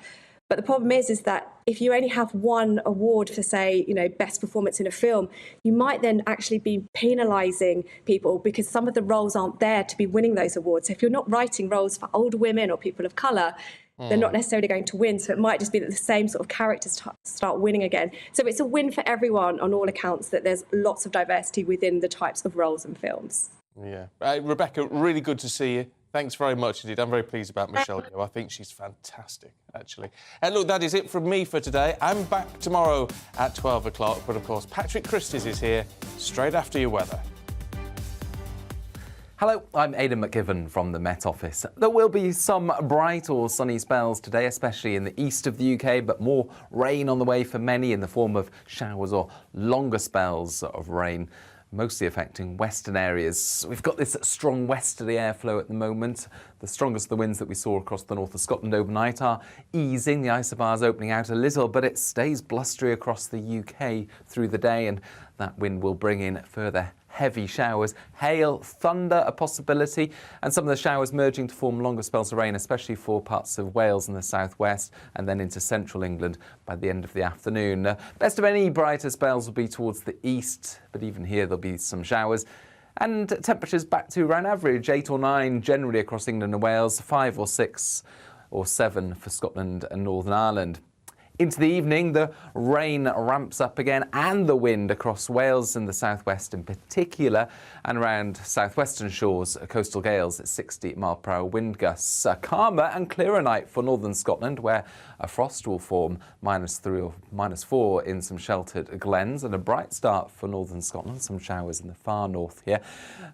But the problem is that if you only have one award for, say, best performance in a film, you might then actually be penalising people because some of the roles aren't there to be winning those awards. So if you're not writing roles for older women or people of colour, they're not necessarily going to win. So it might just be that the same sort of characters start winning again. So it's a win for everyone on all accounts that there's lots of diversity within the types of roles and films. Yeah. Rebecca, really good to see you. Thanks very much indeed. I'm very pleased about Michelle Yeoh. I think she's fantastic, actually. And look, that is it from me for today. I'm back tomorrow at 12 o'clock. But, of course, Patrick Christys is here straight after your weather. Hello, I'm Aidan McGivern from the Met Office. There will be some bright or sunny spells today, especially in the east of the UK, but more rain on the way for many in the form of showers or longer spells of rain, mostly affecting western areas. We've got this strong westerly airflow at the moment. The strongest of the winds that we saw across the north of Scotland overnight are easing. The isobars opening out a little, but it stays blustery across the UK through the day, and that wind will bring in further heavy showers, hail, thunder a possibility, and some of the showers merging to form longer spells of rain, especially for parts of Wales and the southwest, and then into central England by the end of the afternoon. Best of any brighter spells will be towards the east, but even here there'll be some showers. And temperatures back to around average, 8 or 9 generally across England and Wales, 5 or 6 or 7 for Scotland and Northern Ireland. Into the evening, the rain ramps up again and the wind across Wales and the southwest in particular, and around southwestern shores, coastal gales at 60-mile-per-hour wind gusts. A calmer and clearer night for northern Scotland, where a frost will form -3 or -4 in some sheltered glens, and a bright start for northern Scotland, some showers in the far north here.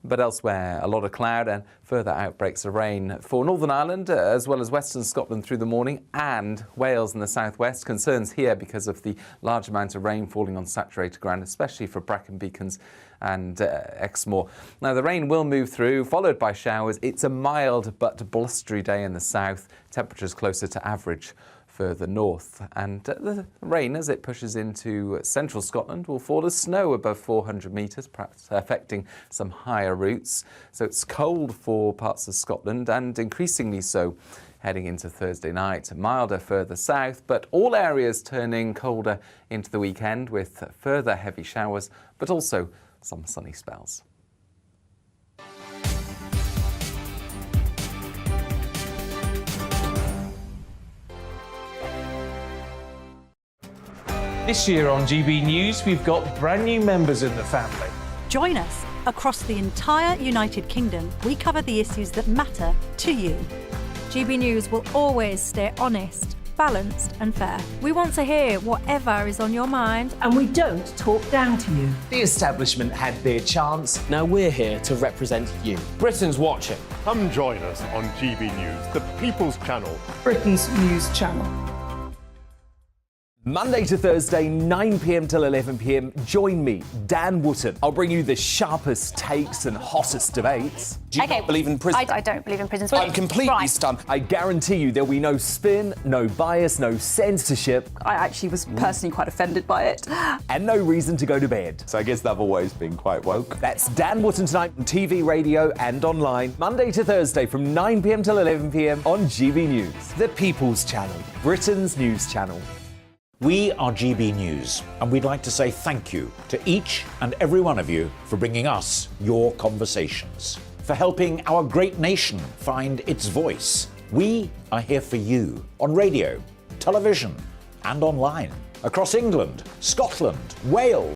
But elsewhere, a lot of cloud and further outbreaks of rain for Northern Ireland, as well as western Scotland through the morning, and Wales and the southwest concerns here because of the large amount of rain falling on saturated ground, especially for Brecon Beacons and Exmoor. Now, the rain will move through, followed by showers. It's a mild but blustery day in the south. Temperatures closer to average further north. And the rain, as it pushes into central Scotland, will fall as snow above 400 metres, perhaps affecting some higher routes. So it's cold for parts of Scotland and increasingly so heading into Thursday night. Milder further south, but all areas turning colder into the weekend with further heavy showers, but also some sunny spells. This year on GB News, we've got brand new members in the family. Join us. Across the entire United Kingdom, we cover the issues that matter to you. GB News will always stay honest, balanced and fair. We want to hear whatever is on your mind. And we don't talk down to you. The establishment had their chance. Now we're here to represent you. Britain's watching. Come join us on GB News, the People's Channel. Britain's news channel. Monday to Thursday, 9 p.m. till 11 p.m. Join me, Dan Wootton. I'll bring you the sharpest takes and hottest debates. Do you not believe in prison? I don't believe in prisons. I'm completely stunned. I guarantee you there'll be no spin, no bias, no censorship. I actually was personally quite offended by it. And no reason to go to bed. So I guess they've always been quite woke. That's Dan Wootton tonight on TV, radio and online. Monday to Thursday from 9 p.m. till 11 p.m. on GB News. The People's Channel, Britain's news channel. We are GB News, and we'd like to say thank you to each and every one of you for bringing us your conversations, for helping our great nation find its voice. We are here for you on radio, television, and online, across England, Scotland, Wales.